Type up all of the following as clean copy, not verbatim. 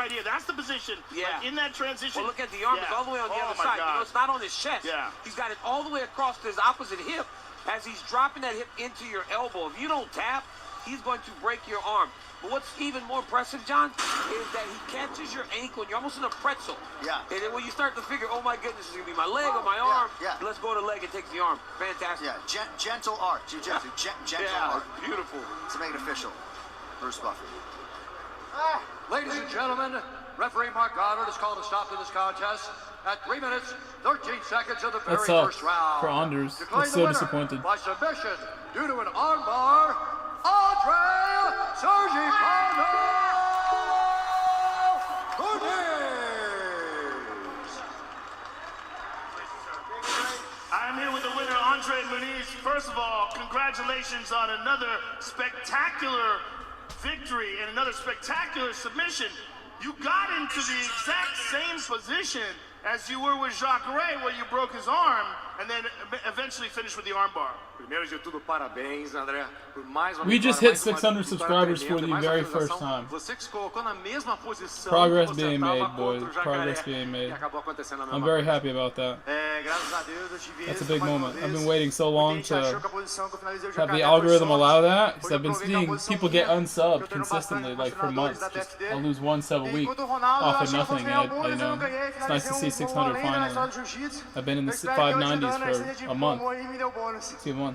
right here. That's the position. Yeah. Like in that transition. Well, look at the arm. It's all the way on the other side. You know, it's not on his chest. Yeah. He's got it all the way across his opposite hip as he's dropping that hip into your elbow. If you don't tap, he's going to break your arm. But what's even more impressive, John, is that he catches your ankle, and you're almost in a pretzel. Yeah. And then when you start to figure, oh my goodness, it's going to be my leg or my arm, let's go to leg and take the arm. Fantastic. Yeah, gentle art. Jiu-jitsu, gentle art. Beautiful. To make it official. Bruce Buffer. Ladies and gentlemen, referee Mark Goddard has called a stop to this contest at 3 minutes, 13 seconds of the very first round. For Anders. I'm so disappointed. By submission, due to an armbar, Andre Sergipano Muniz. I'm here with the winner, Andre Muniz. First of all, congratulations on another spectacular victory and another spectacular submission. You got into the exact same position as you were with Gr.4, where you broke his arm and then eventually finished with the armbar. Primeiro de tudo, parabéns, André, por mais uma We just hit 600 subscribers for the very first time. Você que se colocou na mesma posição. Progress being made, boys. Progress being made. I'm very happy about that. That's a big moment. I've been waiting so long to have the algorithm allow that, because I've been seeing people get unsubbed consistently, like for months. Just, I'll lose one sub a week off of nothing. And you know, it's nice to see 600 finally. I've been in the 590s for a month, 2 months.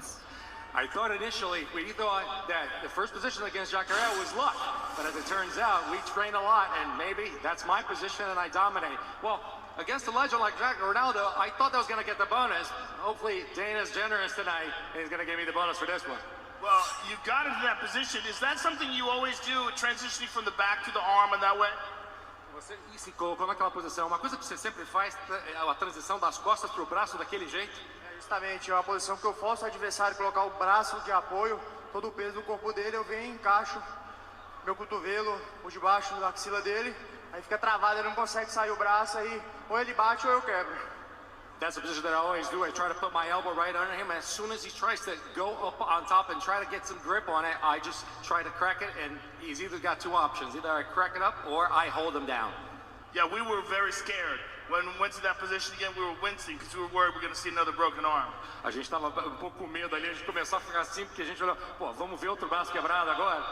I thought initially, we thought that the first position against Gr.4 was luck, but as it turns out, we train a lot, and maybe that's my position and I dominate. Well, against a legend like Ronaldo, I thought that was going to get the bonus. Hopefully, Dana's generous tonight, and he's going to give me the bonus for this one. Well, you got into that position. Is that something you always do, transitioning from the back to the arm in that way? Você se colocou naquela posição. Uma coisa que você sempre faz é a transição das costas para o braço daquele jeito. Justamente, é uma posição que eu forço o adversário a colocar o braço de apoio, todo o peso do corpo dele, eu venho e encaixo meu cotovelo por debaixo da axila dele, aí fica travado, ele não consegue sair o braço, aí ou ele bate ou eu quebro. That's the position that I always do. I try to put my elbow right under him. As soon as he tries to go up on top and try to get some grip on it, I just try to crack it, and he's either got two options. Either I crack it up or I hold him down. Yeah, we were very scared. When we went to that position again, we were wincing because we were worried we were going to see another broken arm. A gente estava pouco com medo ali, a gente começou a ficar assim, porque a gente olhou, pô, vamos ver outro braço quebrado agora?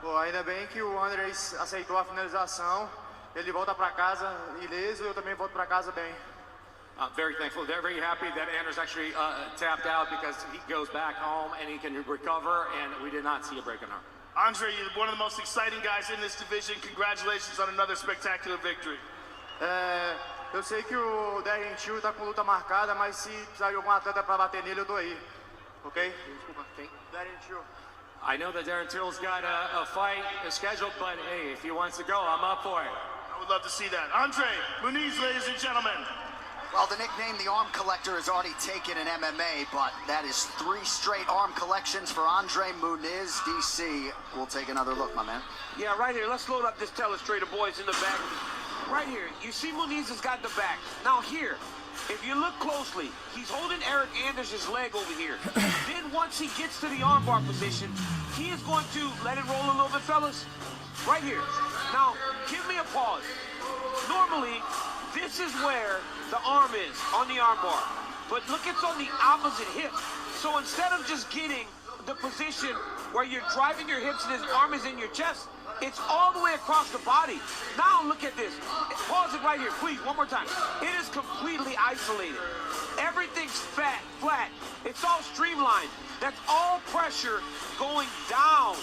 Pô, ainda bem que o André aceitou a finalização, ele volta para casa ileso, eu também volto para casa bem. I'm very thankful, very happy that Anders actually tapped out, because he goes back home and he can recover, and we did not see a break in arm. Andre, you're one of the most exciting guys in this division. Congratulations on another spectacular victory. Eu sei que o Gr.4 tá com luta marcada, mas se precisar de algum atleta para bater nele, eu tô aí. Ok? Desculpa, quem? Gr.4. I know that Gr.4's got a fight scheduled, but hey, if he wants to go, I'm up for it. I would love to see that. Andre Muniz, ladies and gentlemen. Well, the nickname The Arm Collector is already taken in MMA, but that is 3 straight arm collections for Andre Muniz. DC, we'll take another look, my man. Yeah, right here. Let's load up this telestrator, boys, in the back. Right here, you see Muniz has got the back. Now here, if you look closely, he's holding Eric Anders' leg over here. Then once he gets to the armbar position, he is going to let it roll a little bit, fellas. Right here. Now, give me a pause. Normally, this is where the arm is, on the armbar. But look, it's on the opposite hip. So instead of just getting the position where you're driving your hips and his arm is in your chest, it's all the way across the body. Now look at this. Pause it right here, please, one more time. It is completely isolated. Everything's flat. It's all streamlined. That's all pressure going down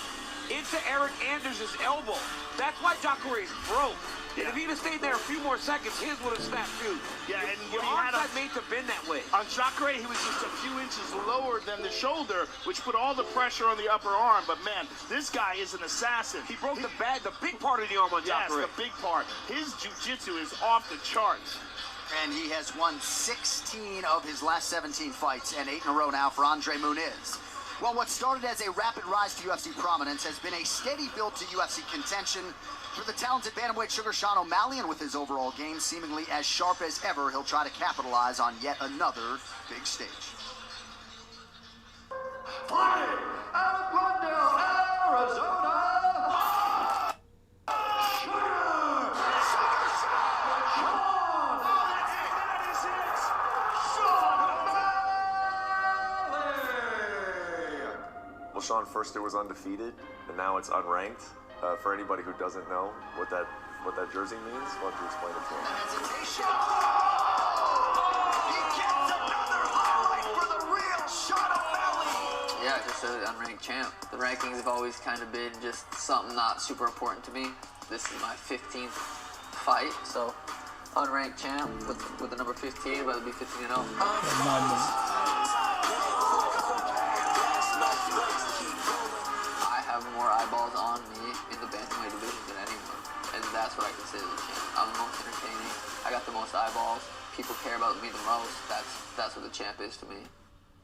into Eric Anders' elbow. That's why Gr.4 is broke. And if he'd have stayed there a few more seconds, his would have snapped too. Yeah, and your arm's not made to bend that way. On Gr.4, he was just a few inches lower than the shoulder, which put all the pressure on the upper arm. But man, this guy is an assassin. He broke the big part of the arm on Gr.4. Yes, the big part. His jiu-jitsu is off the charts. And he has won 16 of his last 17 fights, and 8 in a row now for Andre Muniz. Well, what started as a rapid rise to UFC prominence has been a steady build to UFC contention. For the talented bantamweight Sugar Sean O'Malley, and with his overall game seemingly as sharp as ever, he'll try to capitalize on yet another big stage. Fighting out of Glendale, Arizona, Sugar Well, Sean, first it was undefeated, and now it's unranked. For anybody who doesn't know what that jersey means, why don't you explain it to them? Hesitation. He gets another highlight for the real Sean O'Malley. Yeah, just an unranked champ. The rankings have always kind of been just something not super important to me. This is my 15th fight, so unranked champ with the number 15, but it'll be 15-0. I have more eyeballs on me in the bantamweight division than anyone, and that's what I consider the champ. I'm the most entertaining. I got the most eyeballs. People care about me the most. That's what the champ is to me.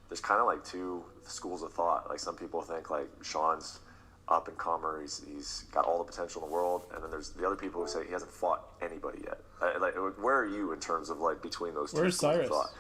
There's kind of like two schools of thought. Like some people think like Sean's up and comer, he's got all the potential in the world, and then there's the other people who say he hasn't fought anybody yet. Like, where are you in terms of like between those two schools of thought?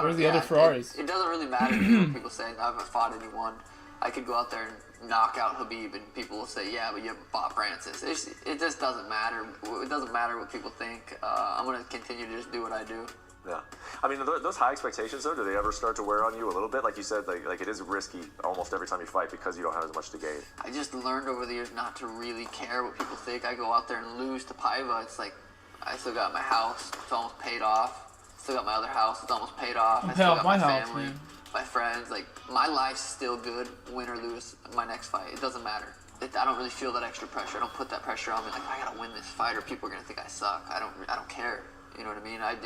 Where's the other Ferraris? It doesn't really matter to me when people say I haven't fought anyone. I could go out there and knock out Khabib, and people will say, yeah, but you haven't fought Francis. It just doesn't matter. It doesn't matter what people think. I'm going to continue to just do what I do. Yeah. I mean, those high expectations, though, do they ever start to wear on you a little bit? Like you said, like it is risky almost every time you fight because you don't have as much to gain. I just learned over the years not to really care what people think. I go out there and lose to Paiva. It's like I still got my house. It's almost paid off. Still got my other house. It's almost paid off. I still got my family, my friends. Like, my life's still good, win or lose my next fight. It doesn't matter. I don't really feel that extra pressure. I don't put that pressure on me. Like, I gotta win this fight or people are gonna think I suck. I don't care. You know what I mean? I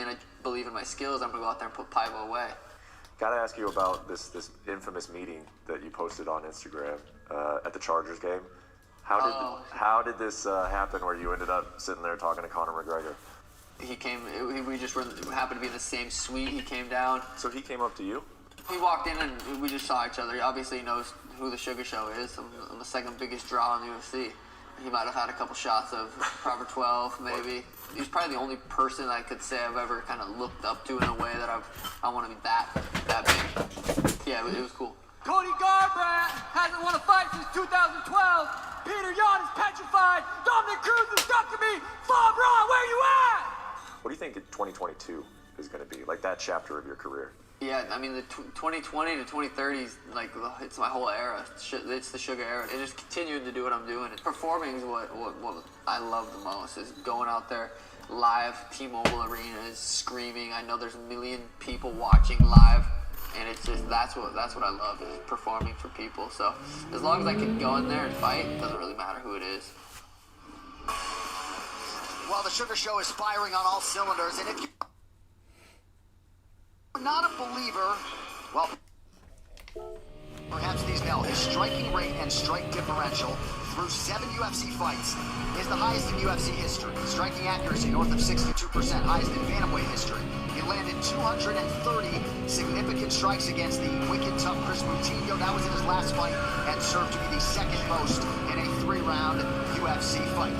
believe in my skills. I'm gonna go out there and put Paiva away. Gotta ask you about this infamous meeting that you posted on Instagram at the Chargers game. How did this happen where you ended up sitting there talking to Conor McGregor? He came. We just happened to be in the same suite. He came down. So he came up to you? He walked in and we just saw each other. Obviously, he knows who the Sugar Show is. I'm the second biggest draw in the UFC. He might have had a couple shots of Gr.4, maybe. He's probably the only person I could say I've ever kind of looked up to in a way that I want to be that big. Yeah, it was cool. Cody Garbrandt hasn't won a fight since 2012. Peter Yan is petrified. Dominic Cruz is stuck to me. Bob Braun, where you at? What do you think 2022 is going to be, like that chapter of your career? Yeah, I mean, the 2020 to 2030 is like, it's my whole era. It's the Sugar era. And just continuing to do what I'm doing. Performing is what I love the most, is going out there live, T-Mobile Arena is screaming. I know there's a million people watching live. And it's just, that's what I love, is performing for people. So as long as I can go in there and fight, it doesn't really matter who it is. Well, the Sugar Show is firing on all cylinders, and if you're not a believer, well, perhaps these know his striking rate and strike differential through 7 UFC fights is the highest in UFC history. Striking accuracy north of 62%, highest in bantamweight history. He landed 230 significant strikes against the wicked tough Chris Moutinho. That was in his last fight and served to be the second most in a 3-round UFC fight.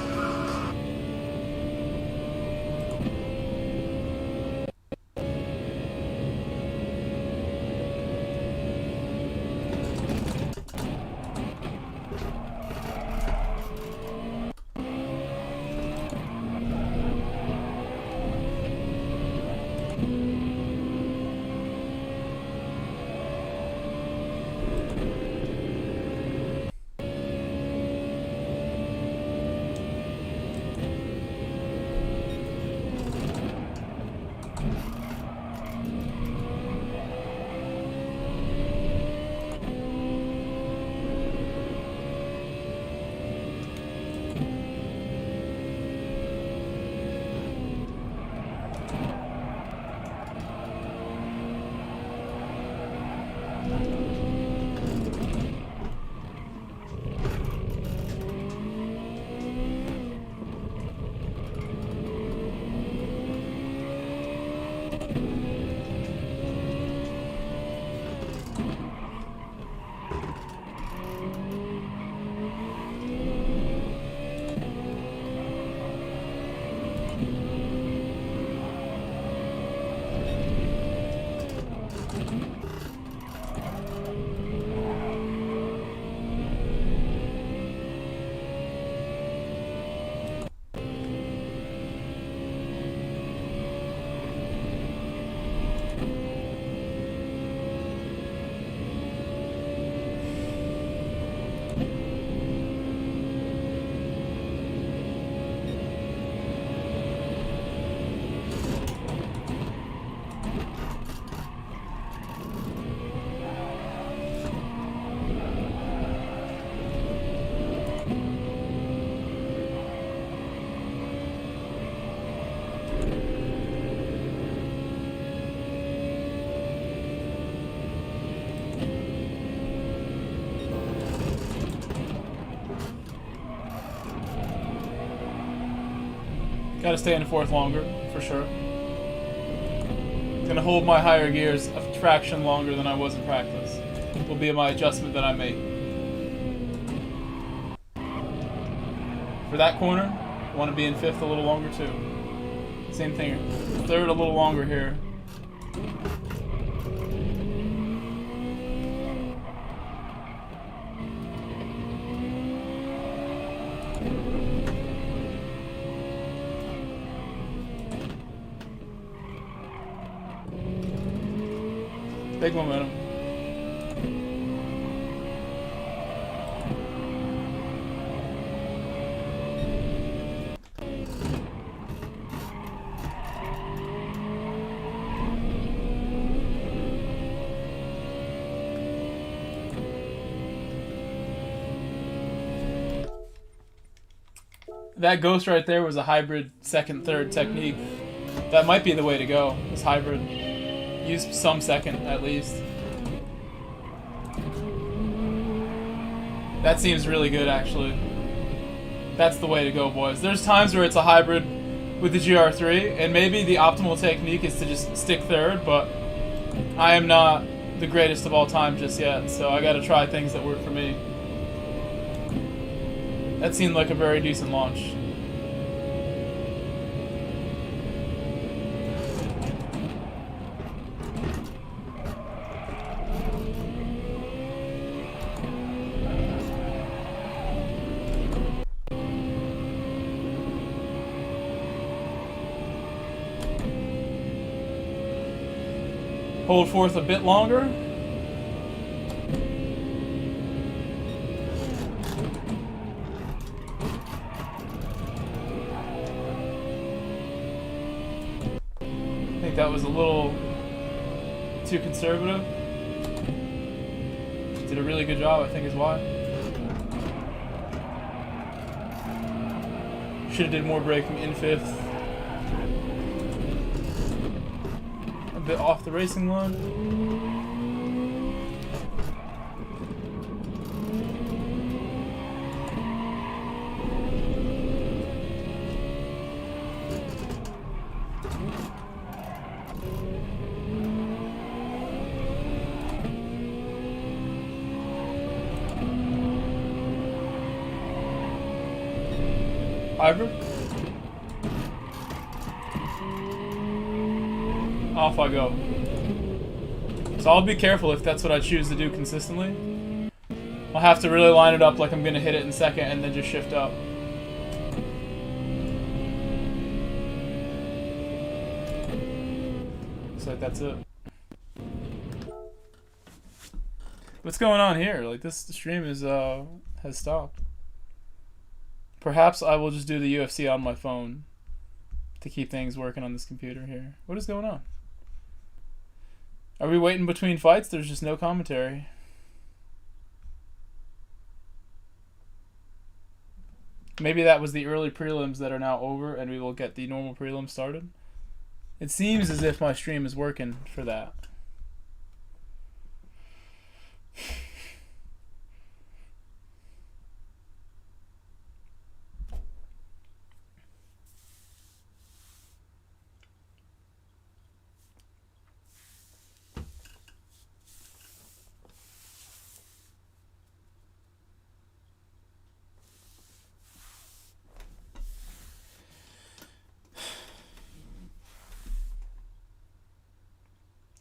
Gotta stay in fourth longer, for sure. Gonna hold my higher gears a fraction longer than I was in practice. Will be my adjustment that I make. For that corner, I want to be in fifth a little longer too. Same thing. Third a little longer here. Big momentum. That ghost right there was a hybrid second, third technique. That might be the way to go, is hybrid. Use some second, at least. That seems really good, actually. That's the way to go, boys. There's times where it's a hybrid with the Gr.4, and maybe the optimal technique is to just stick third, but I am not the greatest of all time just yet, so I gotta try things that work for me. That seemed like a very decent launch. Hold fourth a bit longer. I think that was a little too conservative. Did a really good job, I think is why. Should have did more braking in fifth. Bit off the racing line. Hybrid. Off I go. So I'll be careful if that's what I choose to do consistently. I'll have to really line it up like I'm gonna hit it in second and then just shift up. Looks like that's it. What's going on here? Like this stream is has stopped. Perhaps I will just do the UFC on my phone to keep things working on this computer here. What is going on? Are we waiting between fights? There's just no commentary. Maybe that was the early prelims that are now over and we will get the normal prelims started. It seems as if my stream is working for that.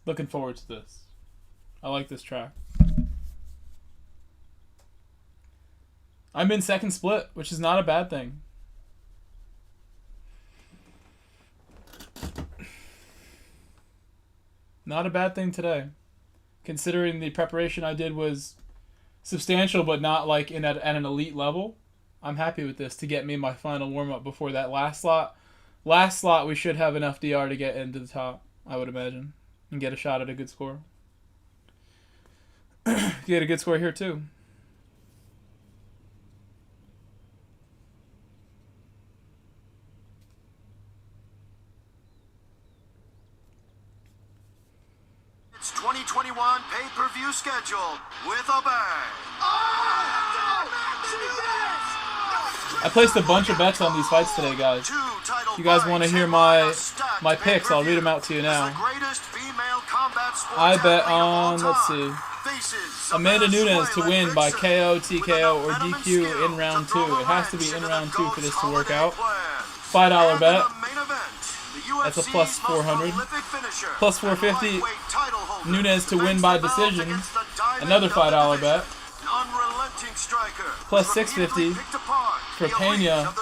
Looking forward to this. I like this track. I'm in second split, which is not a bad thing. Not a bad thing today. Considering the preparation I did was substantial, but not like at an elite level. I'm happy with this to get me my final warm-up before that last slot. Last slot, we should have enough DR to get into the top, I would imagine. And get a shot at a good score. Get a good score here too. It's 2021 pay-per-view schedule with a bang. I placed a bunch of bets on these fights today, guys. 2 title you guys want to hear my picks, I'll read them out to you now. I bet on, let's see, Amanda Nunes to win by KO, TKO, or DQ in round 2. It has to be in round 2 for this to work out. $5 bet. That's a plus 400. Plus 450. Nunes to win by decision. Another $5 bet. Plus 650 for Pena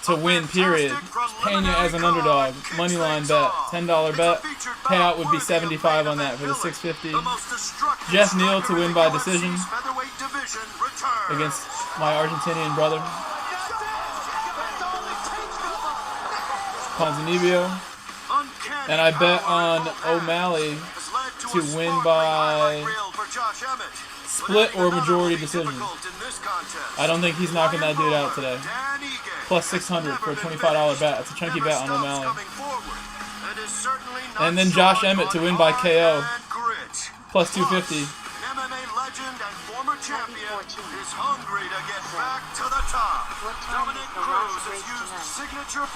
to win, period. Pena as an underdog. Moneyline bet. $10 bet. Payout would be 75 on that for the 650. Jeff Neal to win by decision against my Argentinian brother. Ponzinibbio. And I bet on O'Malley to win by split or majority decision. I don't think he's knocking that dude out today. Plus 600 for a $25 bet. That's a chunky bet on O'Malley. And then Josh Emmett to win by KO. Plus 250.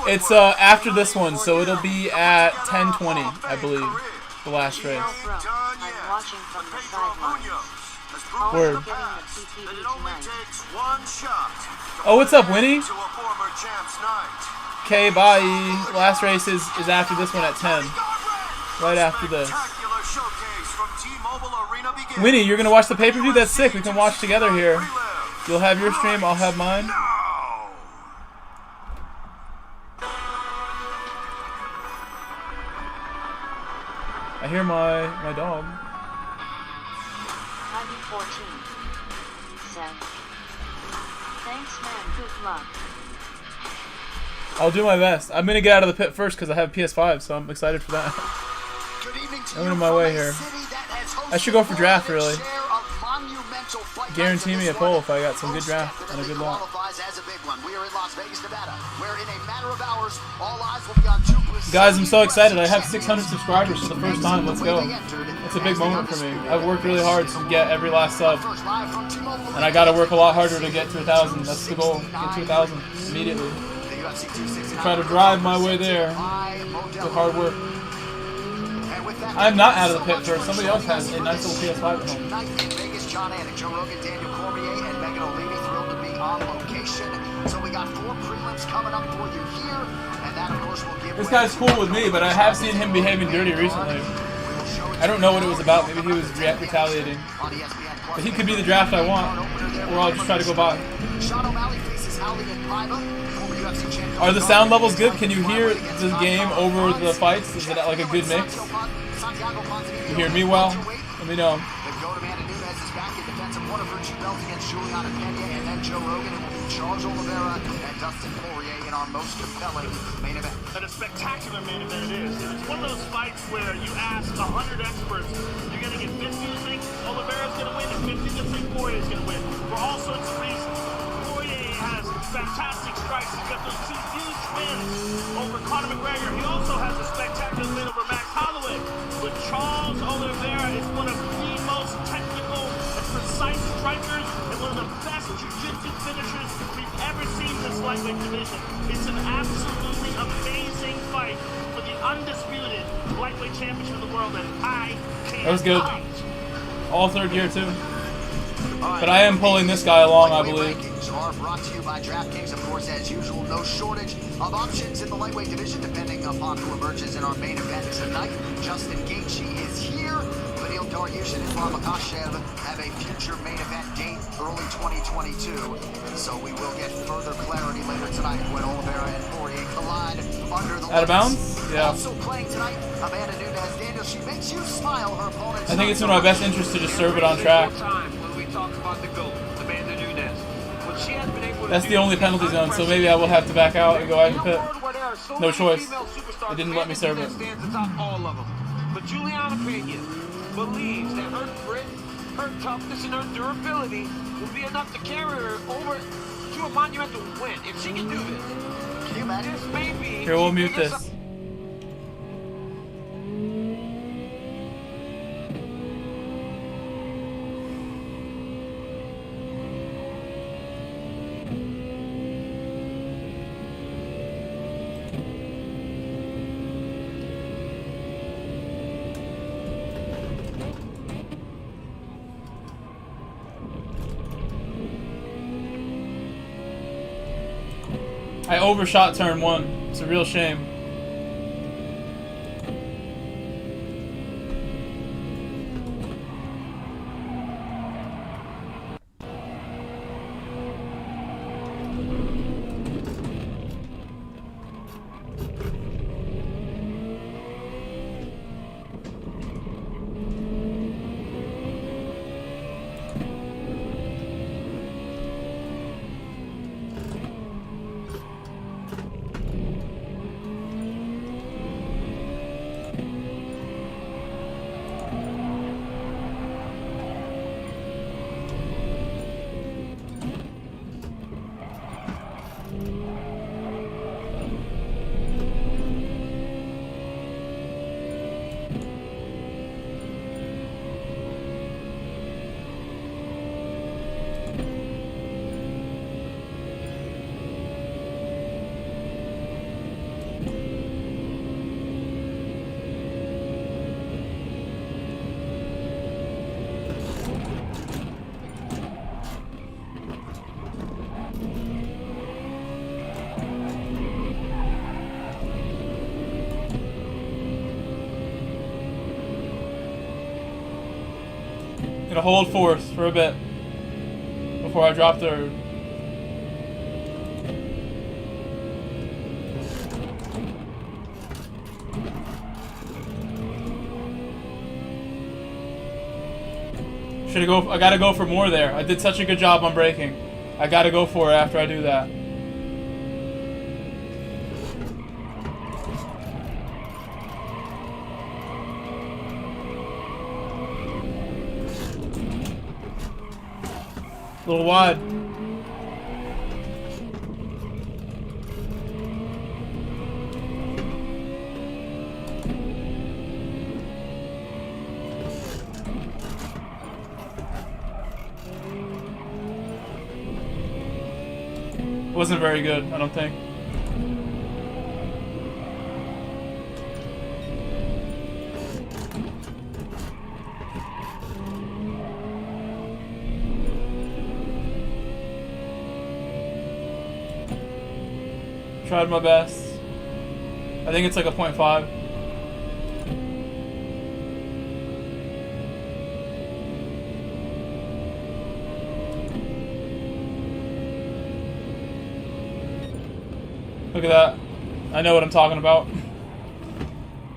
It's after this one, so it'll be at 10:20, I believe, the last race. Word. Oh, what's up, Winnie? Okay, bye. Last race is after this one at 10. Right after this. Winnie, you're going to watch the pay-per-view? That's sick. We can watch together here. You'll have your stream, I'll have mine. I hear my dog. 14 said, thanks man, good luck. I'll do my best. I'm going to get out of the pit first because I have PS5, so I'm excited for that. I'm on my way here. I should go for draft, really. Guarantee me a poll if I got some good draft and a good lot. Guys, I'm so excited. I have 600 subscribers for the first time. Let's go. It's a big moment for me. I've worked really hard to get every last sub. And I got to work a lot harder to get to 1,000. That's the goal. Get to 1,000 immediately. Try to drive my way there with hard work. I'm not out of the pit first. Somebody else has a nice little PS5 at home. John Anik, Joe Rogan, Daniel Cormier, and Megan O'Leary thrilled to be on location. So we got 4 prelims coming up for you here, and that, of course, will give. This guy's cool with me, but I have seen him behaving dirty recently. I don't know what it was about. Maybe he was retaliating. But he could be the draft I want, or I'll just try to go by. Are the sound levels good? Can you hear the game over the fights? Is it like a good mix? You hear me well? Let me know. Charles Oliveira and Dustin Poirier in our most compelling main event. And a spectacular main event it is. It's one of those fights where you ask 100 experts, you're going to get 50 to think Oliveira's going to win and 50 to think Poirier's going to win. For all sorts of reasons. Poirier has fantastic strikes. He's got those 2 huge wins over Conor McGregor. He also has a spectacular win over Max Holloway. But Charles Oliveira is one of the most technical and precise strikers and one of the best jiu-jitsu finishers we've ever seen in this lightweight division. It's an absolutely amazing fight for the undisputed lightweight championship of the world, and I can't. That was good. All third gear too. But I am pulling this guy along, I believe. Are brought to you by DraftKings, of course, as usual. No shortage of options in the lightweight division, depending upon who emerges in our main event tonight. Justin Gaethje is here. Beneil Dariush and Islam Makhachev have a future main event date, early 2022. So we will get further clarity later tonight when Oliveira and Poirier collide under the out of bounds? Yeah. Also playing tonight, Amanda Nunes. Daniel, she makes you smile. Her opponent. I think it's in my best interest to just serve it on track. That's the only penalty zone, so maybe I will have to back out and go out in the pit. No choice. It didn't let me serve it. But Juliana Pena believes that her grit, her toughness, and her durability will be enough to carry her over to a monumental win. If she can do this, can you imagine? This may be. Here, we'll mute this. I overshot turn 1. It's a real shame. Gonna hold fourth for a bit before I drop third. I gotta go for more there. I did such a good job on braking. I gotta go for it after I do that. A little wide. Wasn't very good, I don't think. Tried my best. I think it's like a 0.5. Look at that. I know what I'm talking about.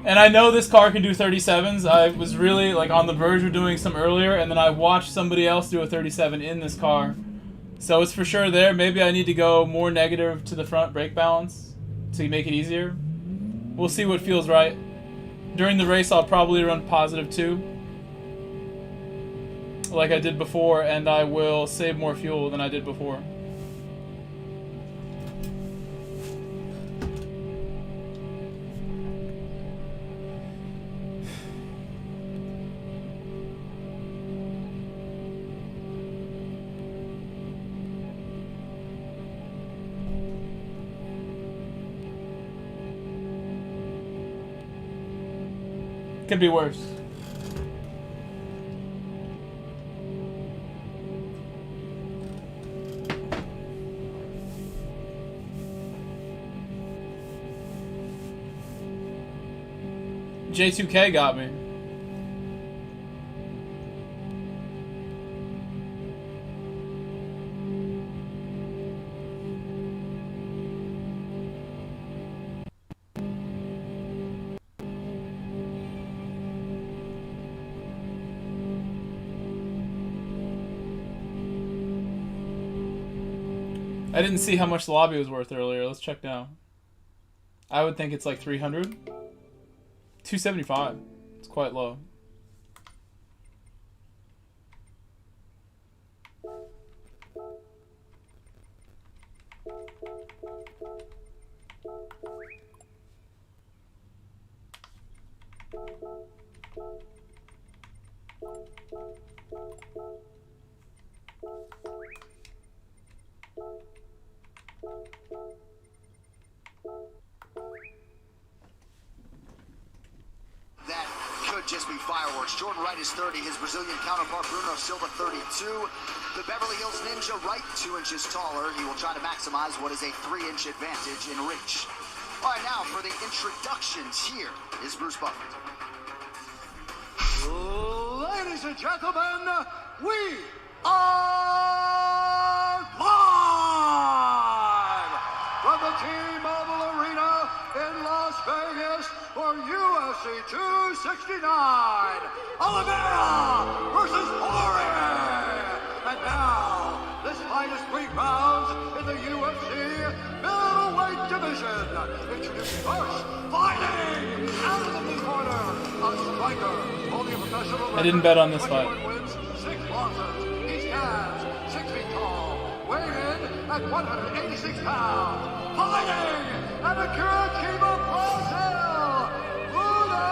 And I know this car can do 37s. I was really like on the verge of doing some earlier, and then I watched somebody else do a 37 in this car. So it's for sure there. Maybe I need to go more negative to the front brake balance to make it easier. We'll see what feels right. During the race, I'll probably run positive 2, like I did before, and I will save more fuel than I did before. Could be worse. J2K got me. I didn't see how much the lobby was worth earlier. Let's check now. I would think it's like 300. 275. It's quite low. That could would just be fireworks. Jordan Wright is 30, his Brazilian counterpart Bruno Silva 32. The Beverly Hills Ninja Wright 2 inches taller. He will try to maximize what is a 3-inch advantage in reach. All right, now for the introductions, here is Bruce Buffer. Ladies and gentlemen, we are live from the T-Mobile Arena in Las Vegas for UFC 269. Oliveira versus Poirier. And now, this fight is 3 rounds in the UFC middleweight division. Introducing first, fighting out of the blue corner, a striker holding a professional record. I didn't bet on this fight. 6 losses. He stands 6 feet tall, weighing in at 186 pounds. Fighting at a Curitiba Brazil, Bruno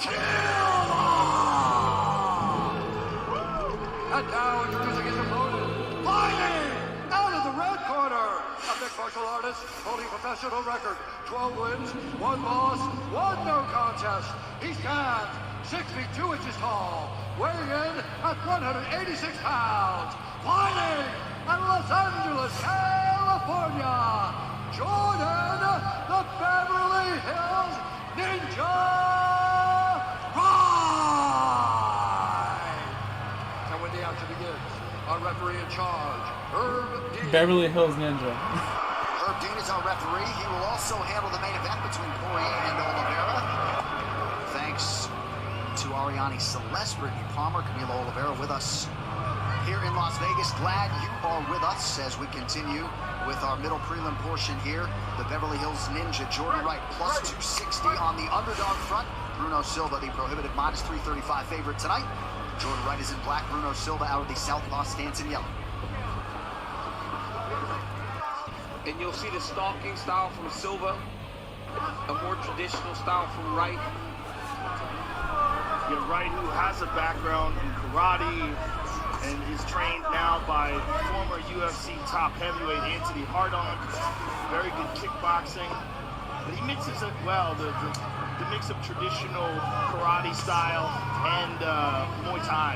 Silva. And now introducing his opponent, fighting out of the red corner, a mixed martial artist holding a professional record, 12 wins, 1 loss, 1 no contest. He stands 6 feet 2 inches tall, weighing in at 186 pounds. Fighting in Los Angeles, California, Jordan, the Beverly Hills Ninja Wright. And when the action begins, our referee in charge, Herb Dean. Beverly Hills Ninja. Herb Dean is our referee. He will also handle the main event between Poirier and Oliveira. Thanks to Ariane Celeste, Brittany Palmer, Camilo Oliveira with us here in Las Vegas. Glad you are with us as we continue with our middle prelim portion here. The Beverly Hills Ninja, Jordan Wright, plus 260 on the underdog front. Bruno Silva, the prohibited minus 335 favorite tonight. Jordan Wright is in black, Bruno Silva out of the southpaw stance in yellow. And you'll see the stalking style from Silva, a more traditional style from Wright. You're Wright, who has a background in karate and is trained now by former UFC top heavyweight Anthony Hardon. Very good kickboxing, but he mixes it well. The mix of traditional karate style and Muay Thai.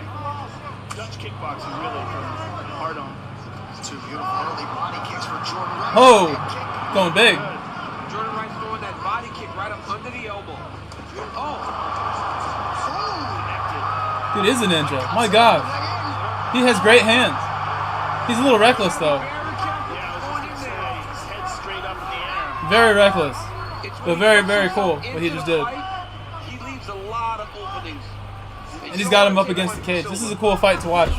Dutch kickboxing, really, from Hardon. 2 beautiful early body kicks for Jordan Wright. Oh, going big. Jordan Wright's throwing that body kick right up under the elbow. Oh. Dude is a ninja. My God. He has great hands. He's a little reckless, though. Very reckless. But very, very cool what he just did. He leaves a lot of openings. And he's got him up against the cage. This is a cool fight to watch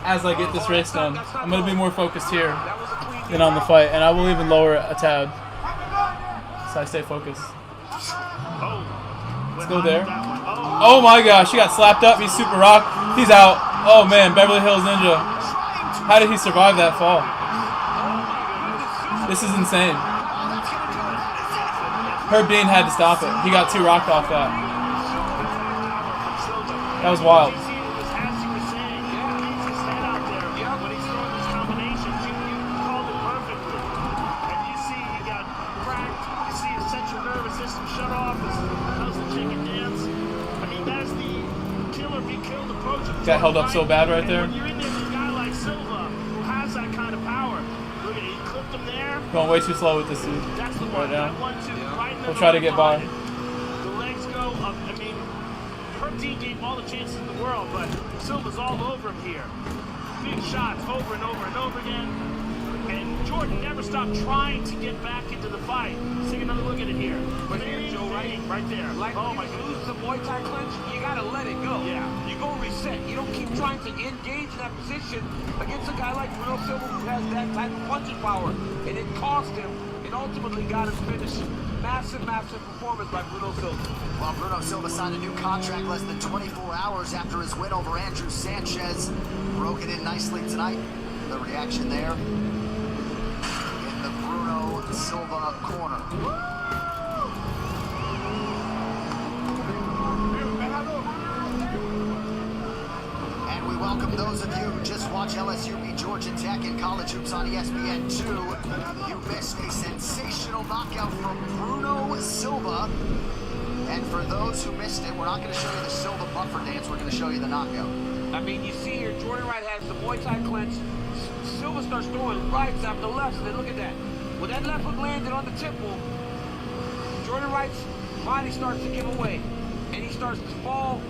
as I get this race done. I'm going to be more focused here than on the fight. And I will even lower it a tad so I stay focused. Let's go there. Oh my gosh, he got slapped up. He's super rocked. He's out. Oh man, Beverly Hills Ninja. How did he survive that fall? This is insane. Herb Dean had to stop it. He got too rocked off that. That was wild. Got held up so bad right there. When you're in there with a guy like Silva who has that kind of power, look at it, he clipped him there. Going way too slow with this dude That's the right now. Right We'll try to get by. The legs go up. I mean, Herb Dean gave all the chances in the world, but Silva's all over him here. Big shots over and over and over again. And Jordan never stopped trying to get back into the fight. Let's take another look at it here. But here, Joe, right there. Like oh when you lose the Muay Thai clinch, you gotta let it go. Yeah. You go reset. You don't keep trying to engage in that position against a guy like Bruno Silva who has that type of punching power. And it cost him and ultimately got him finished. Massive, massive performance by Bruno Silva. Well, Bruno Silva signed a new contract less than 24 hours after his win over Andrew Sanchez. Broke it in nicely tonight. The reaction there in the Bruno Silva corner. And we welcome welcome those of you who just watched LSU beat Georgia Tech in college hoops on ESPN2. You missed a sensational knockout from Bruno Silva. And for those who missed it, we're not going to show you the Silva buffer dance. We're going to show you the knockout. I mean, you see here, Jordan Wright has the Muay Thai clinch. Silva starts throwing rights after lefts, and then look at that. When that left hook landed on the temple, Jordan Wright's body starts to give away. And he starts to fall.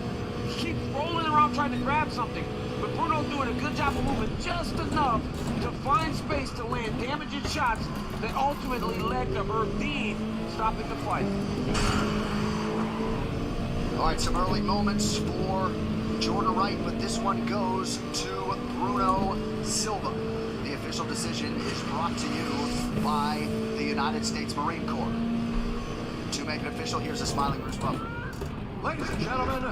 He keeps rolling around trying to grab something. But Bruno's doing a good job of moving just enough to find space to land damaging shots that ultimately led to Herb Dean stopping the fight. All right, some early moments for Jordan Wright, but this one goes to Bruno Silva. The official decision is brought to you by the United States Marine Corps. To make it official, here's a smiling Bruce Buffer. Ladies and gentlemen,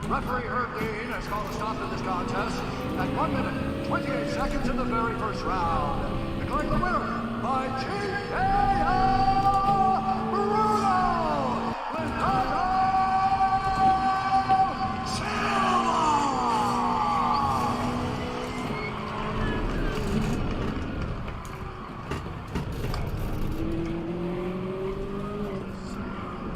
referee Herb Dean has called a stop to this contest at 1 minute, 28 seconds in the very first round, declaring the winner by TKO, Bruno Silva!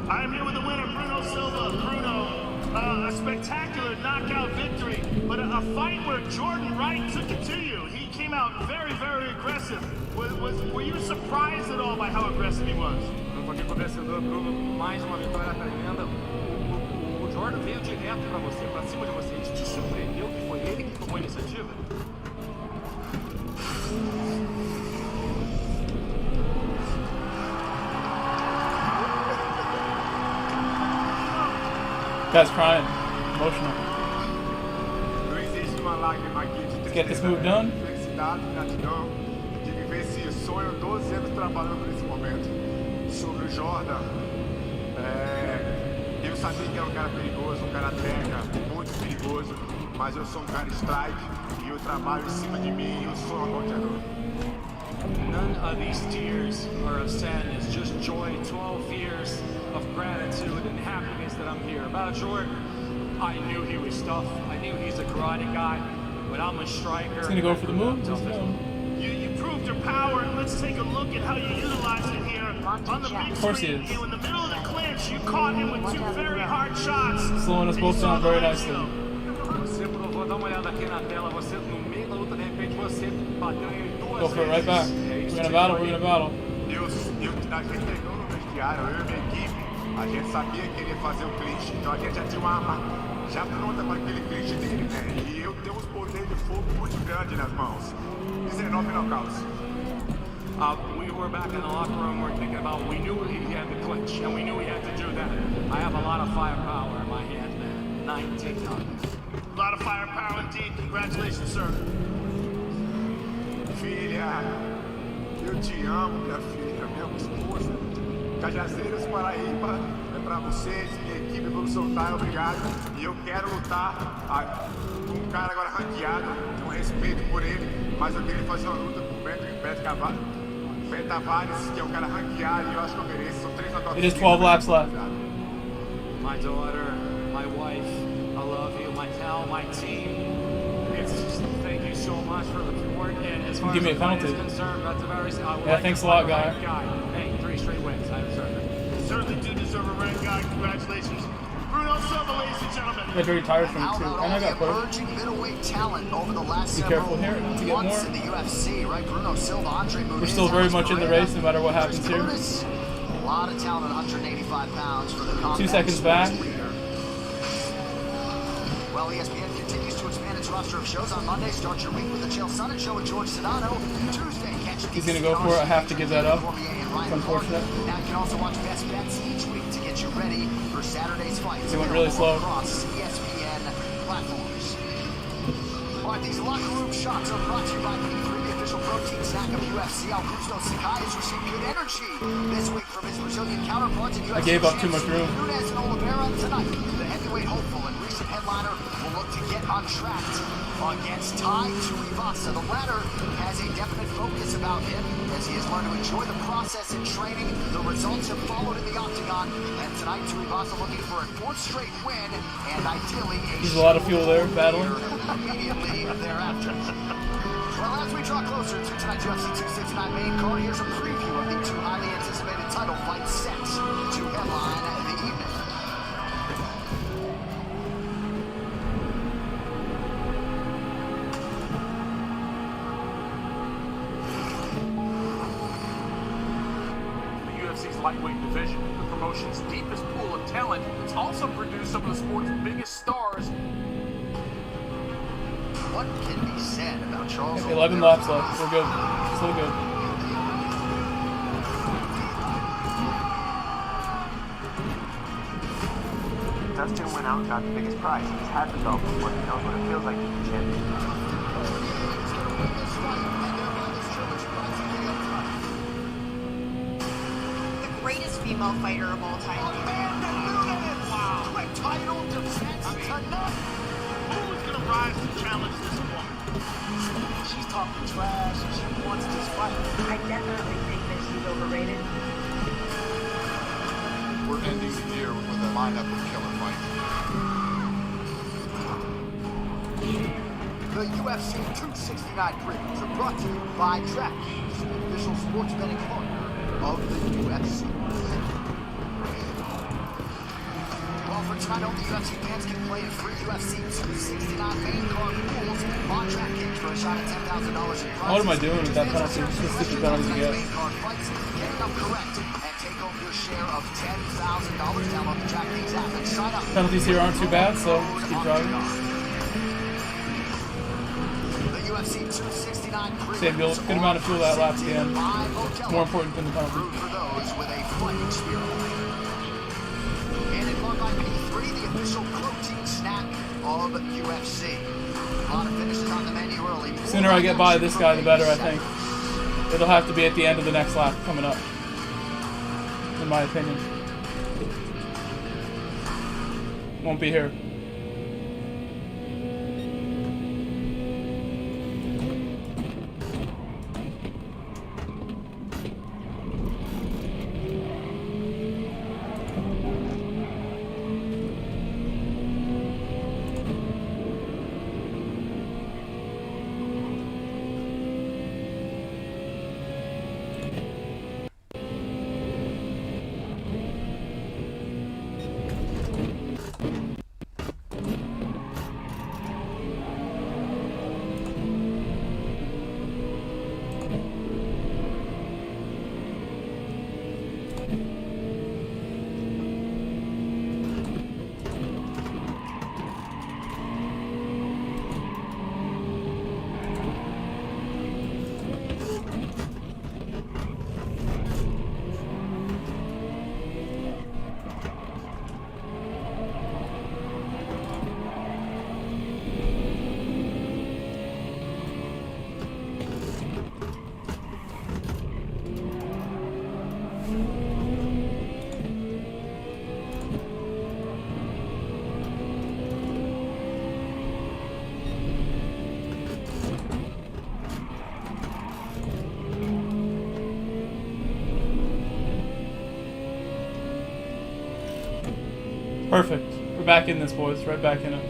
I'm here with the winner, Bruno Silva. Bruno, a spectacular knockout victory, but a fight where Jordan Wright took it to you. He came out very, very aggressive. Were you surprised at all by how aggressive he was? No pouquinho vencedor, Bruno, mais uma vitória tremenda. O Jordan veio direto para você, para cima de você. Isso te surpreendeu que foi ele que tomou a iniciativa? Guy's crying. Emotional. Não existe uma lágrima aqui de Let's get this move done. felicidade, gratidão de viver esse sonho 12 anos trabalhando nesse momento. Sobre o Jordan, eu sabia que era um cara perigoso, um cara treca, muito perigoso, mas eu sou um cara strike e eu trabalho em cima de mim e eu sou uma conquistador. None of these tears are of sadness, just joy. 12 years of gratitude and happiness that I'm here. About Jordan, I knew he was tough. I knew he's a karate guy, but I'm a striker. He's gonna go for the move. You proved your power, and let's take a look at how you utilize it here on the big Of course he screen. is. In the middle of the clinch, you caught him with two very hard shots. Slowing us both down very nicely. Você provou, dá uma olhada aqui na tela, você no meio da luta, de repente você bateu em duas Go for it right back. We're gonna battle, we're gonna battle. A gente treinou no vestiário, eu e minha equipe, a gente sabia que ele ia fazer o clinch, então a gente já tinha uma arma já pronta para aquele clinch dele, né? E eu tenho uns poderes de fogo muito grandes nas mãos. 19 knockouts. We were back in the locker room, we're thinking about, we knew he had the clinch, and we knew he had to do that. I have a lot of firepower in my hands, man. 19 knockouts. A lot of firepower indeed. Congratulations, sir. Filha, eu te amo, minha filha, minha esposa. Cajazeiras Paraíba, é pra vocês, minha equipe, Evolução Time, obrigado. E eu quero lutar com um cara agora ranqueado, com respeito por ele, mas eu queria fazer uma luta com o Beto Tavares, que é um cara ranqueado, e eu acho que eu mereço. São 3 knockouts. It is 12 laps left. My daughter, my wife, I love you, my town, my team. It's just, thank you so much for the support. And as far Give me as a the fight penalty. is concerned, Yeah, thanks a lot, guy. Hey, 3 straight wins. I deserve it. You certainly do deserve a red guy. Congratulations. Bruno Silva, ladies and gentlemen. I got very tired from it How too. about And I all the got put. emerging middleweight talent over the last Be several careful here, not to get months more. in the UFC, right? Bruno Silva, Andre Muniz, We're still very much in the race no matter what happens here. Curtis, a lot of talent at 185 pounds for the combat 2 seconds back. sports leader. Well, ESPN continues to expand its roster of shows. On Monday, start your week with the Chael Sonnen Show with George Sedano. Tuesday, catch He's gonna go for it. I have to give that up. It's unfortunate. Now you can also watch Best Bets each week to get you ready for Saturday's fights. He went really slow. Across ESPN platforms. All right, these locker room shots are brought to you by P3, the official protein snack of UFC. Augusto Sakai has received good energy this week from his Brazilian counterparts in UFC. I gave up too much room. Nunes and Oliveira tonight. The heavyweight hopeful and recent headliner will look to get on track against Tai Tuivasa. The latter has a definite focus about him as he has learned to enjoy the process in training. The results have followed in the octagon, and tonight Tuivasa looking for a 4th straight win, and ideally There's a lot of fuel there, battling. Immediately thereafter. Well, as we draw closer to tonight's UFC 269 main card, here's a preview of the 2 highly anticipated title fights set to headline the evening. Lightweight division, the promotion's deepest pool of talent. It's also produced some of the sport's biggest stars. What can be said about Charles? 11 laps left. We're good. Still good. Dustin went out and got the biggest prize. He's had the belt before. He knows what it feels like to be champion. Greatest female fighter of all time. Amanda Nunes! Wow. Quick title defense tonight. Who is going to rise to challenge this woman? She's talking trash. She wants this fight. I definitely think that she's overrated. We're ending the year with a lineup of killer fights. The UFC 269 previews are brought to you by DraftKings, the official sports betting partner of the UFC. Well, for tonight, only UFC fans can play in free UFC 269 main card rules on DraftKings for a shot at $10,000 in prizes. What am I doing with that penalty? It's just stupid penalty to get. Main card fights, get enough correct, and take home your share of $10,000. Download the DraftKings app and sign up. Penalties here aren't too bad, so just keep driving. UFC 269 Save good amount of fuel that lap at the end. More important than the penalty. For those with a fighting spirit. And in Mark IP3, the official protein snack of UFC. A lot of finishes on the menu early. The sooner I get by this guy, the better, I think. It'll have to be at the end of the next lap coming up, in my opinion. Won't be here. Perfect. We're back in this, boys. Right back in it.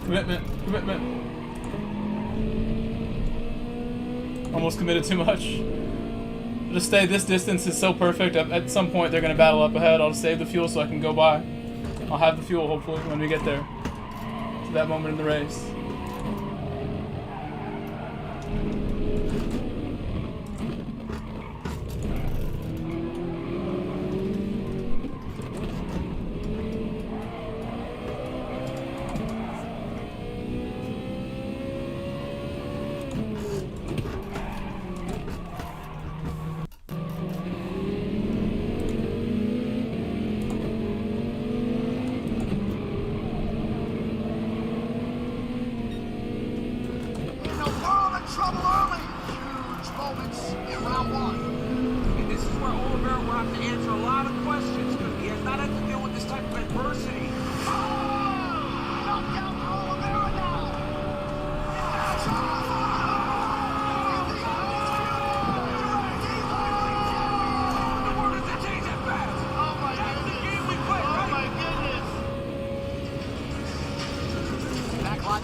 Commitment. Almost committed too much. Just stay. This distance is so perfect. At some point, they're going to battle up ahead. I'll just save the fuel so I can go by. I'll have the fuel, hopefully, when we get there. To that moment in the race.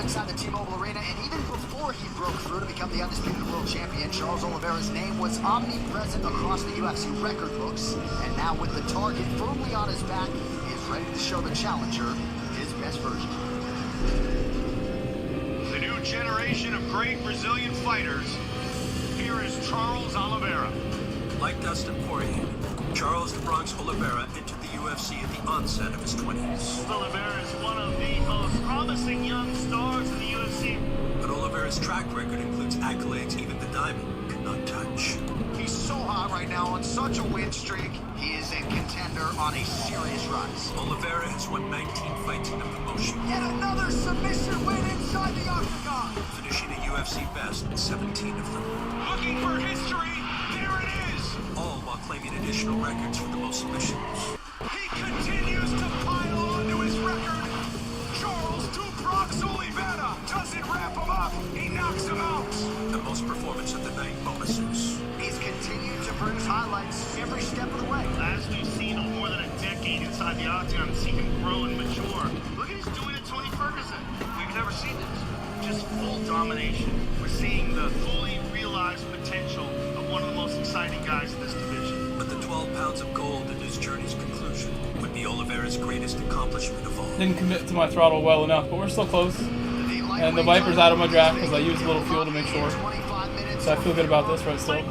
inside the T-Mobile Arena, and even before he broke through to become the undisputed world champion, Charles Oliveira's name was omnipresent across the UFC record books, and now with the target firmly on his back, he is ready to show the challenger his best version. The new generation of great Brazilian fighters. Here is Charles Oliveira. Like Dustin Poirier, Charles the Bronx Oliveira entered the UFC at the onset of his 20s. Oliveira is one of the most promising young stars in the UFC. But Oliveira's track record includes accolades even the Diamond could not touch. He's so hot right now on such a win streak. He is a contender on a serious rise. Oliveira has won 19 fights in the promotion. Yet another submission win inside the octagon. Finishing a UFC best in 17 of them. Looking for history, there it is. All while claiming additional records for the most submissions. He continues to pile onto his record. Charles Bronx Oliveira doesn't wrap him up, he knocks him out. The most performance of the night bonuses. He's continued to produce highlights every step of the way. As we've seen over more than a decade inside the octagon, see him grow and mature. Look at he's doing it, Tony Ferguson. We've never seen this. Just full domination. We're seeing the fully realized potential of one of the most exciting guys in this division. But the 12 pounds of gold in his journey's conclusion would be Oliveira's greatest accomplishment of all. Didn't commit to my throttle well enough, but we're still close. And the Viper's out of my draft because I used a little fuel to make sure. So I feel good about this right still.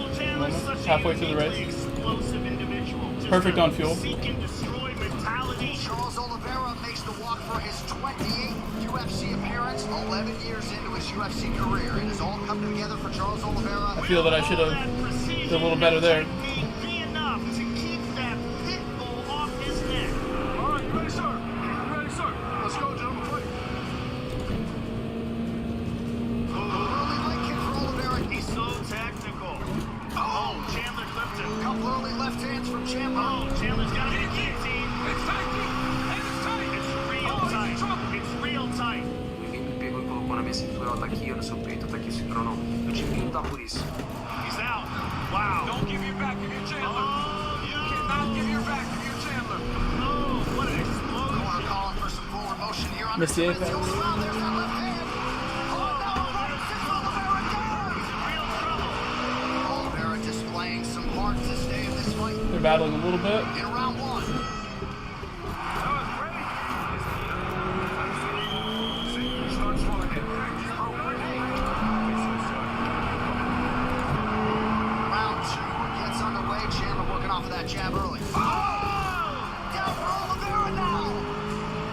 Halfway through the race. Perfect on fuel. Charles Oliveira makes the walk for his 28th UFC appearance, 11 years into his UFC career. It has all come together for Charles Oliveira. I feel that I should have done a little better there. He's out. Wow. Don't give your back if you're Chandler. You cannot give your back if you're Chandler. Oh, what an explosion. Corner calling for some forward motion here on Missed the apex. There's that left hand. Oliveira displaying some heart to stay in this fight. They're battling a little bit. In round one. Jab early. Oh! Down for Oliveira now.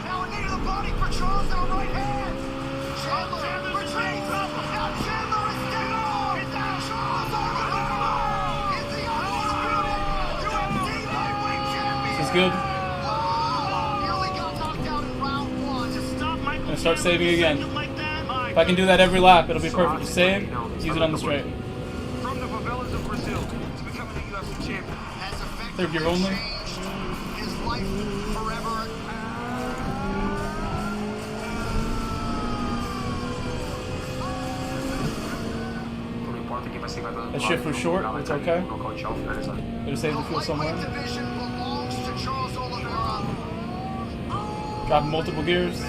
Now a knee to the body for Charles and a right hand. Chandler retreats. Now Chandler is down. He's down. Charles Oliveira is the undisputed UFC lightweight champion. This is good. Nearly got knocked out in round one. I'm gonna start saving again. If I can do that every lap, it'll be perfect. Just save, use it on the straight. From the favelas of Brazil to becoming a UFC champion. Third gear only. His life forever. That shift was short, it's okay. Gotta save the fuel somewhere. Drop multiple gears.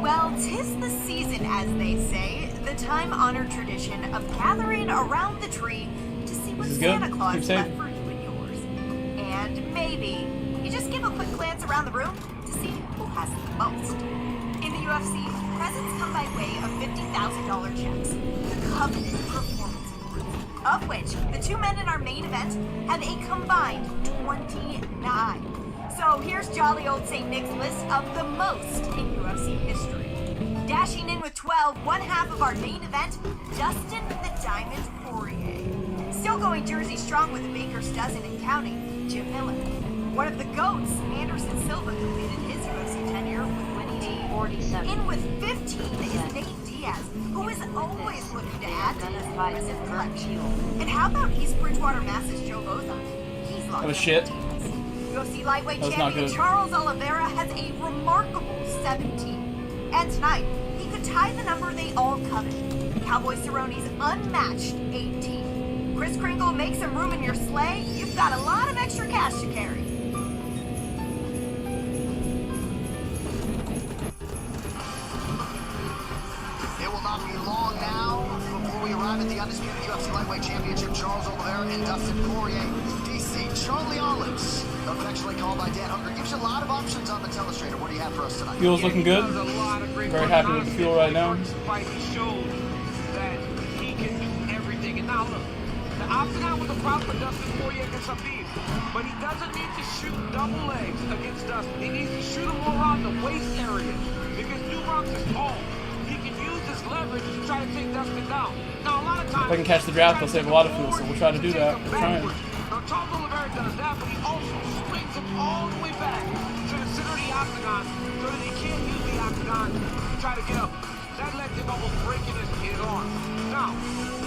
Well, 'tis the season, as they say, the time-honored tradition of gathering around the tree to see what Santa Claus left for you and yours. And maybe you just give a quick glance around the room to see who has the most. In the UFC, presents come by way of $50,000 checks, the coveted performance awards, of which the two men in our main event have a combined 29. So here's jolly old St. Nick's list of the most in UFC history. Dashing in with 12, one half of our main event, Dustin the Diamond Poirier. Still going Jersey strong with the Baker's dozen and counting, Jim Miller. One of the GOATs, Anderson Silva, completed his UFC tenure with winning 47. In with 15 is Nate Diaz, who is always looking to add to his impressive collection. And how about East Bridgewater, Mass's Joe Bozon? He's locked That was shit. UFC lightweight That was champion Charles Oliveira has a remarkable 17. And tonight, he could tie the number they all covet. Cowboy Cerrone's unmatched 18. Chris Kringle makes some room in your sleigh. You've got a lot of extra cash to carry. the undisputed UFC Lightweight Championship, Charles Oliveira and Dustin Poirier. DC, Charlie Olives, affectionately called by Dan Hooker, gives you a lot of options on the telestrator. What do you have for us tonight? Fuel's looking good. Very happy with the fuel right now. He showed that he can do everything. And now look, the octagon was a problem for Dustin Poirier against Habib, but he doesn't need to shoot double legs against Dustin. He needs to shoot him more around the waist area because New Bronx is tall. He can use his leverage to try to take Dustin down. Now a lot of times, if I can catch the draft, they'll save a lot of fuel, so we'll try to do that. We're trying. Now Charles Oliveira does that, but he also swings him all the way back to the center of the octagon so that he can't use the octagon to try to get up. That led him almost breaking his arm. Now,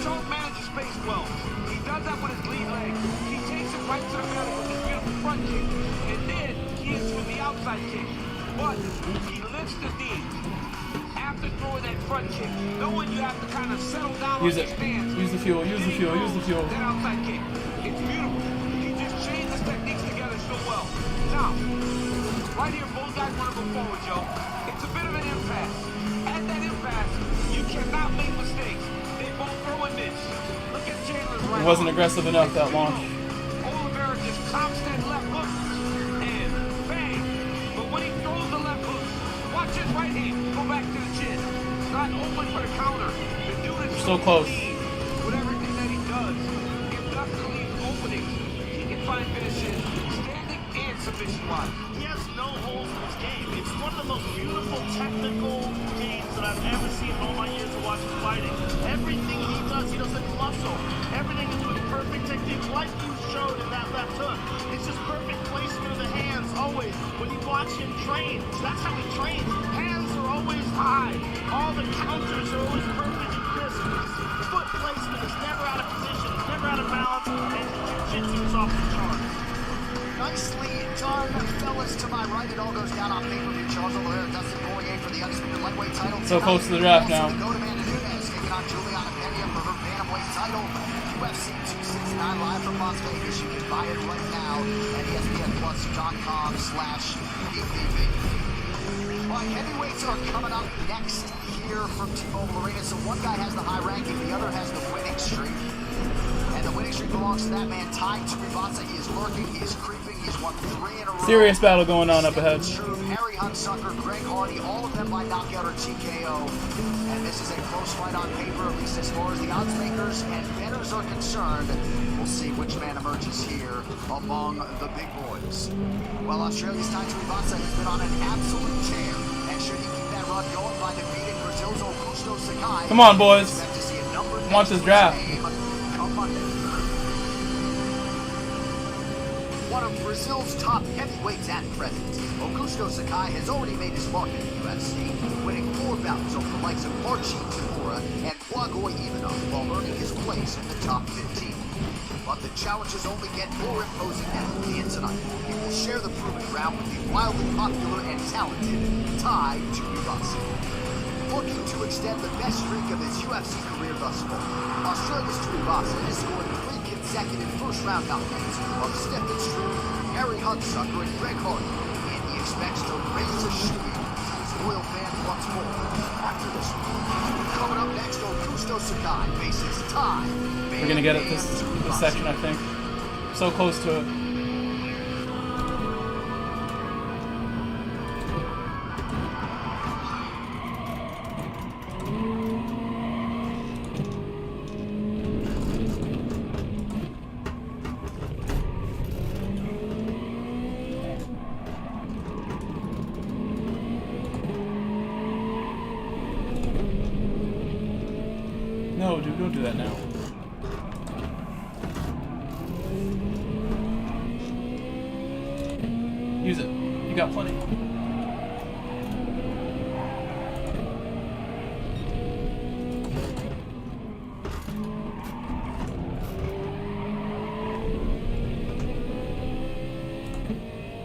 Charles manages space well. He does that with his lead leg. He takes it right to the belly with his beautiful front kick, and then he hits with the outside kick. But he lifts the knee after throwing that front kick, knowing you have to kind of settle down use on it. your stance. Use the fuel. Use the fuel. Use the fuel. That outside kick. It's beautiful. He just chained his techniques together so well. Now, right here, both guys want to go forward, Joe. It's a bit of an impasse. At that impasse, you cannot make mistakes. They both throw and miss. Look at Chandler's right. It wasn't aggressive enough that launch. Oliveira just cocks that left hook and bang. But when he throws the left hook, watch his right hand go back to the chin. Not open for the counter. The dude is so close. With everything that he does. If Dustin leaves openings, he can find finishes, standing and submission-wise. He has no holes in his game. It's one of the most beautiful technical games that I've ever seen in all my years of watching fighting. Everything he doesn't muscle. Everything is with perfect technique, like you showed in that left hook. It's just perfect placement of the hands always. When you watch him train, that's how he trains. Hands are always high. All the counters are always perfect and crisp. His foot placement is never out of position. It's never out of balance. And jiu-jitsu is off the charts. Nicely done, fellas. To my right, it all goes down on pay-per-view. Charles Oliveira, Dustin Poirier for the undisputed lightweight title. So close to the draft now. On Juliana Pena for her bantamweight title. UFC 269 live from Las Vegas. You can buy it right now at ESPNplus.com/PPV. Well, heavyweights are coming up next here from T-Mobile Arena. So one guy has the high ranking, the other has the winning streak. And the winning streak belongs to that man, Tai Tuivasa. He is lurking, he is creeping, he's won 3 in a row. Serious battle going on up ahead. Harry Hunsucker, Greg Hardy, all of them by knockout or TKO. And this is a close fight on paper, at least as far as the odds makers and bettors are concerned. We'll see which man emerges here among the big boys. Well, Australia's Tai Tuivasa has been on an absolute tear. And should he keep that run going by defeating Brazil's Augusto Sakai, come on, boys. Want this draft. One of Brazil's top heavyweights at present, Augusto Sakai has already made his mark in the UFC, winning 4 bouts over the likes of Marcin Tybura and Blagoy Ivanov while earning his place in the top 15. But the challenges only get more imposing now. And tonight, he will share the proving ground with the wildly popular and talented Tai Tuivasa. Looking to extend the best streak of his UFC career thus far, Australia's Tuivasa has scored 3 consecutive first-round knockouts of Stephen Struve, Harry Hunsucker, and Greg Hardy, and he expects to raise a shield to his loyal fans once more after this one. Coming up next, Augusto Sakai faces Tai. We're gonna get it this section, I think. So close to it. No, dude, don't do that now. Use it. You got plenty.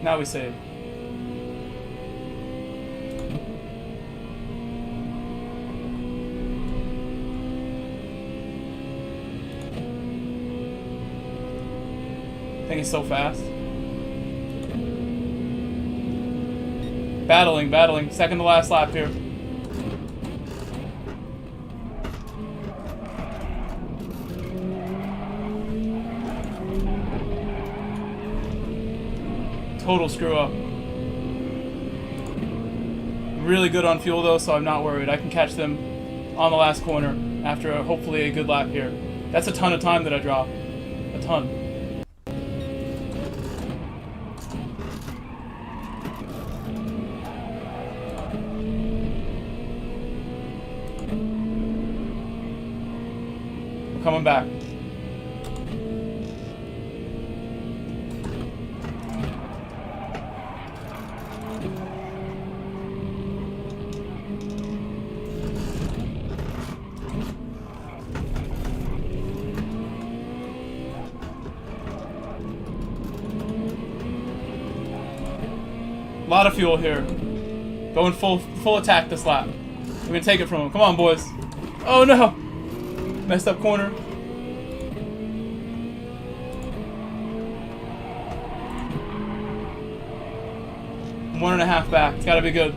Now we save. I think he's so fast. Battling. Second to last lap here. total screw up. Really good on fuel though, so I'm not worried. I can catch them on the last corner after hopefully a good lap here. That's a ton of time that I drop. A ton. We're coming back. A lot of fuel here. Going full attack this lap. We're gonna take it from him. Come on, boys. Oh no! Messed up corner. I'm 1.5 back. It's gotta be good.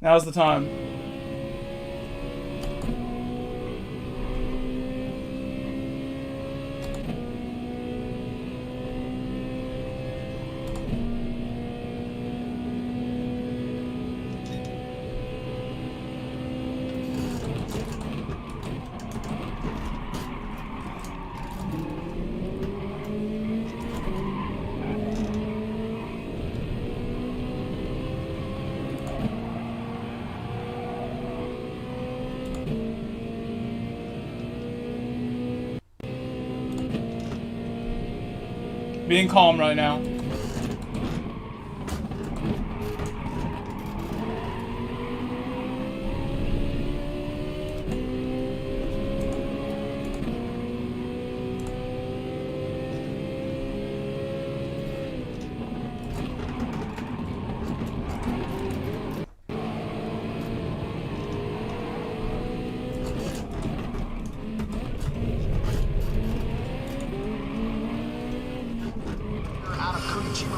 Now's the time. Being calm right now.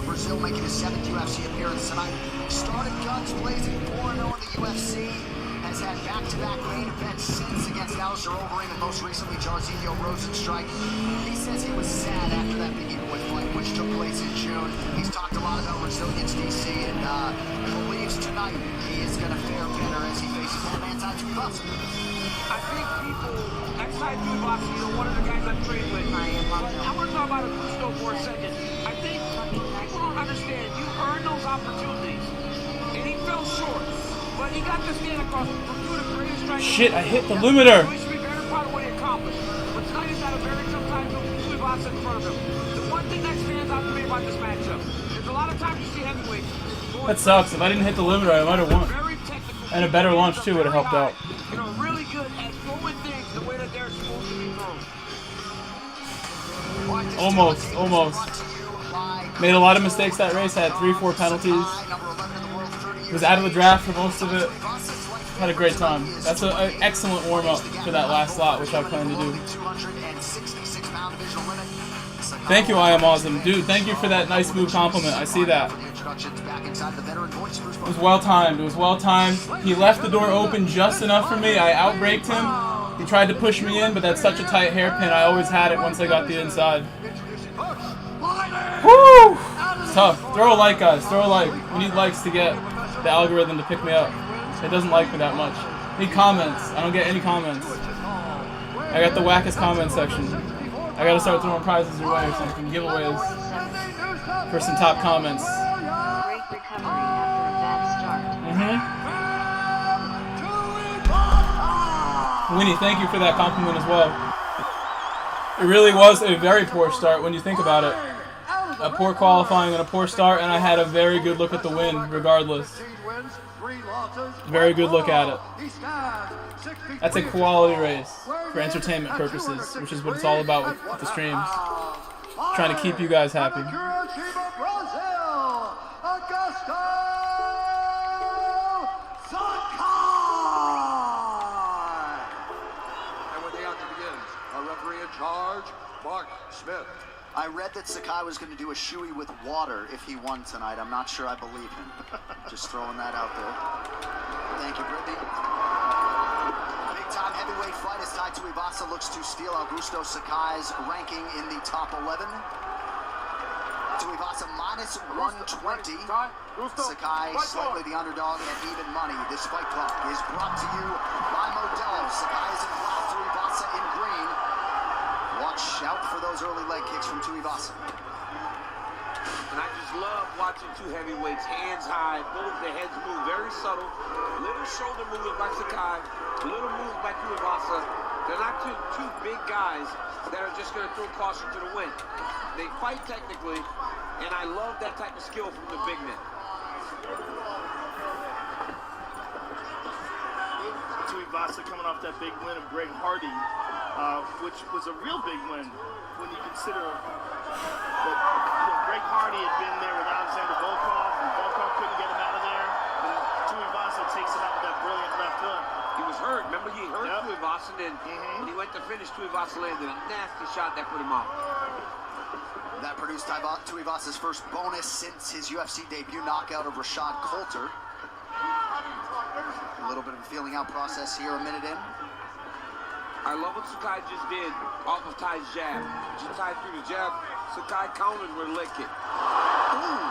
Brazil making his 7th UFC appearance tonight. Started guns blazing, 4-0 in the UFC. Has had back-to-back main events since against Alistair Overeem and most recently Jairzinho Rosenstrike. He says he was sad after that big heavyweight fight, which took place in June. He's talked a lot about resilience, DC, and believes tonight he is going to fare better as he faces that anti-2 buffs. I think people, next time do boxing, you know, one of the guys I trained with, I want to talk about Augusto for a second. I think people don't understand, you earn those opportunities, and he fell short, but he got to stand across from two of the greatest strikers. Shit, I hit the limiter. He should be very proud of what he accomplished, but tonight he's had a very tough time to box in front of him. The one thing that stands out to me about this matchup is a lot of times you see heavyweights. That sucks. If I didn't hit the limiter, I might have won. And a better launch too would have helped out. You know, really good at throwing things the way that they're supposed to be thrown. Almost. Made a lot of mistakes that race. Had 3-4 penalties. Was out of the draft for most of it. Had a great time. That's an excellent warm-up for that last slot, which I plan to do. Thank you, I am awesome. Dude, thank you for that nice move compliment. I see that. It was well timed. It was well timed. He left the door open just enough for me. I outbraked him. He tried to push me in, but that's such a tight hairpin. I always had it once I got the inside. Woo! It's tough. Throw a like, guys. Throw a like. We need likes to get the algorithm to pick me up. It doesn't like me that much. I need comments. I don't get any comments. I got the wackest comment section. I gotta start throwing prizes your way or something. Giveaways for some top comments. Great recovery after a bad start. Winnie, thank you for that compliment as well. It really was a very poor start when you think about it. A poor qualifying and a poor start, and I had a very good look at the win regardless. Very good look at it. That's a quality race for entertainment purposes, which is what it's all about with the streams. Trying to keep you guys happy. I read that Sakai was going to do a shoey with water if he won tonight. I'm not sure I believe him. Just throwing that out there. Thank you, Brittany. heavyweight fight as Tai Tuivasa looks to steal Augusto Sakai's ranking in the top 11. Tuivasa minus 120. Sakai slightly the underdog at even money. This fight clock is brought to you by Modelo. Sakai is in black, Tuivasa in green. Watch out for those early leg kicks from Tuivasa. And I just love watching two heavyweights, hands high, both their heads move very subtle. Little shoulder movements by Sakai, little moves by Tuivasa. They're not two big guys that are just going to throw caution to the wind. They fight technically, and I love that type of skill from the big men. Tuivasa coming off that big win of Greg Hardy, which was a real big win when you consider that Greg Hardy had been there with Alexander Volkov, and Volkov couldn't get him out of there. And Tuivasa takes him out with that brilliant left hook. He was hurt. Remember, he hurt Tuivasa, and then when he went to finish, Tuivasa landed a nasty shot that put him out. That produced Tuivasa's first bonus since his UFC debut knockout of Rashad Coulter. A little bit of a feeling out process here a minute in. I love what Sakai just did off of Tai's jab. Just tied through the jab. Sakai countered with a leg kick. Ooh.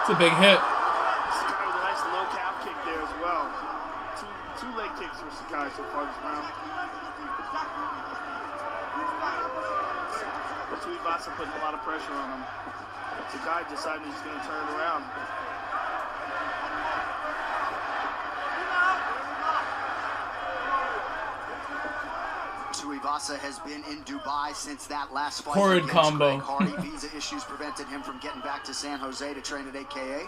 It's a big hit. Sakai with a nice low calf kick there as well. Two leg kicks for Sakai so far this round. Tuivasa putting a lot of pressure on him. Sakai deciding he's going to turn it around. Tuivasa has been in Dubai since that last fight. Horrid combo. Greg Hardy. Visa issues prevented him from getting back to San Jose to train at AKA.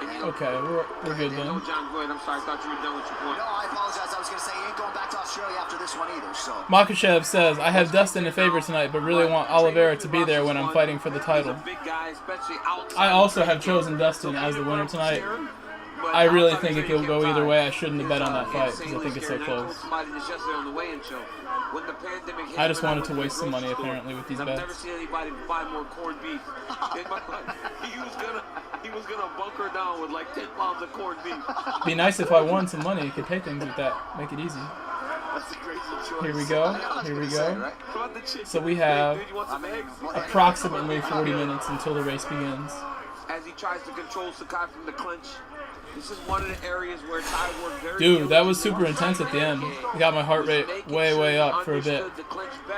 Okay, we're good then. No, John, go ahead. I'm sorry. I thought you were done with your point. No, I apologize. I was going to say he ain't going back to Australia after this one either. So Makhachev says, I have Dustin in favor tonight, but really want Oliveira to be there when I'm fighting for the title. I also have chosen Dustin as the winner tonight. I really think it could go either way. I shouldn't have bet on that fight because I think it's so close. I just wanted to waste some money apparently with these bets. I've never seen anybody buy more corned beef in my life. He was gonna bunker down with like 10 pounds of corned beef. Be nice if I won some money. You could pay things with that. Make it easy. That's a crazy choice. Here we go. Here we go. So we have approximately 40 minutes until the race begins. As he tries to control Sakai from the clinch. This is one of the areas where Tai worked very Dude, that was super intense at the end. It got my heart rate way up for a bit.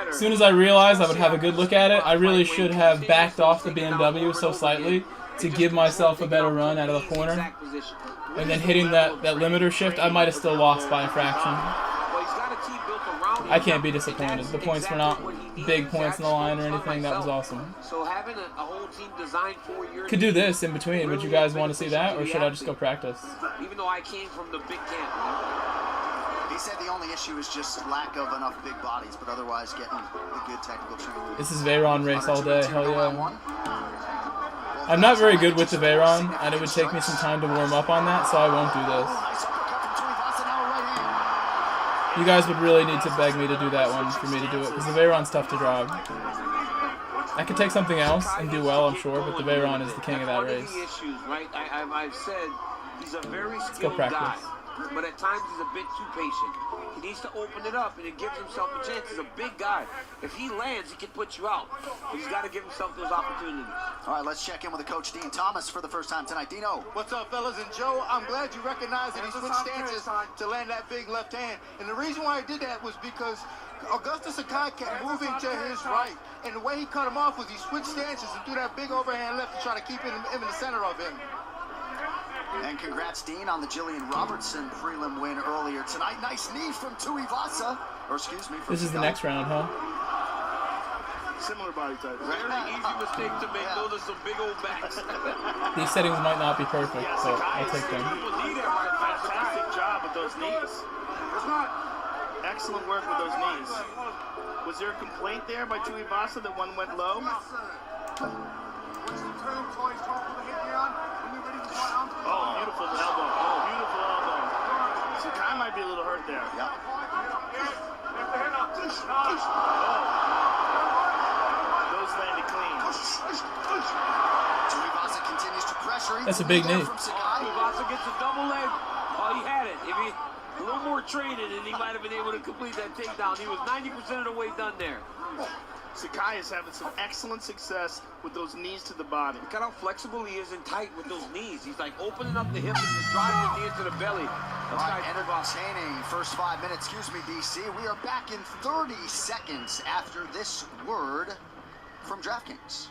As soon as I realized I would have a good look at it, I really should have backed off the BMW so slightly to give myself a better run out of the corner. And then hitting that limiter shift, I might have still lost by a fraction. I can't be disappointed. The points were not big points in the line or anything. That was awesome. So having a whole team designed for your could do this in between. Would you guys want to see that, or should I just go practice? Even though I came from the big camp. He said the only issue is just lack of enough big bodies, but otherwise getting the good technical training. This is Veyron race all day. Hell yeah. I'm not very good with the Veyron, and it would take me some time to warm up on that, so I won't do this. You guys would really need to beg me to do that one for me to do it, because the Veyron's tough to drive. I could take something else and do well, I'm sure, but the Veyron is the king of that race. I've said he's a very Let's go skilled practice. guy, but at times he's a bit too patient. He needs to open it up, and it gives himself a chance. He's a big guy. If he lands, he can put you out. But he's got to give himself those opportunities. All right, let's check in with the coach, Dean Thomas, for the first time tonight. Dino. What's up, fellas? And Joe, I'm glad you recognize that he switched stances to land that big left hand. And the reason why he did that was because Augustus Sakai kept moving to his right. And the way he cut him off was he switched stances and threw that big overhand left to try to keep him in the center of him. And congrats, Dean, on the Jillian Robertson prelim win earlier tonight. Nice knee from Tuivasa. Or excuse me. This is the next round, huh? Similar body type. Very easy mistake to make. Those are some big old backs. These settings might not be perfect, but I'll take them. Fantastic job with those knees. Excellent work with those knees. Was there a complaint there by Tuivasa that one went low? Oh, beautiful elbow. Oh, beautiful elbow. Sakai might be a little hurt there. Yep. Those landed clean. Tuivasa continues to pressure. That's a big knee. Tuivasa gets a double leg. Oh, he had it. A little more training, and he might have been able to complete that takedown. He was 90% of the way done there. Sakai is having some excellent success with those knees to the body. Look at how flexible he is and tight with those knees. He's like opening up the hip and just driving the knees to the belly. All right, entertaining first 5 minutes. Excuse me, DC. We are back in 30 seconds after this word from DraftKings.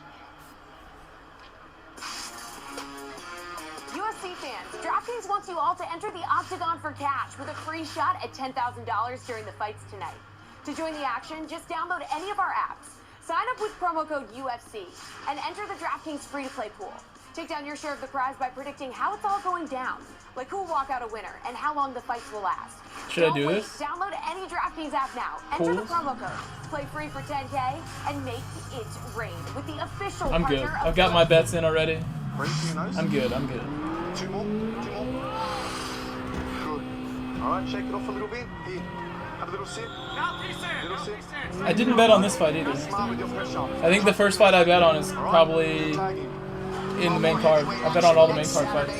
UFC fans, DraftKings wants you all to enter the Octagon for cash with a free shot at $10,000 during the fights tonight. To join the action, just download any of our apps, sign up with promo code UFC, and enter the DraftKings free-to-play pool. Take down your share of the prize by predicting how it's all going down, like who will walk out a winner and how long the fights will last. Should I do this? Download any DraftKings app now, enter the promo code, play free for $10K, and make it rain with the official I'm good. I've got my bets in already. I'm good. I'm good. Two more. Good. All right, shake it off a little bit. Here, have a little sip. Little sip. I didn't bet on this fight either. I think the first fight I bet on is probably in the main card. I bet on all the main card fights.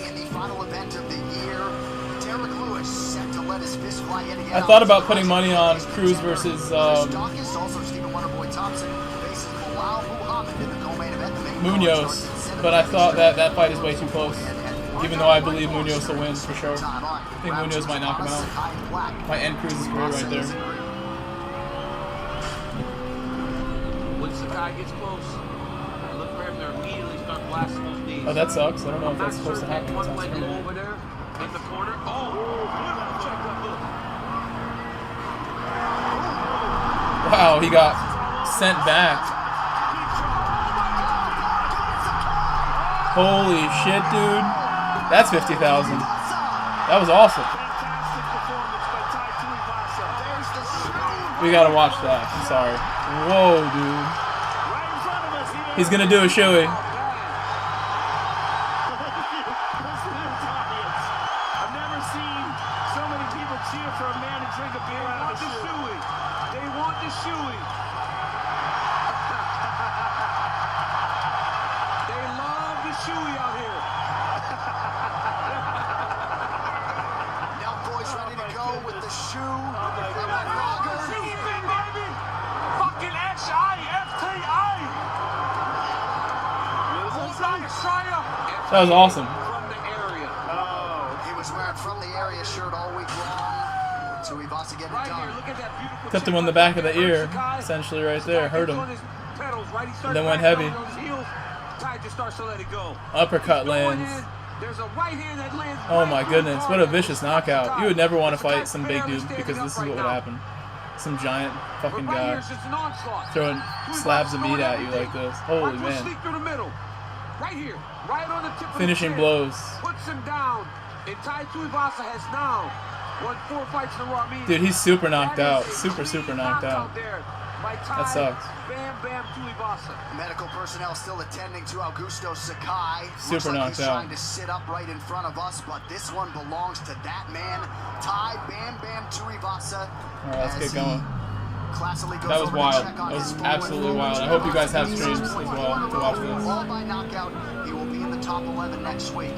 I thought about putting money on Cruz versus Munoz, but I thought that fight is way too close. Even though I believe Munoz will win for sure. I think Munoz might knock him out. Might end Cruz's career right there. When Sakai gets close, look for him to immediately start blasting those knees. Oh, that sucks. I don't know if that's supposed to happen. One leg over there in the corner. Check that look. Wow, he got sent back. Holy shit, dude. That's 50,000. That was awesome. We gotta watch that. I'm sorry. Whoa, dude. He's gonna do a shoey. I've never seen so many people cheer for a man to drink a beer out of a shoey. They want the shoey. They love the shoey out here. Now boys ready to go with the shoe. Fucking H-I-F-T-I. That was awesome. He was wearing from the area shirt all week long. So Tuivasa getting it done. Tipped him on the back of the ear, essentially right there. Hurt him. And then went heavy. Uppercut lands. Oh my goodness, what a vicious knockout. You would never want to fight some big dude because this is what would happen. Some giant fucking guy throwing slabs of meat at you like this. Holy man. Finishing blows. Puts him down. And Tai Tuivasa has now won 4 fights in a row. Dude, he's super knocked out. Super knocked out. That sucks. Bam Bam Tuivasa. Medical personnel still attending to Augusto Sakai. Super Looks like knocked he's out. trying to sit up right in front of us, but this one belongs to that man, Tai Bam Bam Tuivasa. Alright, let's get going. Classically goes That was over to wild. check on That was his absolutely wild. I hope you guys have streams as well to watch this. All by knockout. He will be in the top 11 next week.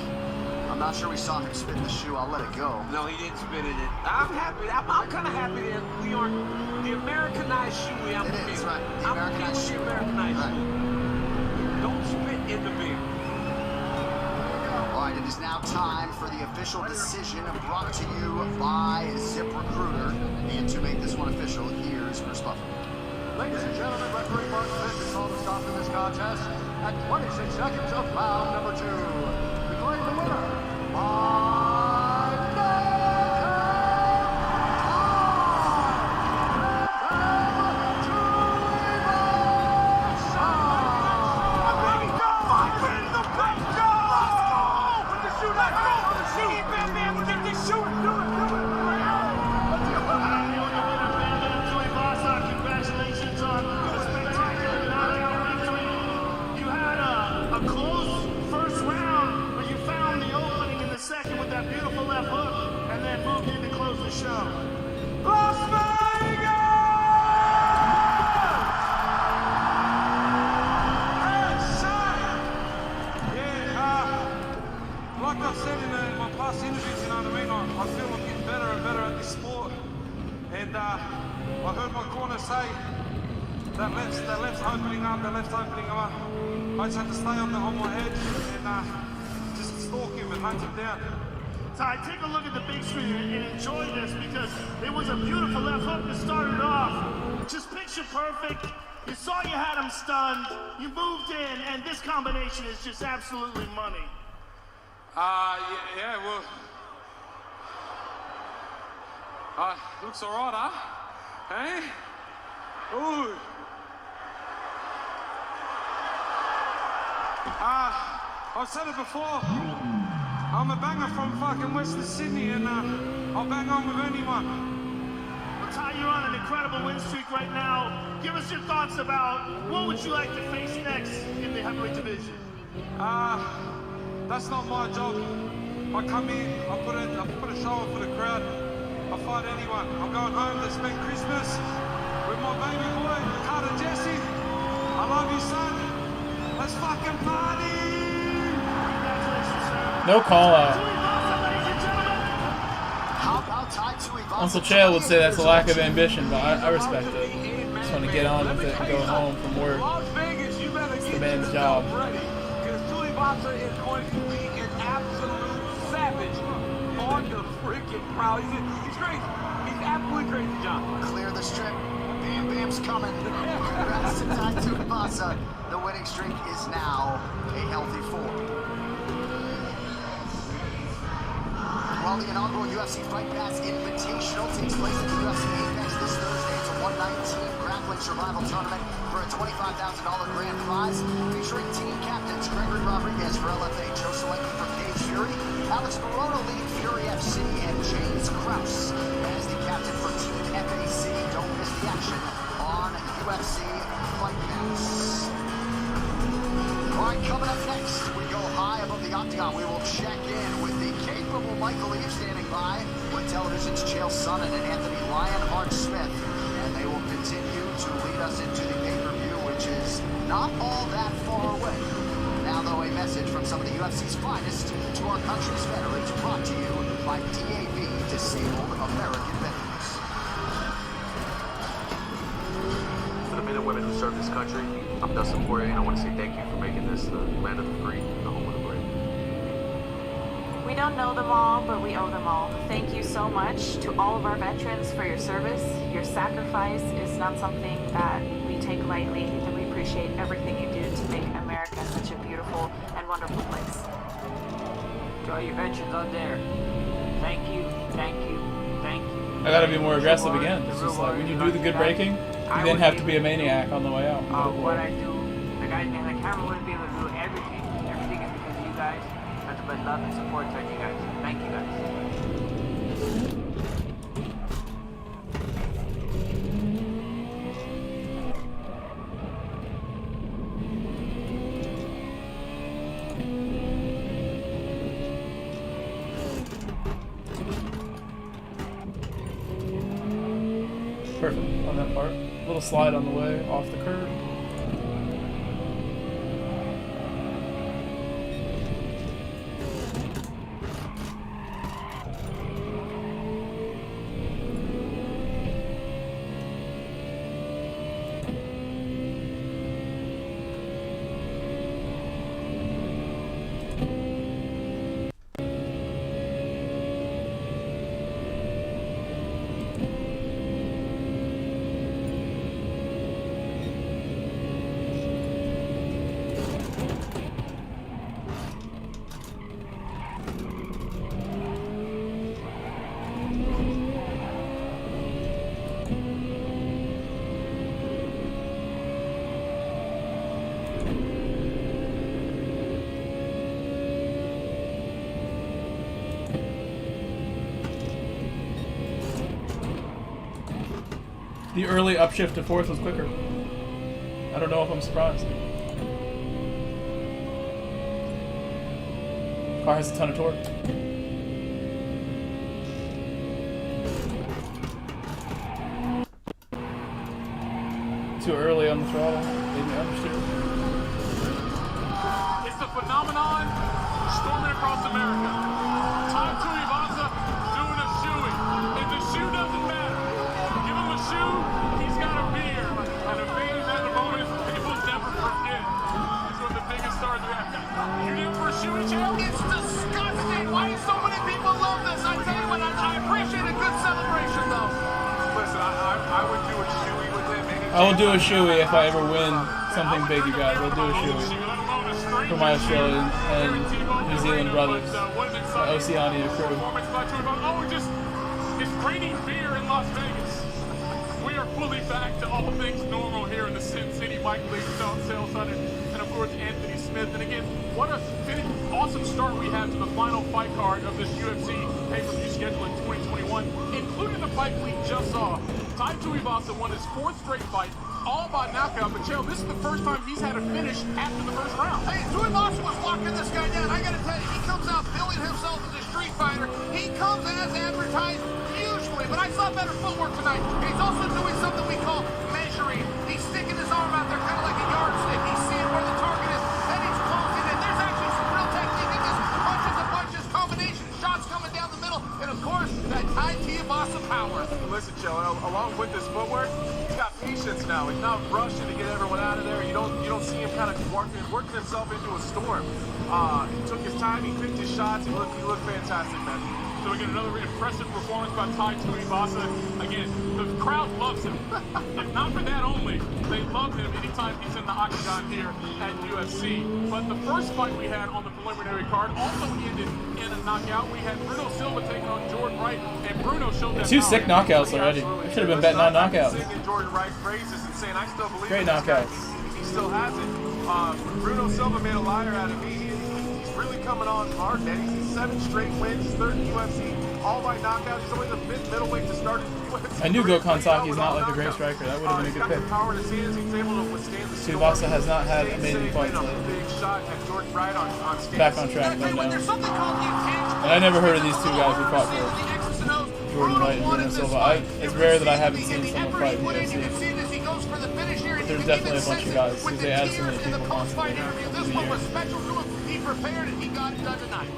I'm not sure we saw him spit the shoe. I'll let it go. No, he didn't spit in it. I'm happy. I'm kind of happy that we aren't the Americanized shoe. It is, right. The Americanized shoe. Americanized shoe. Don't spit in the beer. All right, it is now time for the official decision brought to you by ZipRecruiter. And to make this one official, here's Chris Buffer. Ladies and gentlemen, referee Mark Smith has called a stop to this contest at 26 seconds of round number 2. Declaring the winner by Congratulations on a spectacular knockout victory. You had a close first round, but you found the opening in the second with that beautiful left hook, and then moved in to close the show. Las Vegas! Like I said in my past interviews, you know what I mean? I feel I'm getting better better at this sport. And I heard my corner say that left's opening up, I just have to stay on my edge and just stalk him and hunt him down. Ty, take a look at the big screen and enjoy this because it was a beautiful left hook that started off. Just picture perfect. You saw you had him stunned. You moved in, and this combination is just absolutely money. Yeah, well. Looks alright, huh? Hey? Ooh. I've said it before. I'm a banger from fucking Western Sydney, and I'll bang on with anyone. Well, Ty, you're on an incredible win streak right now. Give us your thoughts about what would you like to face next in the heavyweight division? That's not my job. I come in, I put a show on for the crowd. I fight anyone. I'm going home to spend Christmas with my baby boy, Carter Jesse. I love you, son. Let's fucking party! No call out. Uncle Chael would say that's a lack of ambition, but I respect it. Just want to get on with it and go home from work. It's the man's job. Because Tuivasa is going to be an absolute savage on the freaking crowd. He's crazy. He's absolutely crazy, John. Clear the strip. Bam Bam's coming. Congrats to Tai Tuivasa. The winning streak is now a healthy 4. While the inaugural UFC Fight Pass Invitational takes place at the UFC Apex this Thursday, it's a 119 grappling survival tournament for a $25,000 grand prize, featuring team captains Gregory Rodriguez for LFA, Joe Solecki for Cage Fury, Alex Morono leading Fury FC, and James Krause as the captain for Team FAC. Don't miss the action on UFC Fight Pass. All right, coming up next, we go high above the octagon. We will check in with the capable Michael Eve standing by with television's Chael Sonnen and Anthony Lionheart Smith. And they will continue to lead us into the pay-per-view, which is not all that far away. Now, though, a message from some of the UFC's finest to our country's veterans, brought to you by DAV, Disabled American Veterans. For the men and women who serve this country, I'm Dustin Poirier, and I want to say thank you for making this the land of the free, the home of the brave. We don't know them all, but we owe them all. Thank you so much to all of our veterans for your service. Your sacrifice is not something that we take lightly, and we appreciate everything you do to make America such a beautiful and wonderful place. To all your veterans out there, thank you, thank you, thank you. I gotta be more aggressive again. It's just like when you do the good breaking, you then have to be a maniac on the way out. What I do, the guys behind the camera wouldn't be able to do everything. Everything is because of you guys. Nothing but love and support towards you guys. Thank you guys. Perfect on that part. Little slide on the way off the curb. The early upshift to fourth was quicker. I don't know if I'm surprised. Car has a ton of torque. Too early on the throttle. Maybe understeer. It's the phenomenon storming across America. Tai Tuivasa doing a shoey. I will do a shoey if I ever win something big, you guys. I'll do a shoey for my Australian and New Zealand brothers, the Oceania crew. It's raining beer in Las Vegas. We are fully back to all things normal here in the Sin City. Mike Lee, Sean Salesson, and of course Anthony Smith. And again, what a awesome start we have to the final fight card of this UFC pay-per-view schedule in 2021, including the fight we just saw. Tai Tuivasa won his 4th straight fight, all by knockout. But Chael, this is the first time he's had a finish after the first round. Hey, Tuivasa was locking this guy down. I gotta tell you, he comes out billing himself as a street fighter. He comes as advertised usually, but I saw better footwork tonight. He's also doing something we call measuring. He's sticking his arm out there kind of like a yardstick. He's seeing where the target is, then he's closing in. There's actually some real technique in this punches and punches combination. Shots coming down the middle, and of course, that Tai Tuivasa power. Listen, Joe, along with this footwork, he's got patience now. He's not rushing to get everyone out of there. You don't see him kind of working himself into a storm. He took his time, he picked his shots, he looked fantastic, man. So we get another impressive performance by Tai Tuivasa. Again, the crowd loves him. If not for that only, they love him anytime he's in the octagon here at UFC. But the first fight we had on the preliminary card also ended in a knockout. We had Bruno Silva taking on Jordan Wright, and Bruno showed that 2 sick knockouts already. I should have been betting on knockouts. Jordan Wright praises and saying, I still believe great knockouts. He still has it. Bruno Silva made a liar out of me. He's really coming on hard, man. He's 7 straight wins, 3rd in UFC, all by knockout. He's only the 5th middleweight to start in the UFC. I knew Gokhan Saki's not like a great striker. That would have been a good pick. Tuivasa has not had amazing fights lately. Back on track though now. And I never heard of these 2 guys who fought for Jordan Wright and Bruno Silva. It's rare that I haven't seen someone fight in the UFC. There's definitely a bunch of guys because they add so many people constantly over the years. He prepared and he got it done tonight.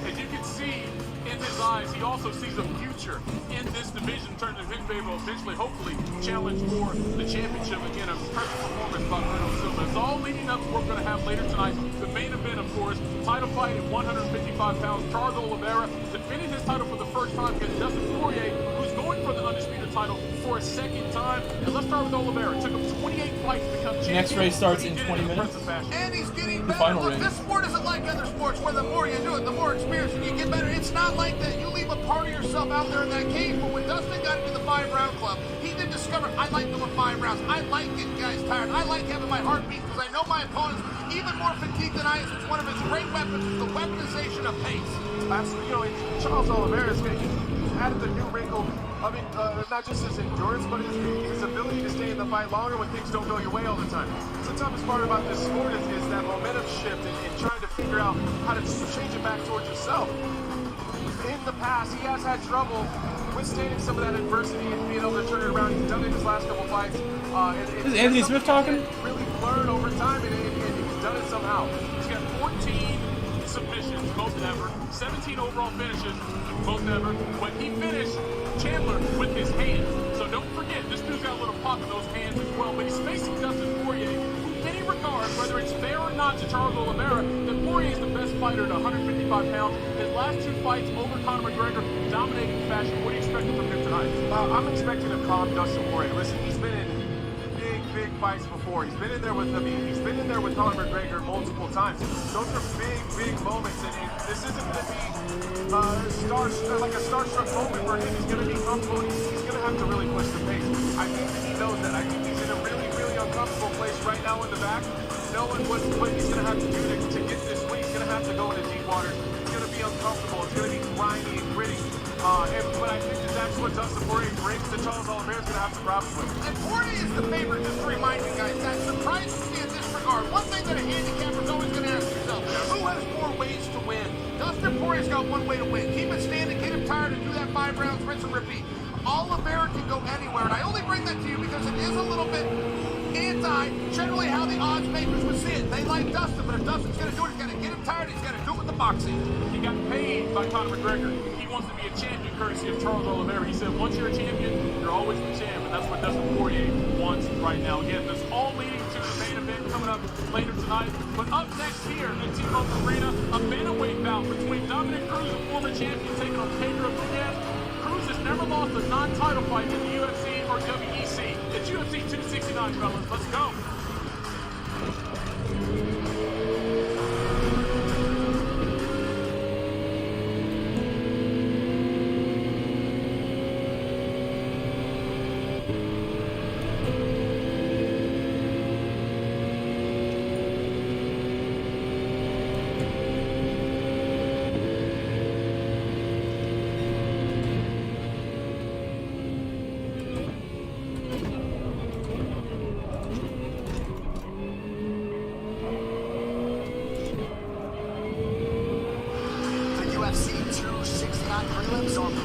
As you can see in his eyes, he also sees a future in this division, turning to his favor, eventually, hopefully, challenge for the championship. Again, a perfect performance by Bruno Silva. It's all leading up to what we're going to have later tonight. The main event, of course, title fight at 155 pounds. Charles Oliveira defending his title for the first time against Dustin Poirier, who's going for the undisputed title for a 2nd time. And let's start with Oliveira. It took him 28 fights to become champion. Next race starts in 20 minutes. And he's getting the better. final Look, race. this sport isn't like other sports where the more you do it, the more experience you get better. It's not like that. You leave a part of yourself out there in that cage. But when Dustin got into the 5-round club, he did discover, I like doing 5 rounds. I like getting guys tired. I like having my heart beat because I know my opponent's even more fatigued than I am. It's one of his great weapons is the weaponization of pace. Absolutely. You know, Charles Oliveira added the new wrinkle. I mean, not just his endurance, but his ability to stay in the fight longer when things don't go your way all the time. The toughest part about this sport is that momentum shift and trying to figure out how to change it back towards yourself. In the past, he has had trouble withstanding some of that adversity and being able to turn it around. He's done it in his last couple fights. Is Anthony Smith talking? Really learned over time, and he's done it somehow. He's got 14 submissions, most ever, 17 overall finishes, most ever. When he finished Chandler with his hand. So don't forget, this dude's got a little pop in those hands as well. But he's facing Dustin Poirier, who many regard, whether it's fair or not to Charles Oliveira, that Poirier is the best fighter at 155 pounds. His last 2 fights over Conor McGregor, dominating fashion. What are you expecting from him tonight? I'm expecting a calm Dustin Poirier. Listen, he's been in big fights before. He's been in there with Conor McGregor multiple times. Those are big moments, and this isn't going to be like a starstruck moment for him. He's going to be comfortable. He's going to have to really push the pace. I think that he knows that. I think he's in a really uncomfortable place right now in the back, knowing what he's going to have to do to get this win. He's going to have to go into deep water. It's going to be uncomfortable. It's going to be grimy and gritty. But I think that's what Dustin Poirier brings to Charles Oliveira's going to have to grapple with. And Poirier is the favorite, just to remind you guys, that surprises me in this regard. One thing that a handicapper's always going to ask yourself, who has more ways to win? Dustin Poirier's got one way to win. Keep it standing, get him tired, and do that 5 rounds, rinse and repeat. Oliveira can go anywhere, and I only bring that to you because it is a little bit generally how the odds makers would see it. They like Dustin, but if Dustin's going to do it, he's got to get him tired, he's got to do it with the boxing. He got paid by Conor McGregor. He wants to be a champion courtesy of Charles Oliveira. He said, once you're a champion, you're always the champ, and that's what Dustin Poirier wants right now. Again, this all leading to the main event coming up later tonight. But up next here in T-Mobile Arena, a bantamweight bout between Dominic Cruz, a former champion, taking on Pedro Munez. Cruz has never lost a non-title fight in the UFC. for WEC. It's UFC 269, fellas. Let's go.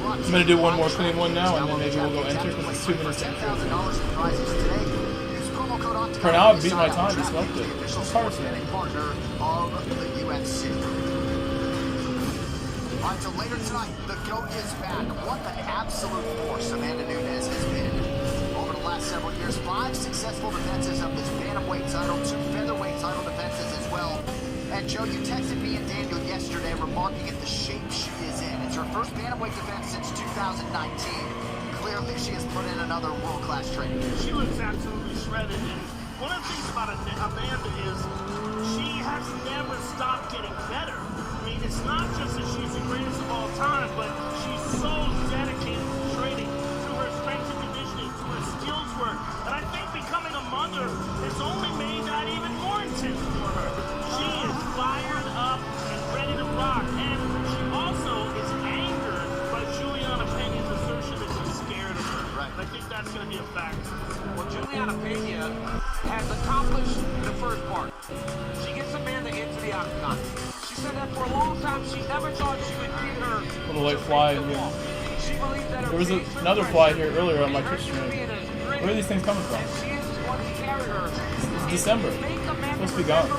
I'm going to do one more clean one now, and then maybe we'll go enter because it's 2 minutes to enter. For now, I've beat my time, just smoked it. It's hard to partner of the UFC. Alright, so later tonight, the GOAT is back. What an absolute force Amanda Nunes has been over the last several years. 5 successful defenses of this bantamweight title, 2 featherweight title defenses as well. And Joe, you texted me and Daniel yesterday remarking at the shape she is in. It's her first bantamweight defense since 2019. Clearly, she has put in another world-class training. She looks absolutely shredded. And one of the things about Amanda is she has never stopped getting better. I mean, it's not just that she's the greatest of all time, but she's so dedicated to training, to her strength and conditioning, to her skills work. And I think becoming a mother has only made that even more intense for her. She is fired up and ready to rock. And she also is angered by Juliana Peña's assertion that she's scared of her. Right. And I think that's going to be a fact. Well, Juliana Peña has accomplished the first part. She gets Amanda into the octagon. She said that for a long time she never thought she would beat her. Little late fly in here. There was another fly here earlier on my Twitch stream. Where are these things coming from? It's December. It's supposed to be gone.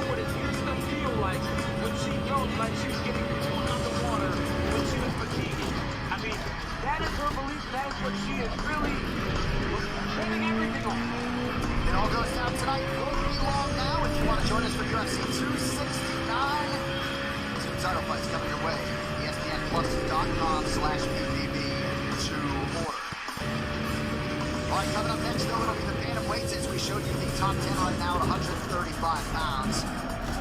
Like she was getting pulled underwater when she was fatiguing. I mean, that is her belief. That is what she is really betting everything on. It all goes down tonight. Won't be long now. If you want to join us for UFC 269, 2 title fights coming your way. ESPNplus.com/PPV to order. All right, coming up next, though, it'll be the bantamweights as we showed you the top 10 right now at 135 pounds.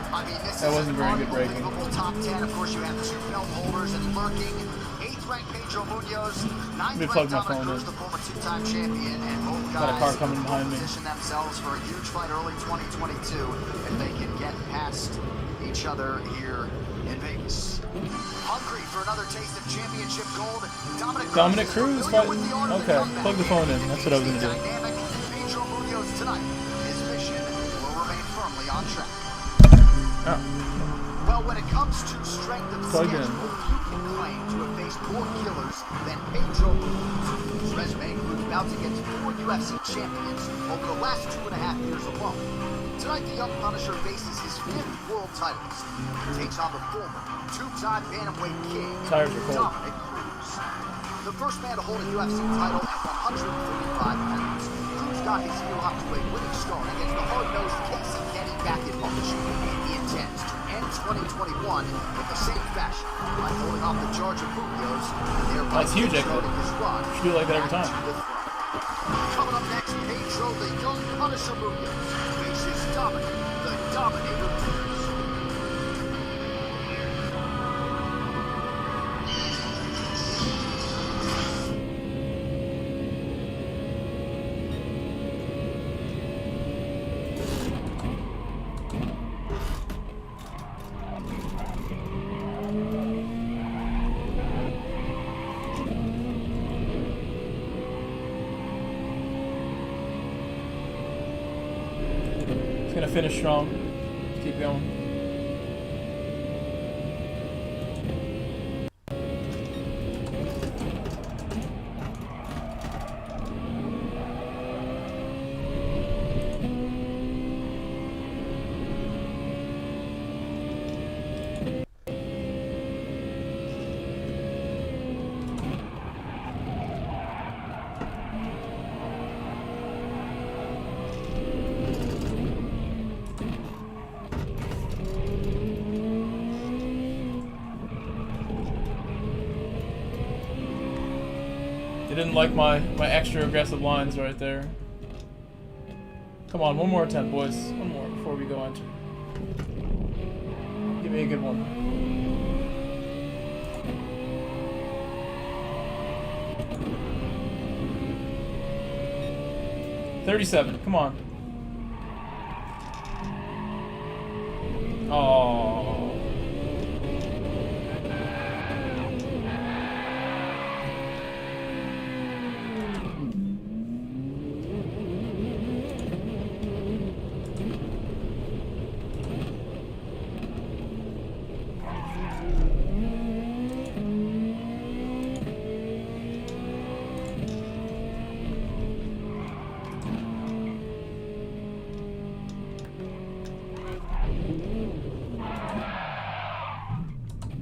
I mean, this that is wasn't very good breaking. Top 10. Of course, you have 2 belt holders and lurking. 8th ranked Pedro Munoz. 9th ranked Dominic Cruz, the former 2-time champion, and both guys got a car coming behind me. Position themselves for a huge fight early 2022 if they can get past each other here in Vegas. Hungry for another taste of championship gold. Dominic Cruz fight. Okay, plug the phone in. That's what I was going to do. Dynamic Pedro Munoz tonight. His mission will remain firmly on track. Oh. Well, when it comes to strength of Plug schedule, in. you can claim to have faced more killers than Pedro Munoz. His resume includes bouts against 4 UFC champions over the last 2.5 years alone. Tonight, the young Punisher faces his 5th world titles. Takes on the former 2-time bantamweight king, Dominic Cruz. The first man to hold a UFC title at 145 pounds. Cruz got his heel off to a winning start against the hard-nosed Casey Denny back in March. He intends to end 2021 in the same fashion by holding off the charge of Munoz. That's huge, Echo. Should do it like that every time. Coming up next, Pedro the young Punisher Munoz faces Dominic the Dominator Cruz. Gonna finish strong. Keep going. They didn't like my extra aggressive lines right there. Come on, one more attempt, boys. One more before we go enter. Give me a good one. $37. Come on. Oh.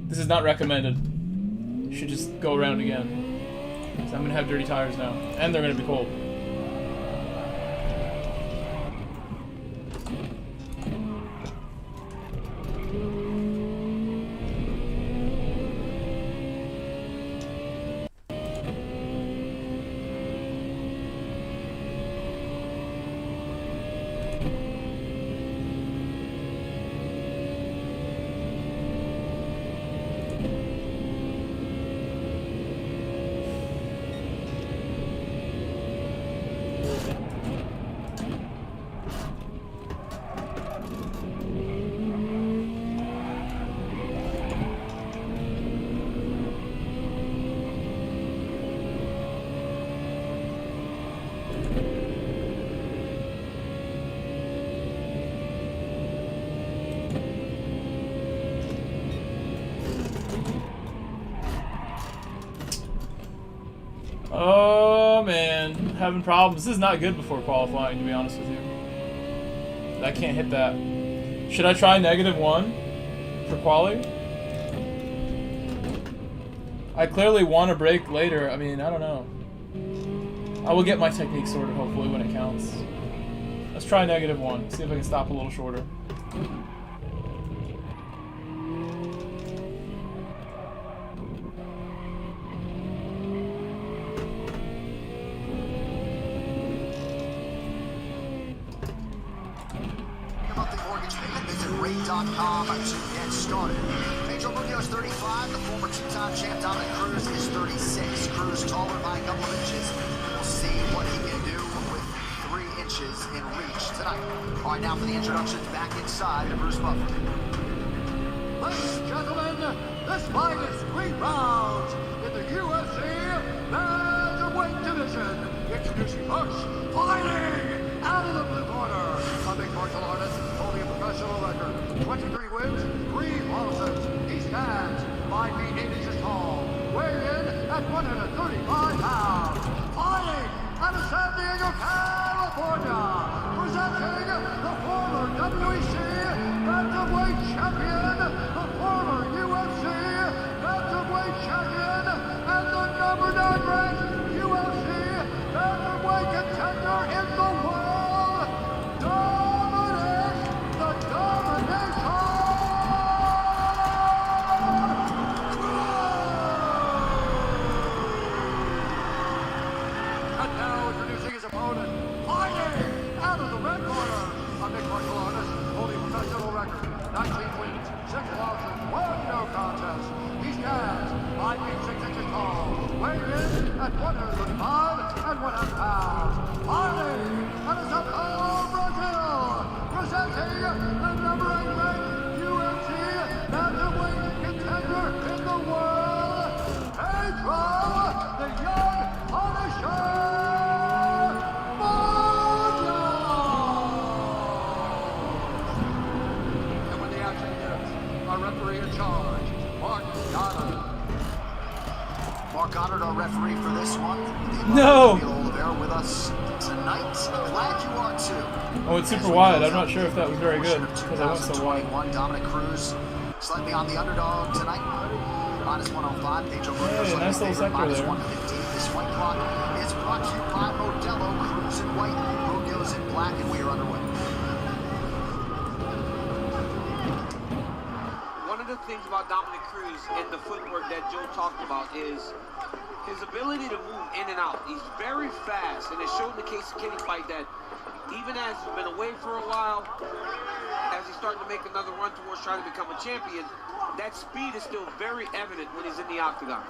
This is not recommended. You should just go around again. So I'm gonna have dirty tires now, and they're gonna be cold. Oh man, having problems. This is not good before qualifying, to be honest with you. I can't hit that. Should I try -1 for quali? I clearly want to brake later. I mean, I don't know. I will get my technique sorted hopefully when it counts. Let's try -1. See if I can stop a little shorter. Rate.com to get started. Pedro Munoz 35, the former two-time champ Dominic Cruz is 36. Cruz taller by a couple of inches. We'll see what he can do with 3 inches in reach tonight. All right, now for the introductions back inside to Bruce Buffer. Ladies and gentlemen, this fight is 3 rounds in the UFC Bantamweight division. Introducing first, fighting out of the blue corner, a mixed martial artist holding a professional record. 23 wins, 3 losses. He stands 5 feet 8 inches tall, weighing in at 135 pounds. Fighting out of San Diego, California, presenting the former WEC Bantamweight champion, the former UFC Bantamweight champion, and the number 9 ranked UFC Bantamweight contender in the world, Dominic the Dominator! And now introducing his opponent, fighting out of the red corner, a mixed martial artist holding a professional record, 19 wins, 6 losses, 1 no contest. He stands 5 feet 6 inches tall, weighing in at 135 and 1/2 pounds. Fighting out of Sao Paulo, Brazil, presenting the number 8 ranked UFC Bantamweight contender in the world, Pedro the Young Punisher Munoz! And when the action hits, our referee in charge, Mark Goddard. Mark Goddard, our referee for this one. No! With us tonight. Glad you are too. I went super wide. I'm not sure if that was very good because I went so wide. Dominic Cruz slightly on the underdog tonight. -105. Pedro Munoz. Hey, nice little sector there. -115. This white clock is brought to you by Modelo. Cruz in white, Munoz in black, and we are underway. One of the things about Dominic Cruz and the footwork that Joe talked about is his ability ability to move in and out. He's very fast, and it showed in the Casey Kenny fight that even as he's been away for a while, as he's starting to make another run towards trying to become a champion, that speed is still very evident when he's in the octagon.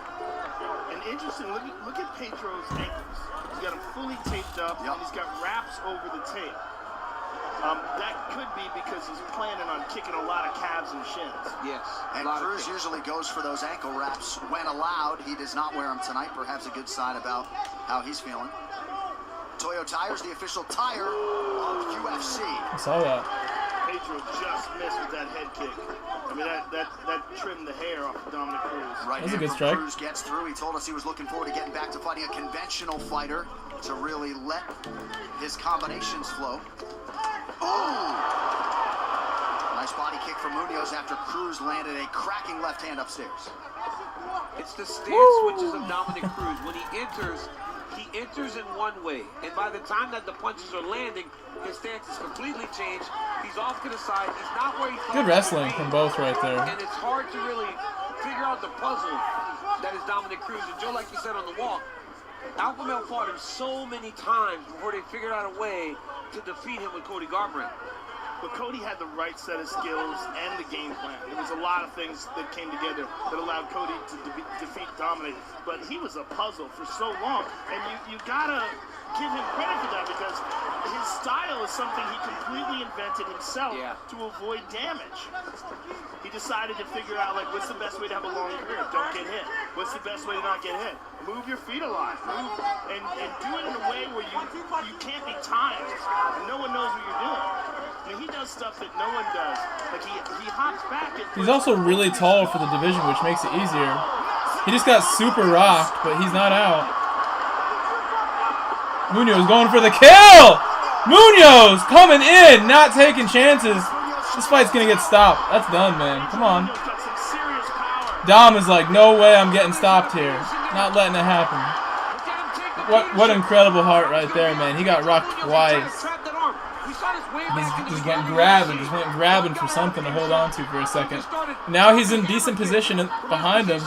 And interesting, look at Pedro's ankles. He's got them fully taped up, and he's got wraps over the tape. That could be because he's planning on kicking a lot of calves and shins. Yes. And Cruz usually goes for those ankle wraps when allowed. He does not wear them tonight. Perhaps a good sign about how he's feeling. Toyo Tires, the official tire of UFC. I saw that. Pedro just missed with that head kick. I mean, that trimmed the hair off of Dominic Cruz. Right. That's a good strike. Cruz gets through. He told us he was looking forward to getting back to fighting a conventional fighter to really let his combinations flow. Ooh! Nice body kick from Munoz after Cruz landed a cracking left hand upstairs. It's the stance switches of Dominic Cruz. When he enters in one way, and by the time that the punches are landing, his stance is completely changed. He's off to the side. He's not where he thought. Good wrestling from both right there. And it's hard to really figure out the puzzle that is Dominic Cruz. And Joe, like you said on the walk, Alpha Male fought him so many times before they figured out a way to defeat him with Cody Garbrandt. But Cody had the right set of skills and the game plan. There was a lot of things that came together that allowed Cody to defeat Dominic. But he was a puzzle for so long, and you gotta give him credit for that because his style is something he completely invented himself to avoid damage. He decided to figure out, like, what's the best way to have a long career? Don't get hit. What's the best way to not get hit? Move your feet a lot. Move and do it in a way where you can't be timed and no one knows what you're doing. I mean, he does stuff that no one does. Like he hops back. He's also really tall for the division, which makes it easier. He just got super rocked, but he's not out. Munoz going for the kill! Munoz coming in, not taking chances. This fight's gonna get stopped. That's done, man. Come on. Dom is like, no way I'm getting stopped here. Not letting it happen. What incredible heart right there, man. He got rocked twice. He's getting grabbed and just went grabbing for something to hold on to for a second. Now he's in decent position behind him.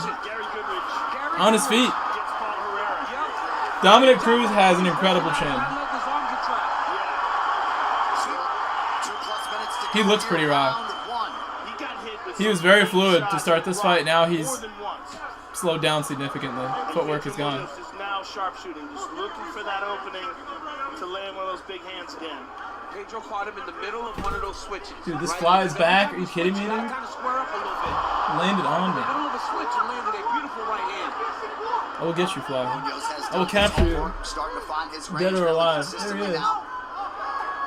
On his feet. Dominic Cruz has an incredible chin. He looks pretty rocked. He was very fluid to start this fight. Now he's slowed down significantly. Footwork is gone. Now sharpshooting, just looking for that opening to land one of those big hands again. Pedro caught him in the middle of one of those switches. Dude, this flies back. Are you kidding me, dude? Kind of square up a little bit. Landed on me. In the middle of a switch and landed a beautiful right hand. I will get you, Fly. I will capture you. Dead or alive. There he is.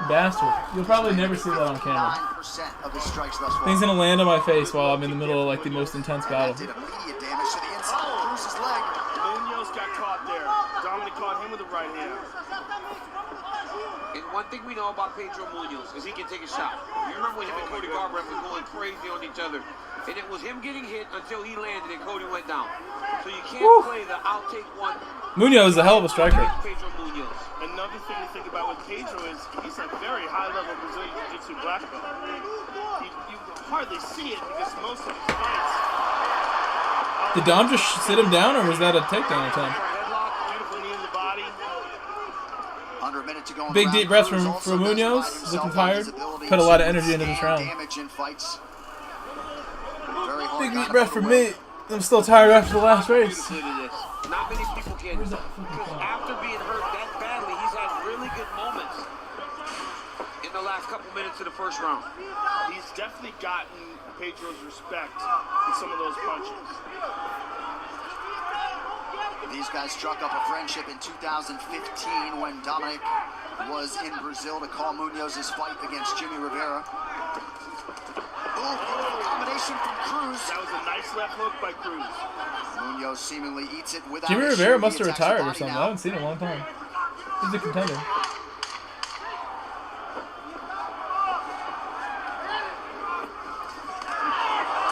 Bastard. You'll probably never see that on camera. Thing's gonna land on my face while I'm in the middle of like the most intense battle. Munoz got caught there. Dominic caught him with the right hand. And one thing we know about Pedro Munoz is he can take a shot. You remember when him and Cody Garbrandt were going crazy on each other, and it was him getting hit until he landed and Cody went down. So you can't play the I'll take one. Munoz is a hell of a striker. Pedro Munoz. Another thing to think about with Pedro is he's a very high-level Brazilian Jiu-Jitsu black belt. You hardly see it because most of his fights. Did Dom just sit him down, or was that a takedown attempt? Beautiful knee in the body. Under a minute to go. Big deep breaths from Munoz. He's looking tired. Put a lot of energy into this round. Big deep breath from me. I'm still tired after the last race. Not many people can. Because after being hurt that badly, he's had really good moments in the last couple minutes of the first round. He's definitely gotten Pedro's respect with some of those punches. These guys struck up a friendship in 2015 when Dominic was in Brazil to call Munoz's fight against Jimmy Rivera. Beautiful combination from Cruz. That was a nice left hook by Cruz. Munoz seemingly eats it without Jimmy Rivera must have retired or something. I haven't seen him in a long time. He's a contender.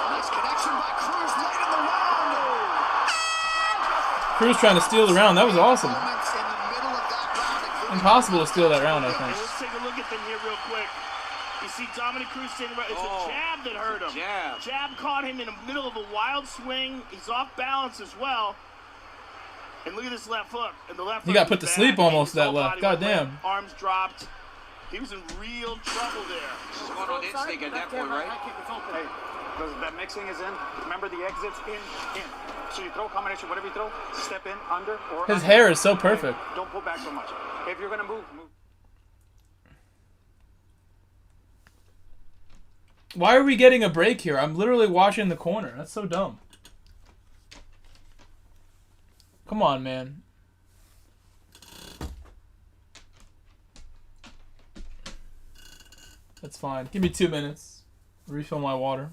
Nice connection by Cruz late in the round. Cruz trying to steal the round. That was awesome. Impossible to steal that round, I think. Let's take a look at them here real quick. You see Dominic Cruz standing right. It's a jab that hurt him. Jab caught him in the middle of a wild swing. He's off balance as well. And look at this left hook. And the left He hook got put to was sleep bad. almost, that His left. whole body God went damn. limp, arms dropped. He was in real trouble there. Just going on instinct at that point, right? Hey, that mixing is in. Remember the exits in. So you throw combination, whatever you throw, step in, under, or His under. hair is so perfect. Don't pull back so much. If you're gonna move. Why are we getting a break here? I'm literally watching the corner. That's so dumb. Come on, man. That's fine. Give me 2 minutes. Refill my water.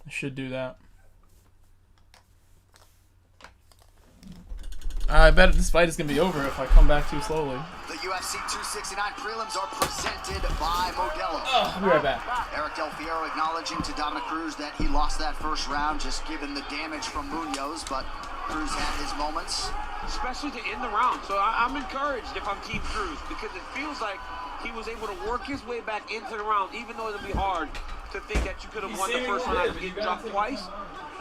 I should do that. I bet this fight is going to be over if I come back too slowly. The UFC 269 prelims are presented by Modelo. I'll be right back. Eric Del Fierro acknowledging to Dominic Cruz that he lost that first round just given the damage from Munoz, but Cruz had his moments. Especially to end the round. So I'm encouraged if I'm Team Cruz because it feels like he was able to work his way back into the round, even though it'll be hard to think that you could have won the first round after getting dropped twice.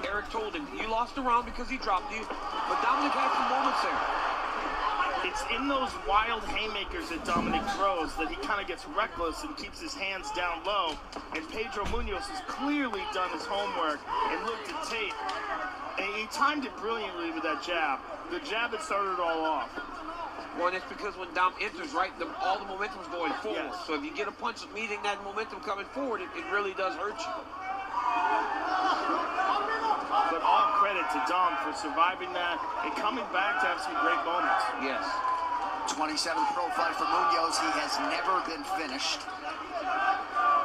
Eric told him, you lost the round because he dropped you, but Dominic had some moments there. It's in those wild haymakers that Dominic throws that he kind of gets reckless and keeps his hands down low. And Pedro Munoz has clearly done his homework and looked at tape. And he timed it brilliantly with that jab. The jab that started it all off. Well, it's because when Dom enters, right, all the momentum's going forward. Yes. So if you get a punch meeting that momentum coming forward, it really does hurt you. But all credit to Dom for surviving that and coming back to have some great moments. Yes. 27th pro fight for Munoz. He has never been finished.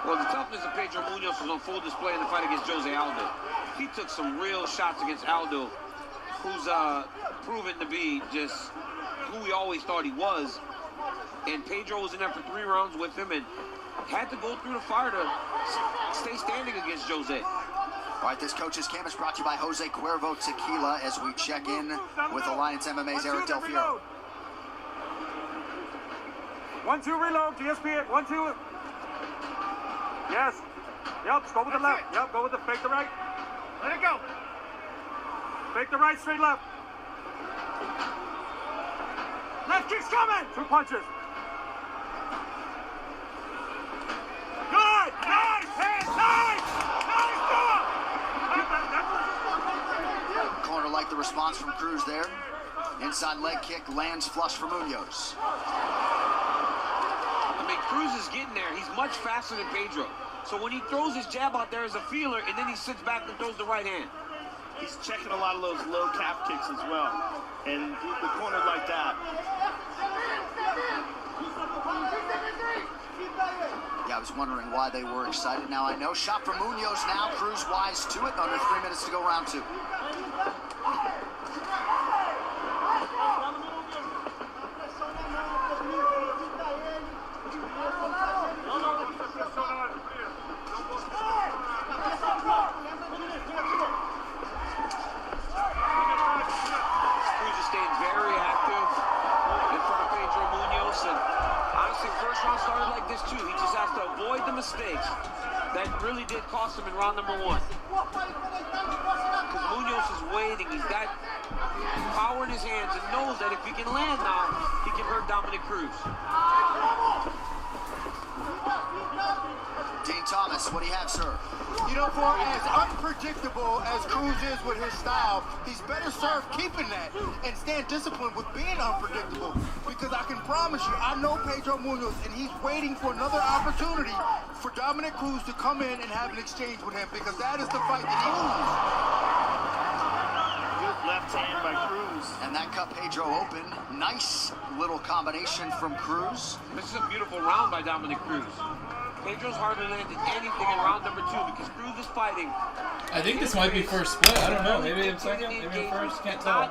Well, the toughness of Pedro Munoz was on full display in the fight against Jose Aldo. He took some real shots against Aldo, who's proven to be just who we always thought he was. And Pedro was in there for 3 rounds with him and had to go through the fire to stay standing against Jose. All right, this Coach's Cam is brought to you by Jose Cuervo Tequila as we check in with Alliance MMA's Eric Del Fierro. 1-2 reload, GSP, 1-2. Yes. Yep, go with the left. Yep, go with the fake the right. Let it go. Fake the right, straight left. Left kick's coming. 2 punches. Good. Nice. Nice. Nice. Corner like the response from Cruz there. Inside leg kick lands flush for Munoz. I mean, Cruz is getting there. He's much faster than Pedro. So when he throws his jab out there as a feeler, and then he sits back and throws the right hand. He's checking a lot of those low calf kicks as well. And the corner like that. Yeah, I was wondering why they were excited. Now I know. Shot from Munoz now. Cruz wise to it. Under 3 minutes to go, round 2. Cruz is staying very active in front of Pedro Munoz. And honestly, first round started like this too. He just has to avoid the mistakes that really did cost him in round number 1. Because Munoz is waiting. He's got power in his hands and knows that if he can land now, he can hurt Dominic Cruz. Dean Thomas, what do you have, sir? You know, for as unpredictable as Cruz is with his style, he's better served keeping that and staying disciplined with being unpredictable. Because I can promise you, I know Pedro Munoz, and he's waiting for another opportunity for Dominic Cruz to come in and have an exchange with him, because that is the fight that he loses. Good left hand by Cruz. And that cut Pedro open. Nice little combination from Cruz. This is a beautiful round by Dominic Cruz. Pedro's hardly landed anything in round number 2 because Cruz is fighting. I think this might be first split. I don't know. Maybe in second. Maybe in first. Can't tell.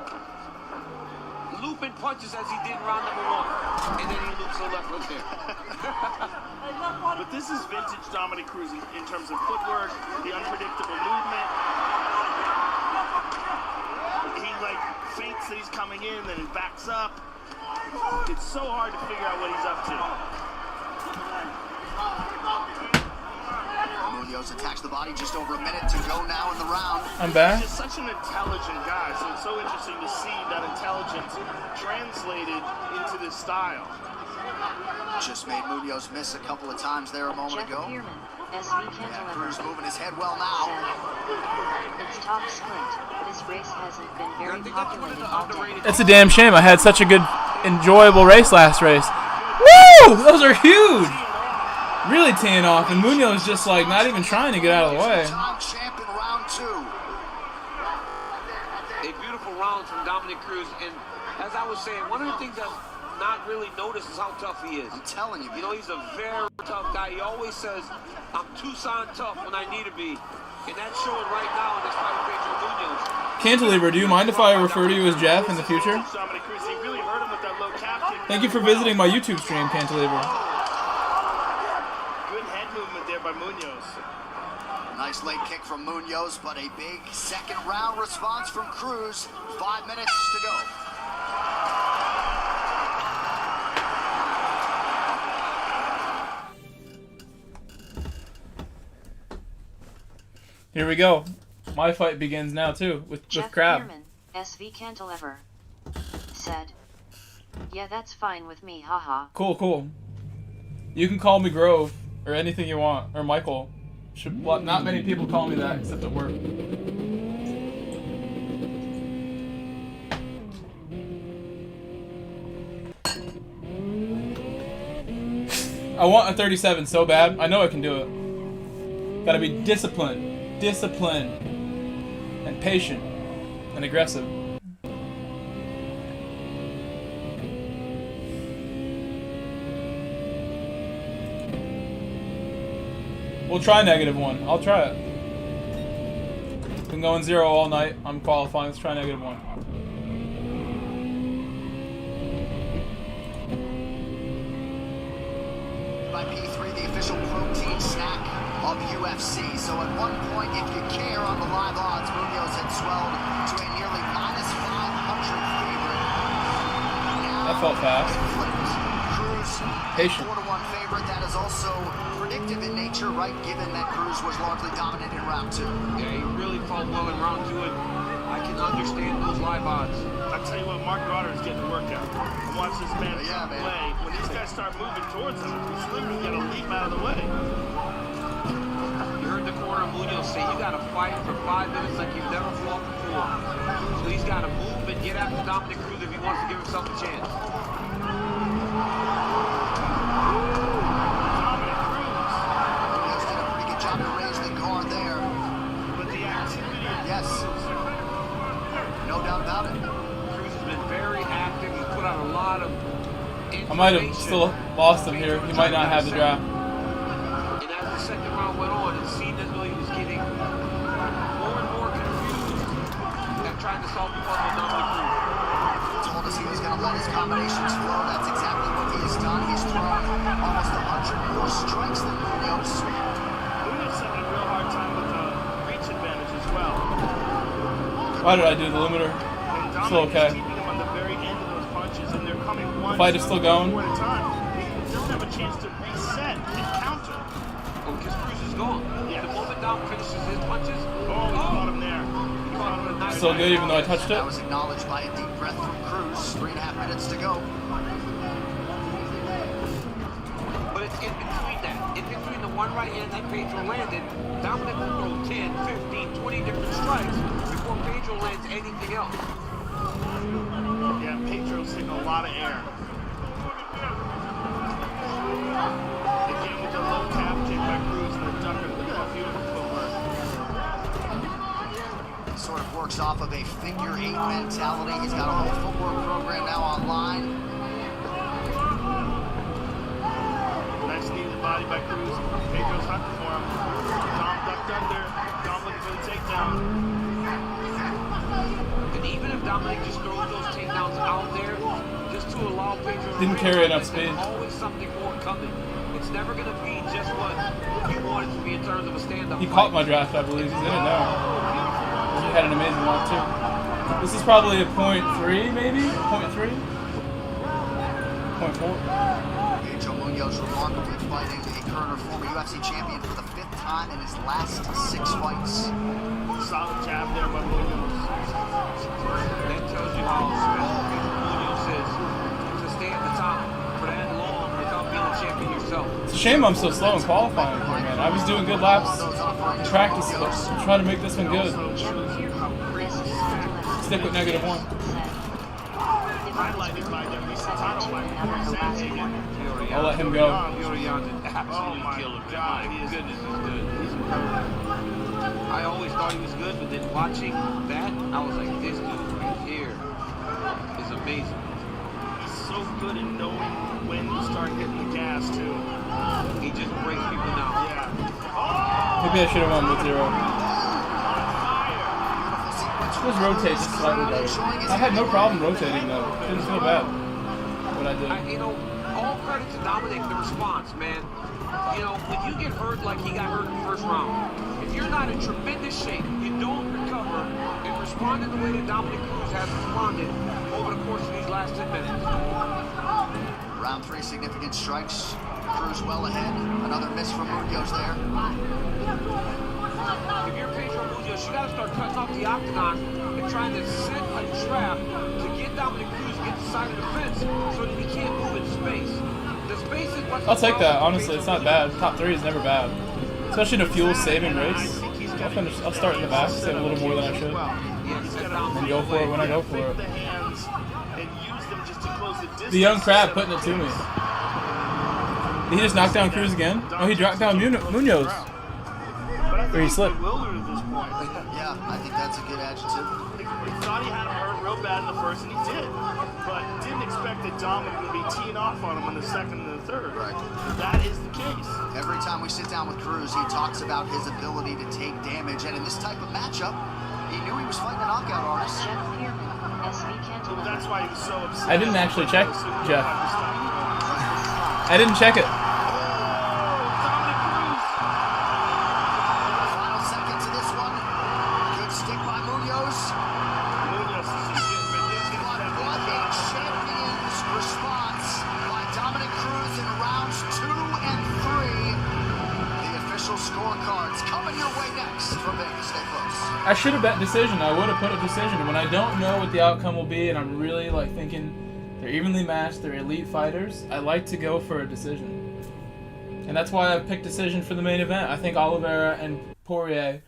Looping punches as he did in round number 1. And then he loops the left hook there. But this is vintage Dominic Cruz in terms of footwork, the unpredictable movement. He like feints that he's coming in, then he backs up. It's so hard to figure out what he's up to. Munoz attacks the body, just over a minute to go now in the round. I'm back. He's just such an intelligent guy, so it's so interesting to see that intelligence translated into this style. Just made Munoz miss a couple of times there a moment ago. Cruz moving his head well now. It's top sprint. This race hasn't been very populated all day. It's a damn shame. I had such a good, enjoyable race last race. Woo! Those are huge. Really teeing off, and Munoz just like not even trying to get out of the way. Champ in round 2. A beautiful round from Dominic Cruz, and as I was saying, one of the things I've not really noticed is how tough he is. I'm telling you. You know, he's a very tough guy. He always says, I'm Tucson tough when I need to be. And that's showing right now in this fight with Pedro Munoz. Cantilever, do you mind if I refer to you as Jeff in the future? Dominic Cruz, he really hurt him with that low calf kick. Thank you for visiting my YouTube stream, Cantilever. Good head movement there by Munoz. Nice late kick from Munoz, but a big second round response from Cruz. 5 minutes to go. Here we go. My fight begins now too with Crab. Jeff Bierman, SV Cantilever, said, "Yeah, that's fine with me, haha." Cool, cool. You can call me Grove or anything you want, or Michael. Well, not many people call me that except at work. I want a 37 so bad. I know I can do it. Gotta be disciplined and patient and aggressive. We'll try -1. I'll try it. Been going 0 all night. I'm qualifying. Let's try -1. By P3, the official protein snack of UFC. So at one point, if you care on the live odds, Munoz had swelled to a nearly -500 favorite. Now, that felt fast. Cruz, patient. 4-1 favorite. That is also predictive in nature, right? Given that Cruz was largely dominant in round 2. Yeah, he really fought well in round 2, and I can understand those live odds. I tell you what, Mark Goddard is getting a workout. Watch this man play. When these guys start moving towards him, he's literally got to leap out of the way. You heard the corner of Munoz say, you got to fight for 5 minutes like you've never fought before. So he's got to move and get after Dominic Cruz if he wants to give himself a chance. Dominic Cruz. Munoz did a pretty good job to raise the guard there. But the activity... Yes. No doubt about it. Cruz has been very active. He's put out a lot of... I might have still lost him here. He might not have the draft. And as the second round went on, it seemed as though he was getting more and more confused and trying to solve the puzzle with Dominic Cruz. Told us he was going to let his combinations flow. That's exactly what he has done. He's thrown almost 100 more strikes than Munoz. Munoz having a real hard time with the reach advantage as well. Why did I do the limiter? It's okay. The fight is still going. He doesn't have a chance to reset and counter. Oh, because Cruz is gone. Yeah. The moment Dom finishes his punches, he caught him there. He caught him with a nice still good even though I touched it. That was acknowledged by a deep breath from Cruz. 3.5 minutes to go. But it's in between that. In between the one right hand that Pedro landed, Dominic will throw 10, 15, 20 different strikes before Pedro lands anything else. Yeah, Pedro's taking a lot of air. Again with the low calf kick by Cruz and the ducker. Look at that beautiful footwork. Sort of works off of a figure 8 mentality. He's got a whole footwork program now online. Nice knee to the body by Cruz. Pedro's hunting for him. Dom ducked under. Dom looking for the takedown. And even if Dominic just throws those takedowns out there, just to allow Pedro... Didn't carry enough speed. There's always something more coming. It's never going to be just what you want it to be in terms of a stand-up He fight. caught my draft, I believe. He's in it now. He had an amazing one, too. This is probably a .3, maybe? .3? .4? Pedro Munoz remarkably fighting a current or former UFC champion for the 5th time in his last 6 fights. Solid jab there by Munoz. That tells you how special Munoz is to stay at the top for that long without being a champion yourself. It's a shame I'm so slow in qualifying here, man. I was doing good laps in practice, but I'm trying to make this one good. Stick with -1. Highlighted by the recent title fight before Sandhagen. I'll let him go. Absolutely killer. My goodness, he's good. I always thought he was good, but then watching that, I was like, this dude right here is amazing. He's so good at knowing when to start hitting the gas, too. He just breaks people down. Yeah. Maybe I should have won with 0. Just rotate just slightly better. I had no problem rotating though. Didn't feel bad what I did. You know, all credit to Dominic, the response, man. You know, when you get hurt like he got hurt in the first round, if you're not in tremendous shape, you don't recover and respond in the way that Dominic Cruz has responded over the course of these last 10 minutes. Round 3, significant strikes. Cruz well ahead. Another miss from Munoz there. If you're Pedro Munoz, you got to start cutting off the octagon and trying to set a trap to get Dominic Cruz to get the side of the fence so that he can't move in space. The space is what's I'll take that. Honestly, it's not bad. Top 3 is never bad, especially in a fuel-saving race. I'll start in the back, save a little more than I should, and go for it when I go for it. The young crab putting it to me. Did he just knock down Cruz again? Oh, he dropped down Munoz. Or he slipped. Yeah, I think that's a good adjective. He thought he had him hurt real bad in the first, and he did. But didn't expect that Dominic would be teeing off on him in the second and the third. Right. That is the case. Every time we sit down with Cruz, he talks about his ability to take damage. And in this type of matchup, he knew he was fighting a knockout artist. So that's why he was so upset. I didn't actually check, Jeff. I didn't check it. I should have bet decision. I would have put a decision. When I don't know what the outcome will be and I'm really like thinking they're evenly matched, they're elite fighters, I like to go for a decision. And that's why I picked decision for the main event. I think Oliveira and Poirier,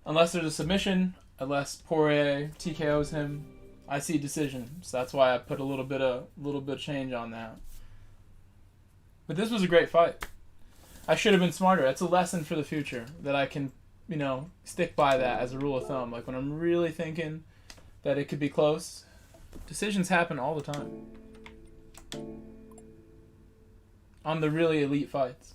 unless there's a submission, unless Poirier TKOs him, I see decision. So that's why I put a little bit of change on that. But this was a great fight. I should have been smarter. That's a lesson for the future that I can, you know, stick by that as a rule of thumb. Like when I'm really thinking that it could be close, decisions happen all the time. On the really elite fights.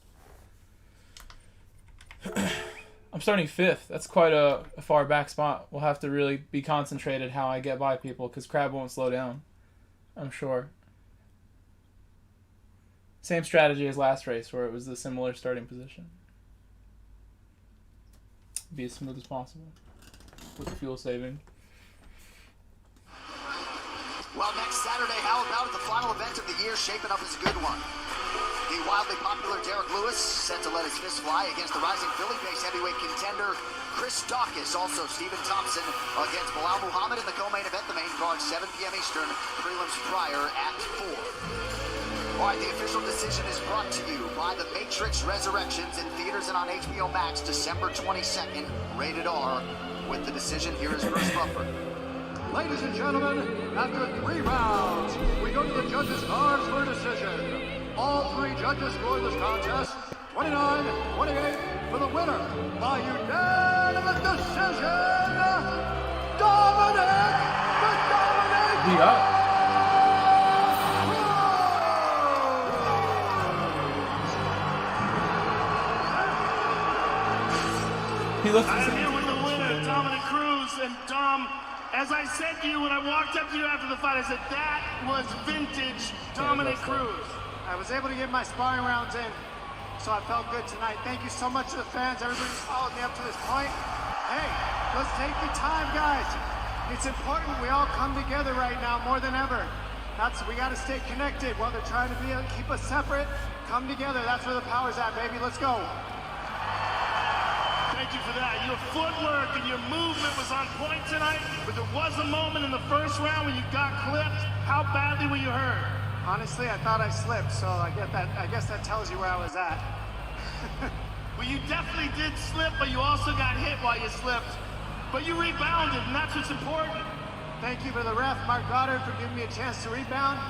I'm starting 5th. That's quite a far back spot. We'll have to really be concentrated how I get by people because Crab won't slow down, I'm sure. Same strategy as last race where it was a similar starting position. Be as smooth as possible with the fuel saving. Well, next Saturday, how about it? The final event of the year shaping up as a good one. The wildly popular Derek Lewis set to let his fist fly against the rising Philly-based heavyweight contender Chris Dawkins. Also, Stephen Thompson against Bilal Muhammad in the co-main event. The main card, 7 p.m. Eastern, prelims prior at 4. All right, the official decision is brought to you by The Matrix Resurrections in theaters and on HBO Max December 22nd, rated R. With the decision, here is Bruce Buffer. Ladies and gentlemen, after 3 rounds, we go to the judges' cards for a decision. All 3 judges scored this contest 29-28 for the winner by unanimous decision, Dominic the Dominator. He looks I'm here with the winner, Dominic Cruz. And Dom, as I said to you when I walked up to you after the fight, I said that was vintage Dominic Cruz. I was able to get my sparring rounds in, so I felt good tonight. Thank you so much to the fans, everybody who's followed me up to this point. Hey, let's take the time, guys. It's important we all come together right now more than ever. We got to stay connected while they're trying to keep us separate. Come together. That's where the power's at, baby. Let's go. Thank you for that. Your footwork and your movement was on point tonight, but there was a moment in the first round when you got clipped. How badly were you hurt? Honestly, I thought I slipped, so I guess that tells you where I was at. Well, you definitely did slip, but you also got hit while you slipped. But you rebounded, and that's what's important. Thank you for the ref, Mark Goddard, for giving me a chance to rebound.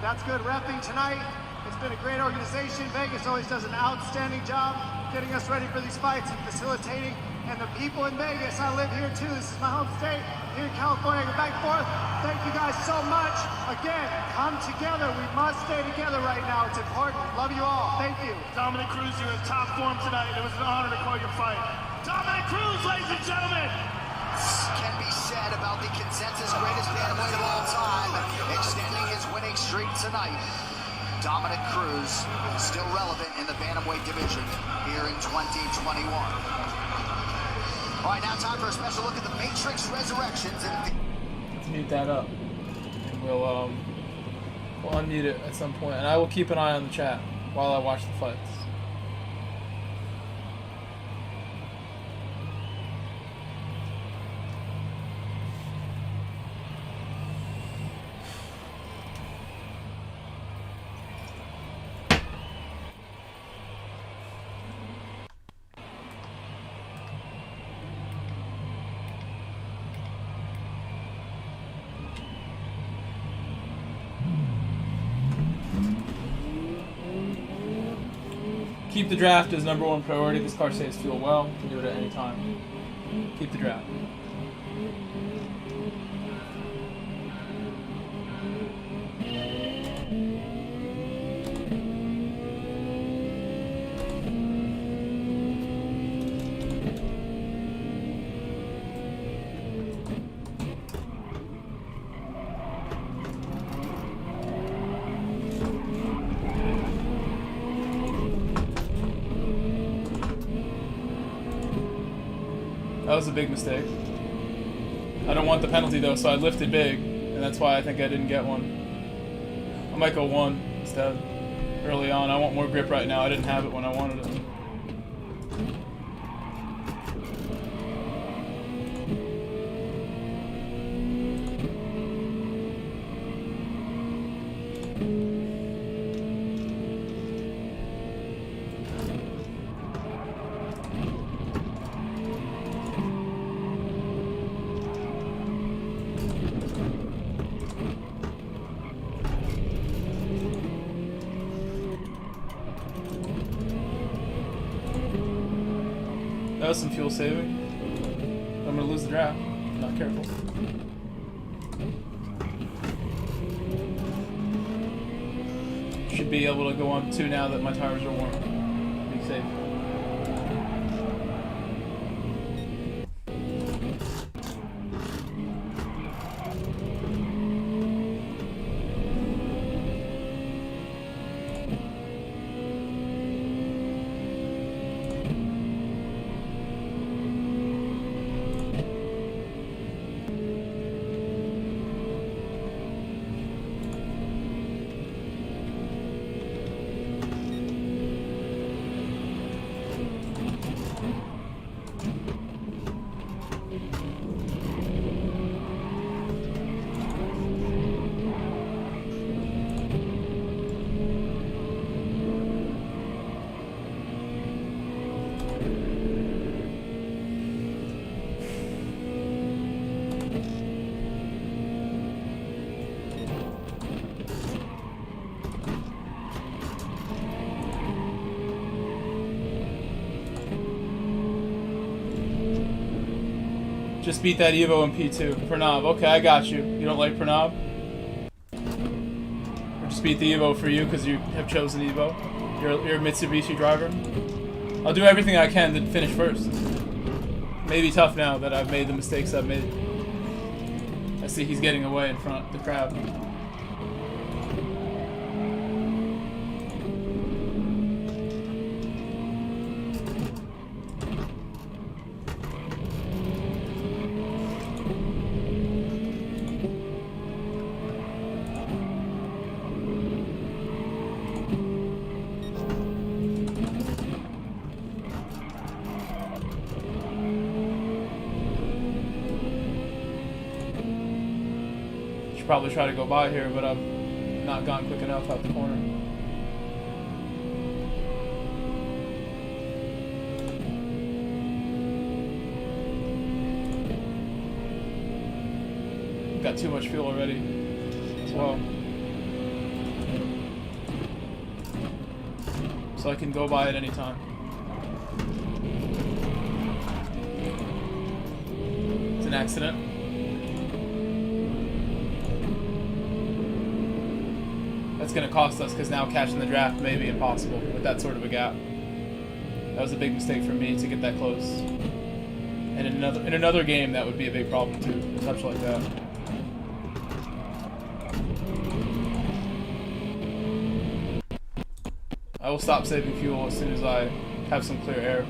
That's good reffing tonight. It's been a great organization. Vegas always does an outstanding job getting us ready for these fights and facilitating. And the people in Vegas, I live here too. This is my home state. Here in California, I go back and forth. Thank you guys so much. Again, come together. We must stay together right now. It's important. Love you all. Thank you. Dominic Cruz, you're in top form tonight. It was an honor to call your fight. Dominic Cruz, ladies and gentlemen. Can be said about the consensus greatest bantamweight of all time, extending his winning streak tonight. Dominic Cruz still relevant in the bantamweight division here in 2021. All right, now time for a special look at the Matrix Resurrections. Let's mute that up, and we'll unmute it at some point, and I will keep an eye on the chat while I watch the fights. Keep the draft as #1 priority. This car saves fuel well. You can do it at any time. Keep the draft. That was a big mistake. I don't want the penalty though, so I lifted big, and that's why I think I didn't get one. I might go 1 instead early on. I want more grip right now. I didn't have it when I wanted it. That was some fuel saving. I'm gonna lose the draft. I'm not careful. Should be able to go on 2 now that my tires are warm. Be safe. Just beat that Evo in P2. Pranav, okay, I got you. You don't like Pranav? Or just beat the Evo for you because you have chosen Evo? You're a Mitsubishi driver? I'll do everything I can to finish first. Maybe tough now that I've made the mistakes I've made. I see he's getting away in front, the crowd. Should probably try to go by here, but I've not gone quick enough out the corner. Got too much fuel already as well. So I can go by at any time. It's an accident. That's going to cost us because now catching the draft may be impossible with that sort of a gap. That was a big mistake for me to get that close. And in another game, that would be a big problem too, a touch like that. I will stop saving fuel as soon as I have some clear air.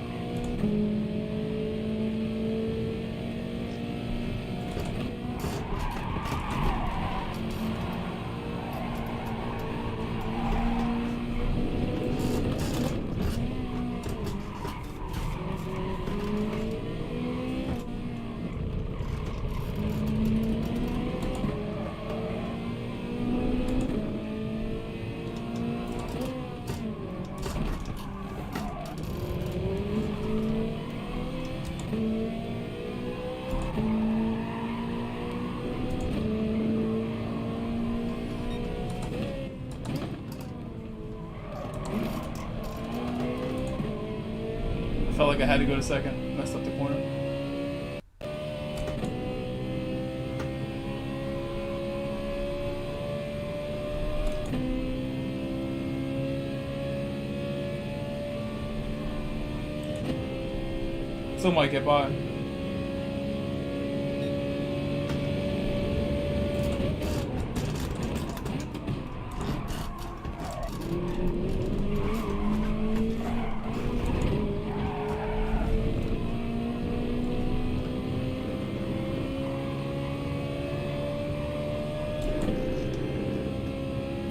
Felt like I had to go to second. Messed up the corner. Still might get by.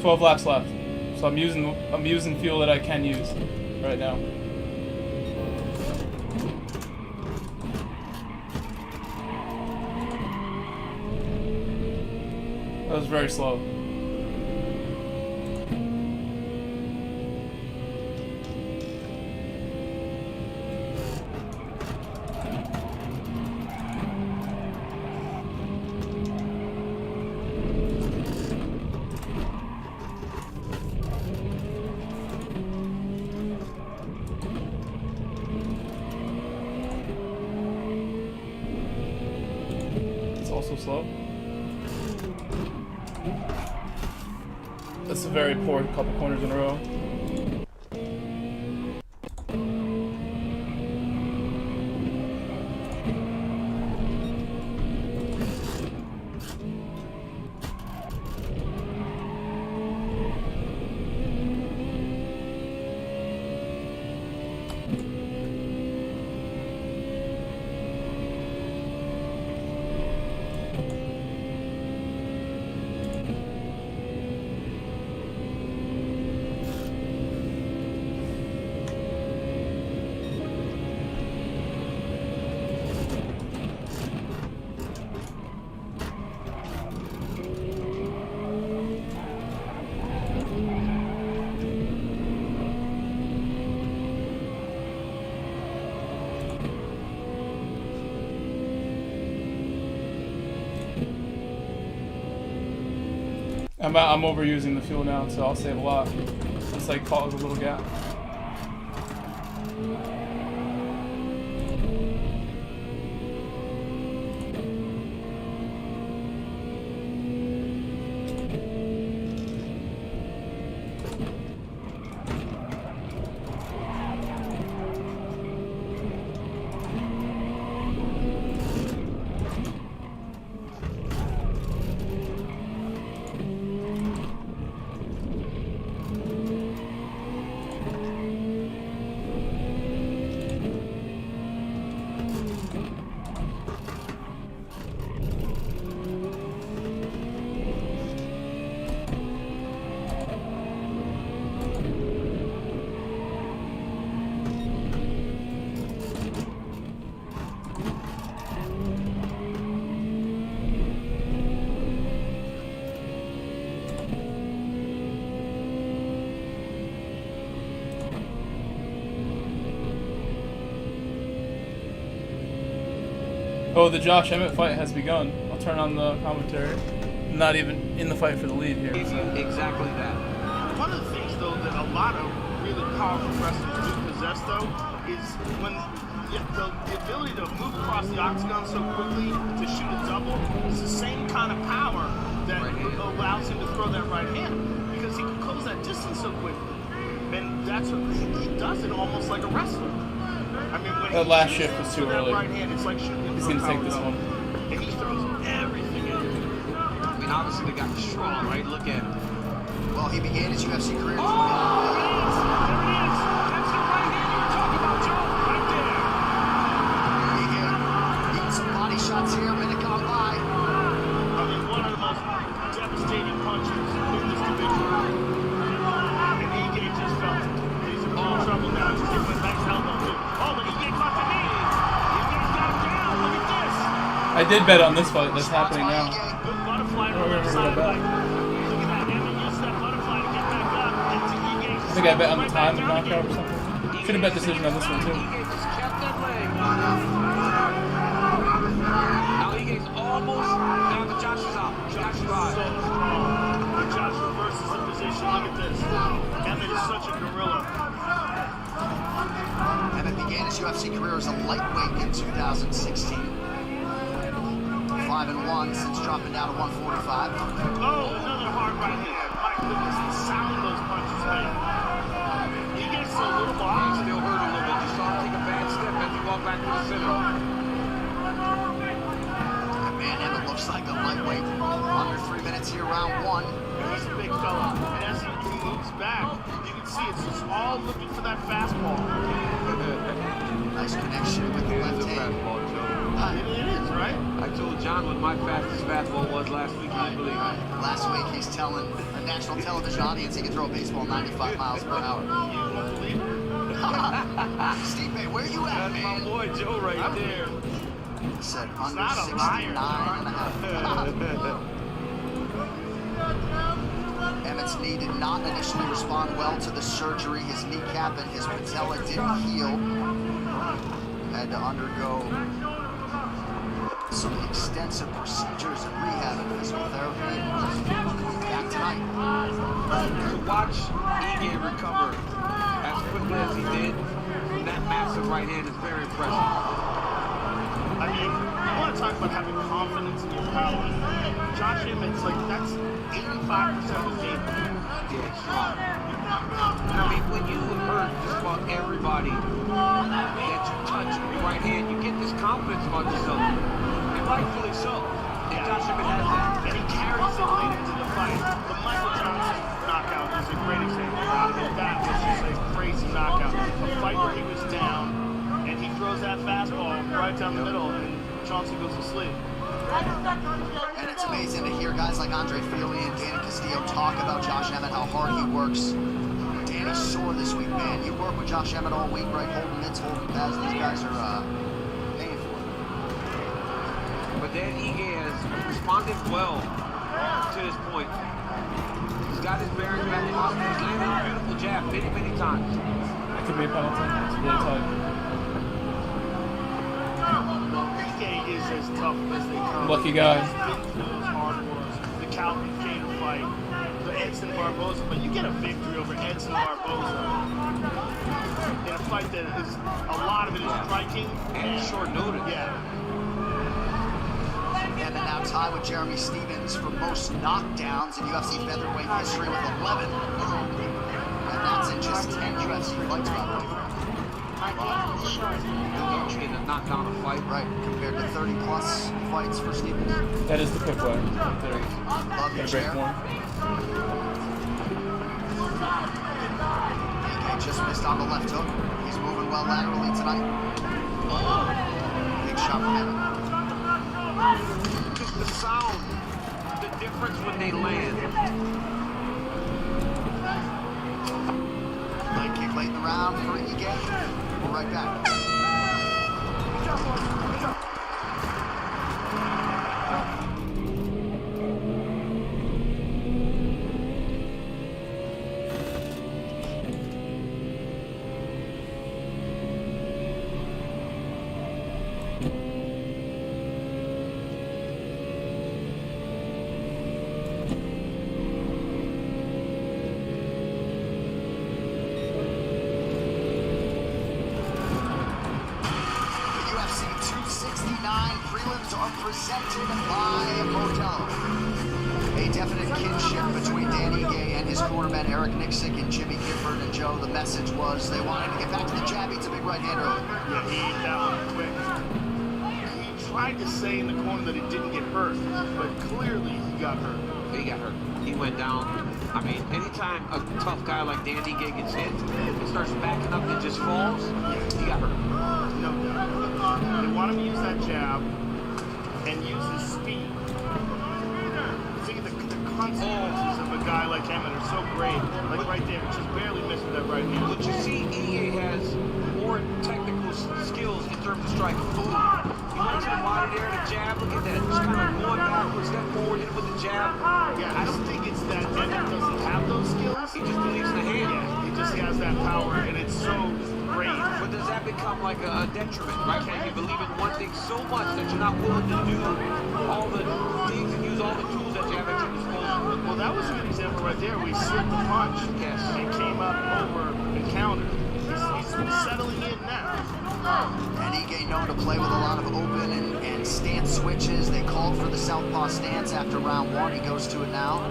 $12 laps left, so I'm using fuel that I can use right now. That was very slow. Also slow. That's a very poor couple corners in a row. I'm overusing the fuel now, so I'll save a lot. It's like cause a little gap. Oh, the Josh Emmett fight has begun. I'll turn on the commentary. Not even in the fight for the lead here. So. Exactly that. One of the things, though, that a lot of really powerful wrestlers do possess, though, is when the ability to move across the octagon so quickly to shoot a double is the same kind of power that allows him to throw that right hand, because he can close that distance so quickly. And that's what he does it almost like a wrestler. I mean, when that last shift was too early. Right hand, it's like shooting. He's gonna take this one. And he throws everything in. I mean, obviously they got strong, right? Look at him. Well, he began his UFC career. Oh, there it is. There it is. That's the right hand you were talking about, Joe. Right there. Getting some body shots here. Minute gone by. I mean, one of the most devastating punches in this division. And Ige just felt it. He's in real trouble now. Just gave him a nice elbow, too. Oh, but Ige caught the knee. Ige's got him down. Look at this. I did bet on this fight. That's happening now. Good butterfly to the left side. Look at that. And he used that butterfly to get back up. And to Ige. I think I bet on the time of knockout or something. Should have bet decision on this one too. Ige just kept that leg. Now Ige's almost down to Josh's out. Josh is so strong. When Josh reverses the position, look at this. Emmett is such a gorilla. Emmett began his UFC career as a lightweight in 2016. 5-1 since dropping down to 145. Oh, another hard right hand. My goodness, the sound of those punches, man. He gets a little box. He still hurt a little bit. You saw him take a bad step as he walked back to the center. And man, Emmett looks like a lightweight. Under 3 minutes here, round one. He's a big fella. And as he moves back, you can see it's just all looking for that fastball. Nice connection with the left hand. It is, right? I told John what my fastest fastball was last week. I believe. Last week, he's telling a national television audience he can throw a baseball 95 miles per hour. You won't believe it. Steve May, where you at, That's man? my boy Joe right there. He said under not a 69 and a half. Emmett's knee did not initially respond well to the surgery. His kneecap and his patella didn't heal. Had to undergo some extensive procedures and rehab and physical therapy. Back tonight. To watch Ige recover as quickly as he did from that massive right hand is very impressive. I mean, you want to talk about having confidence in your power. Josh Emmett's like, that's 85% of his game. Yeah, strong. I mean, when you hurt just about everybody that you touch with your right hand, you get this confidence about yourself. And rightfully so. And Josh Emmett has that. And he carries it late into the fight. The Michael Johnson knockout is a great example of that. And that was just a crazy knockout. A fight where he was down, and he throws that fastball right down the middle, and Johnson goes to sleep. And it's amazing to hear guys like Andre Fili and Danny Castillo talk about Josh Emmett, how hard he works. Danny's sore this week, man. You work with Josh Emmett all week, right? Holding mitts, holding pads. These guys are paying for it. But Dan Ige has responded well to this point. He's got his bearings back. He's landed a beautiful jab many, many times. That could be a penalty. It's really tight. Ige is as tough as they come. Lucky guy. He's been through those hard wars. The Calvin Cater fight, the Edson Barboza, but you get a victory over Edson Barboza in a fight that is, a lot of it is striking. And short notice. Yeah. And then now tied with Jeremy Stevens for most knockdowns in UFC featherweight history with 11. And that's in just 10 UFC fights, by the way. Entry to knock down a fight. Right, compared to 30-plus fights for Stevens. That is the quick way. There. Love your chair. Ige just missed on the left hook. He's moving well laterally tonight. Big shot from him. Just the sound, the difference when they land. Leg kick late in the round for Ige. We're right back. presented by Modelo. A definite kinship between Dan Ige and his cornermen Eric Nixick and Jimmy Gifford. And Joe, the message was they wanted to get back to the jab. It's a big right hand early. Yeah, he ate that one quick. He tried to say in the corner that he didn't get hurt, but clearly he got hurt. He got hurt. He went down. I mean, anytime a tough guy like Dan Ige gets hit and starts backing up and just falls, he got hurt. No doubt. They want him to use that jab and use his speed. The consequences of a guy like Emmett are so great. Like right there, just barely missed with that right hand. But you see, Ige has more technical skills in terms of striking. He went to the body there, the jab. Look at that, just kind of going backwards, step forward, hit with the jab. Yeah, I don't think it's that Emmett doesn't have those skills. He just believes in the hand. Yeah, he just has that power, and it's so great. But does that become like a detriment, right? Can you believe in one thing so much that you're not willing to do all the things and use all the tools that you have at your disposal? Well, that was a good example right there. We slipped the punch and came up over and countered. He's settling in now. And Ige known to play with a lot of open and stance switches. They called for the southpaw stance after round one. He goes to it now.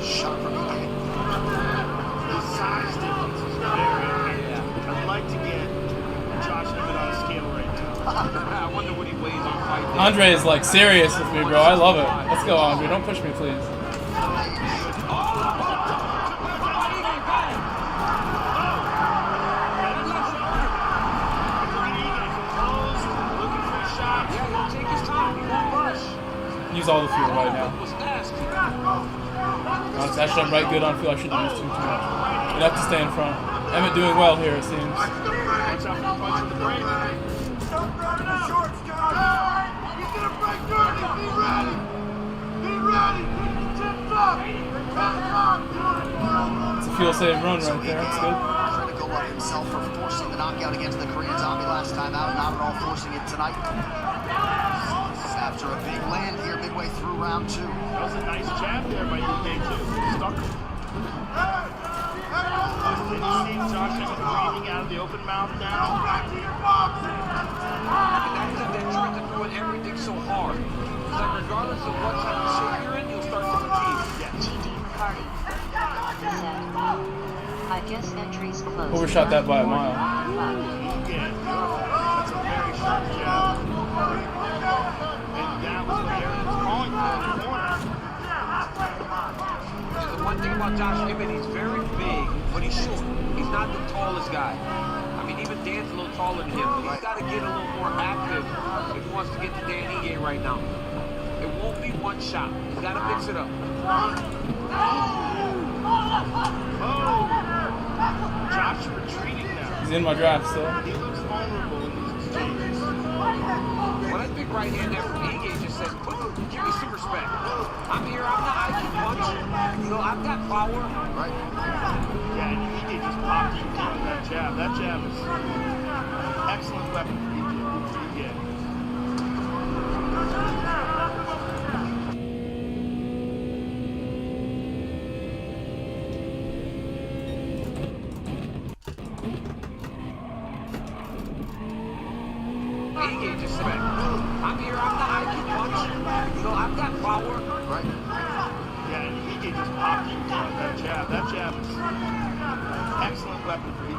Shot from Ige. The size difference is very big. I'd like to get Josh Emmett on a scale right now. I wonder what he weighs on fight day. Andre is like serious with me, bro. I love it. Let's go, Andre. Don't push me, please. Use all the fuel right now. That should right good on fuel. I shouldn't use too much. You'd have to stay in front. Emmett doing well here, it seems. It's a fuel-saving run right there. That's good. Critical of himself for forcing the knockout against the Korean Zombie last time out. Not at all forcing it tonight. After a big land here midway through round two. That was a nice jab there by Ige too. Stuck him. And you see Josh Emmett breathing out of the open mouth now. That's the detriment of doing everything so hard. It's like regardless of what type of shape you're in, you'll start to fatigue. TD Party said, I guess entry's closed. Overshot that by a mile. Yeah, that's a very sharp jab. And that was what Aaron was calling for in the corner. The one thing about Josh Emmett, he's very big, but he's short. He's not the tallest guy. I mean, even Dan's a little taller than him, but he's got to get a little more active if he wants to get to Dan Ige right now. It won't be one shot. He's got to mix it up. Oh! Josh retreating now. He's in my draft still. He looks vulnerable in these exchanges. Well, that big right hand there from Ige just says, give me some respect. I'm here, I'm not, I can punch. You know, I've got power. Right. Yeah, and Ige just popped you deep with that jab. That jab is excellent weapon for Ige. Ige just said, I'm here, I'm not, I can punch. You know, I've got power. Right. Yeah, and Ige just popped you with that jab. That jab is excellent weapon for Ige.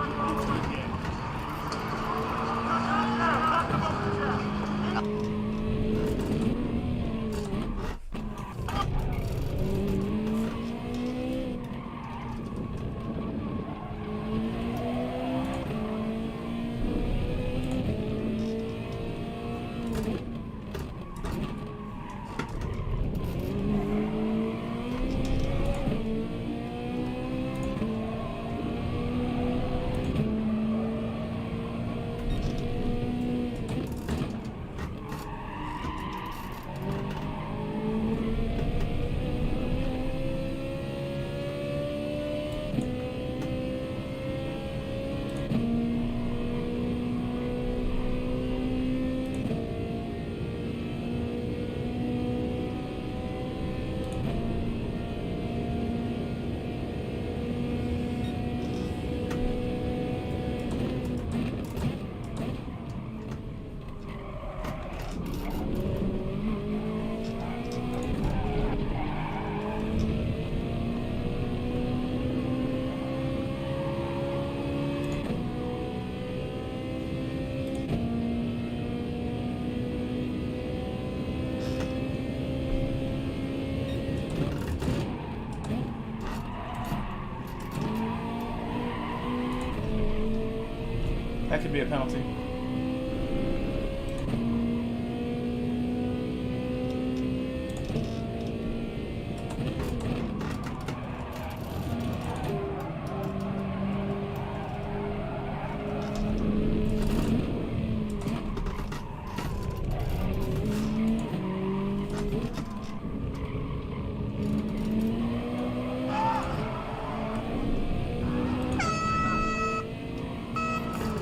That could be a penalty.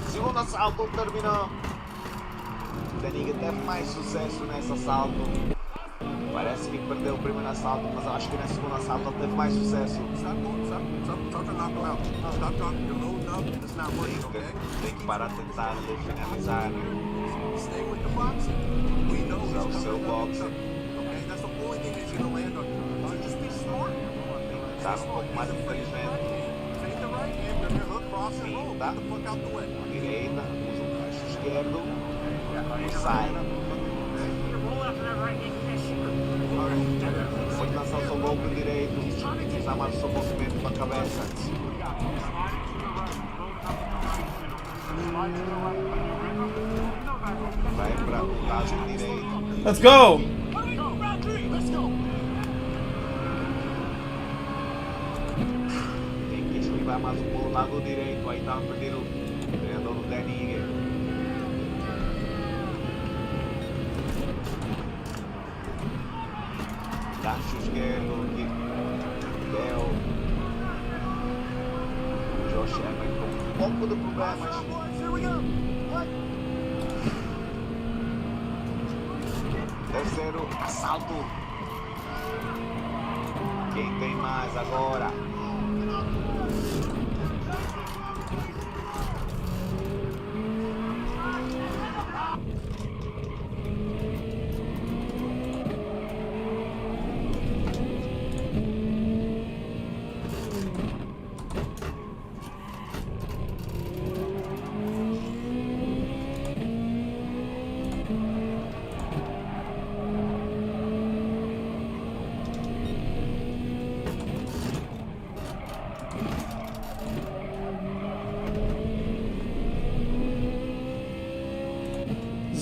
Segundo assalto terminou. Daniga teve mais sucesso nesse assalto. Parece que perdeu o primeiro assalto, mas acho que nesse segundo assalto ele teve mais sucesso. Tem que parar de tentar finalizar. Usar o seu boxe. Estar um pouco mais inteligente. Pinta. Direita. Usa o gancho esquerdo. Sai. Pode lançar o seu golpe direito. Usar mais o seu movimento para a cabeça. Vai para o lado direito. Let's go! Tem que esquivar mais o lado direito. Aí está a perder o treinador do Daniga. Gancho esquerdo, que deu. Josh Emmett com um pouco de problemas. Terceiro assalto. Quem tem mais agora?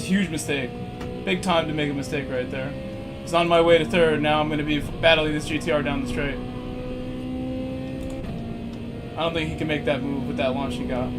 Huge mistake. Big time to make a mistake right there. It's on my way to third. Now I'm going to be battling this GTR down the straight. I don't think he can make that move with that launch he got.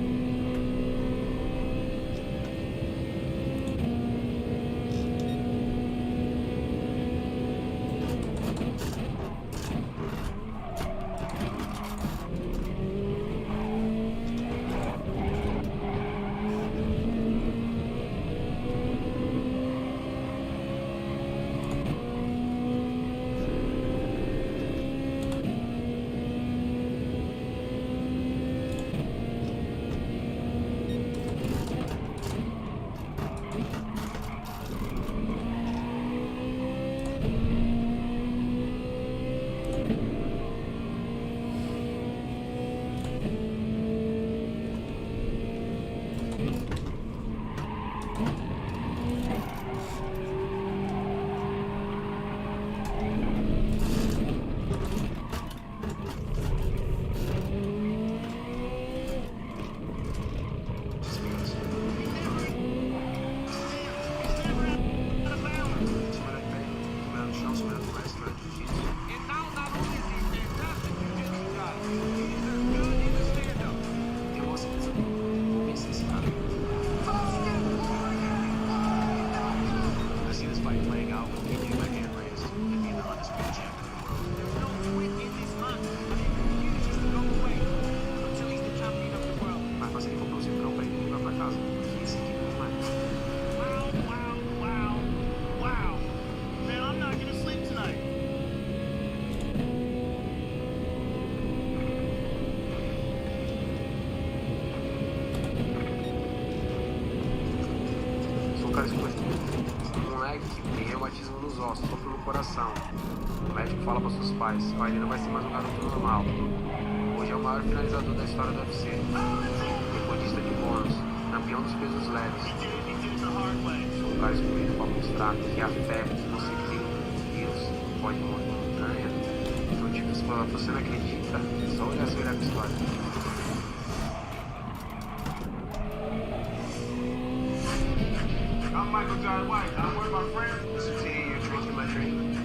O médico fala para seus pais, ele não vai ser mais um garoto normal. Hoje é o maior finalizador da história do UFC. Recordista de bônus, campeão dos pesos leves. Sou um cara excluído para mostrar que a fé que você tem em Deus pode mover montanha. Então, tipo, se você não acredita, é só olhar a sua história. John White. I'm one of my friends. Mr. T, you're drinking my drink.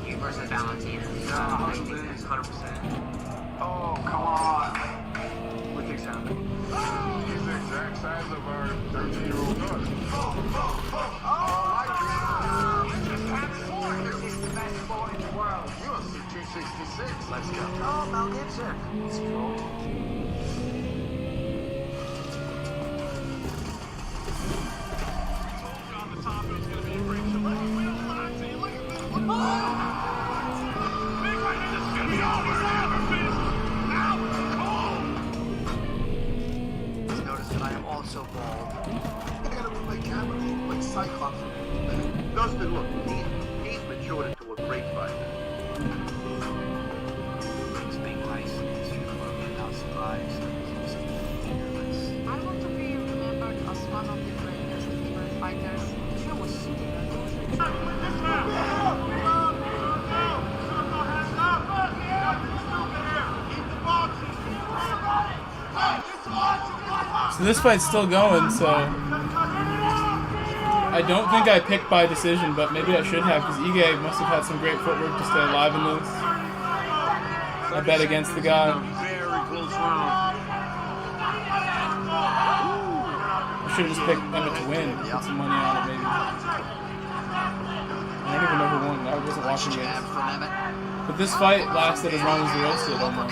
You versus Valentina. No, you lose 100%. Oh, come on. What takes happening? He's the exact size of our 13-year-old daughter. He's the best boy in the world. UFC 266. Let's go. Oh, Mel Gibson. Let's go. Notice that I am also bald. I gotta move my camera like Cyclops. Dustin, look, he's matured into a great fighter. It's being nice to see the world without surprise. I want to be remembered as one of the greatest female fighters. She was So this fight's still going, so I don't think I picked by decision, but maybe I should have, because Ige must have had some great footwork to stay alive in this. I bet against the guy. I should have just picked Emmett to win. Put some money on it, maybe. I don't even know who won. I wasn't watching it. But this fight lasted as long as the race did, almost.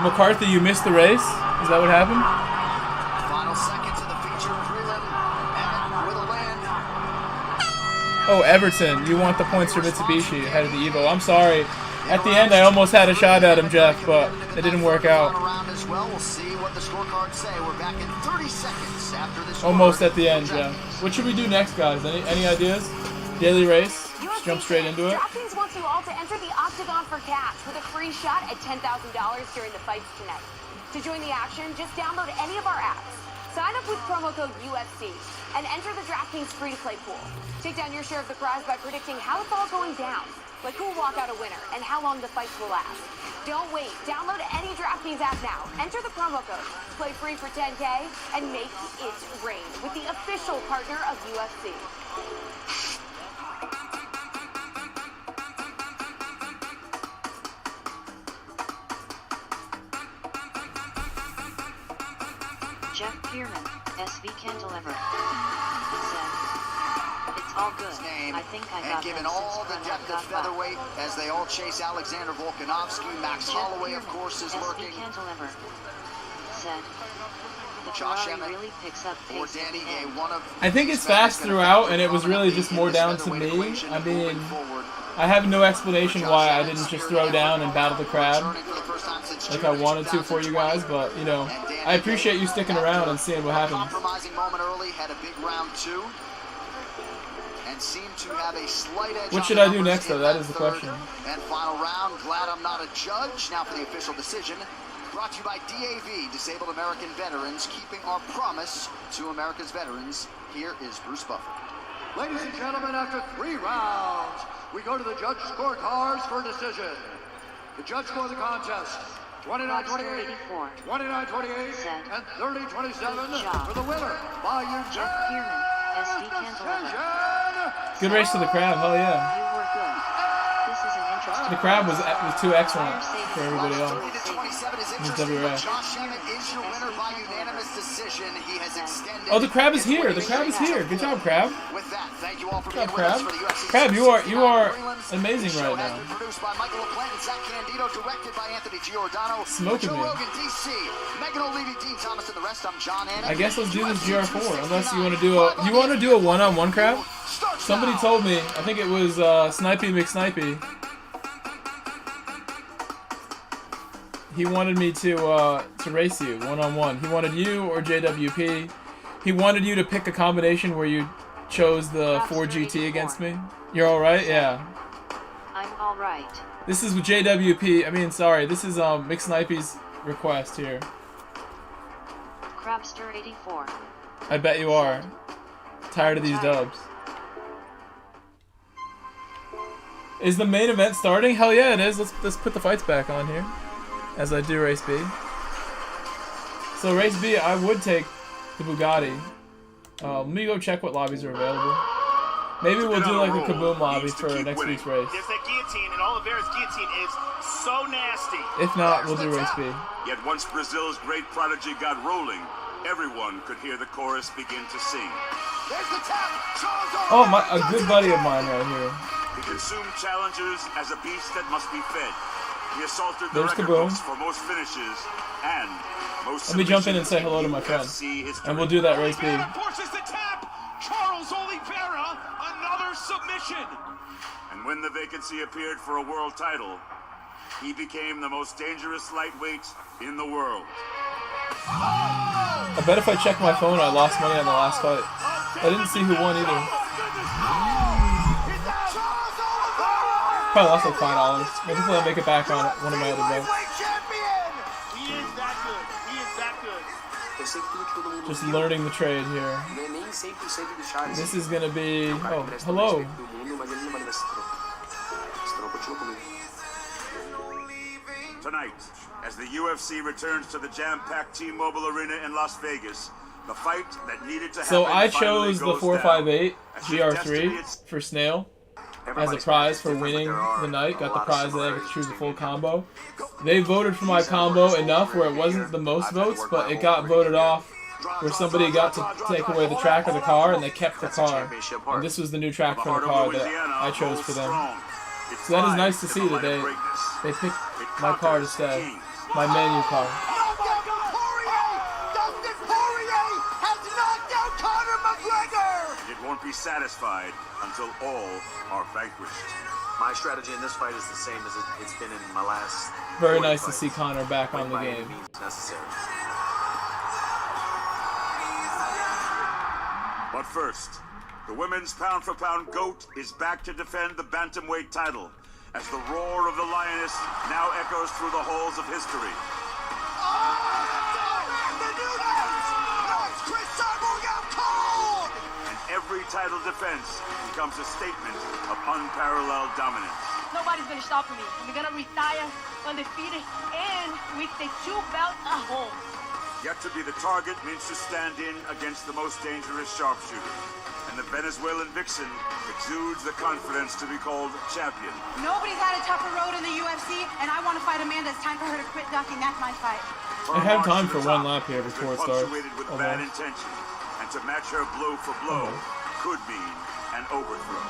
McCarthy, you missed the race? Is that what happened? Final seconds of the feature prelim. Emmett with a win. Oh, Everton, you want the points for Mitsubishi ahead of the Evo. I'm sorry. At the end, I almost had a shot at him, Jeff, but it didn't work out. We'll see what the scorecards say. We're back in 30 seconds after this. Almost at the end, Jeff. What should we do next, guys? Any ideas? Daily race? Just jump straight into it. DraftKings wants you all to enter the Octagon for cash with a free shot at $10,000 during the fights tonight. To join the action, just download any of our apps. Sign up with promo code UFC and enter the DraftKings free-to-play pool. Take down your share of the prize by predicting how it's all going down, like who will walk out a winner and how long the fights will last. Don't wait. Download any DraftKings app now. Enter the promo code. Play free for 10K and make it rain with the official partner of UFC. Jeff Pierman, SV Cantilever, said, "It's all good. I think I got given them all the since depth Pranav of got featherweight as they all chase Alexander Volkanovski, Max Holloway, of course, is lurking. Cantilever said, "The Josh Ferrari Emmett really picks up pace or Danny at the Gay, end." one of I think it's fast throughout, and it was really just more down to me. I mean, I have no explanation why I didn't just throw down and battle the crab like I wanted to for you guys, but, you know, I appreciate you sticking around and seeing what happens. Compromising moment early, had a big round two, and seemed to have a slight edge. What should I do next, though? That is the question. And final round, glad I'm not a judge. Now for the official decision. Brought to you by DAV, Disabled American Veterans, keeping our promise to America's veterans. Here is Bruce Buffer. Ladies and gentlemen, after 3 rounds, we go to the judge scorecards for decision. The judge scored the contest 29-28, 29-28, and 30-27 for the winner by Jeff Pierman, SV Cantilever. Good race to the crab, hell yeah. You were good. This is an interesting. The crab was too excellent for everybody else. It was WF. Josh Emmett is your winner by unanimous decision. He has extended. Oh, the crab is here. The crab is here. Good job, crab. With that, thank you all for Good being job, with us crab. for the UFC. Crab, you are amazing right now. Produced by Michael LaPlante and Zach Candido, directed by Anthony Giordano. Smoking Joe me. Rogan, DC, Megan O'Leary, Dean Thomas, and the rest. I'm John Annan. I guess let's do this Gr.4, unless you want to do a one-on-one crab. Somebody told me, I think it was Snipey McSnipey. He wanted me to race you one-on-one. He wanted you or JWP. He wanted you to pick a combination where you chose the 4GT against me. You're all right? Yeah. I'm all right. This is with JWP. I mean, sorry. This is McSnipey's request here. Crabster84. I bet you are. Tired of these dubs. Is the main event starting? Hell yeah, it is. Let's put the fights back on here. as I do race B. So race B, I would take the Bugatti. Let me go check what lobbies are available. Maybe we'll do like a Kaboom lobby for next week's race. There's that guillotine, and Oliveira's guillotine is so nasty. If not, we'll do race B. Yet once Brazil's great prodigy got rolling, everyone could hear the chorus begin to sing. Oh, a good buddy of mine right here. He consumed challengers as a beast that must be fed. He assaulted the There's record Kaboom. books for most finishes and most Let me jump in and say hello to my friend. And we'll do that race B. Forces the tap. Charles Oliveira, another submission. And when the vacancy appeared for a world title, he became the most dangerous lightweight in the world. I bet if I check my phone, I lost money on the last fight. I didn't see who won either. Probably lost like $5. Maybe I'll make it back on one of my other bets. He is that good. He is that good. Just learning the trade here. This is gonna be. Oh, hello. Tonight, as the UFC returns to the jam-packed T-Mobile Arena in Las Vegas, the fight that needed to happen. So I chose the 458 GR3 for Snail as a prize for winning the night. Got the prize that I could choose a full combo. They voted for my combo enough where it wasn't the most votes, but it got voted off where somebody got to take away the track of the car and they kept the car. And this was the new track for the car that I chose for them. So that is nice to see that they picked my car to stay, my menu car. It won't be satisfied until all are vanquished. My strategy in this fight is the same as it's been in my last. Very nice to see Conor back on the game. But first, the women's pound-for-pound GOAT is back to defend the bantamweight title as the roar of the lioness now echoes through the halls of history. And every title defense becomes a statement of unparalleled dominance. Nobody's gonna stop me. I'm gonna retire undefeated and with the 2 belts at home. Yet to be the target means to stand in against the most dangerous sharpshooter. And the Venezuelan vixen exudes the confidence to be called champion. Nobody's had a tougher road in the UFC, and I want to fight Amanda. It's time for her to quit ducking. That's my fight. I have time for one lap here before it starts. With bad intention, and to match her blow for blow could mean an overthrow.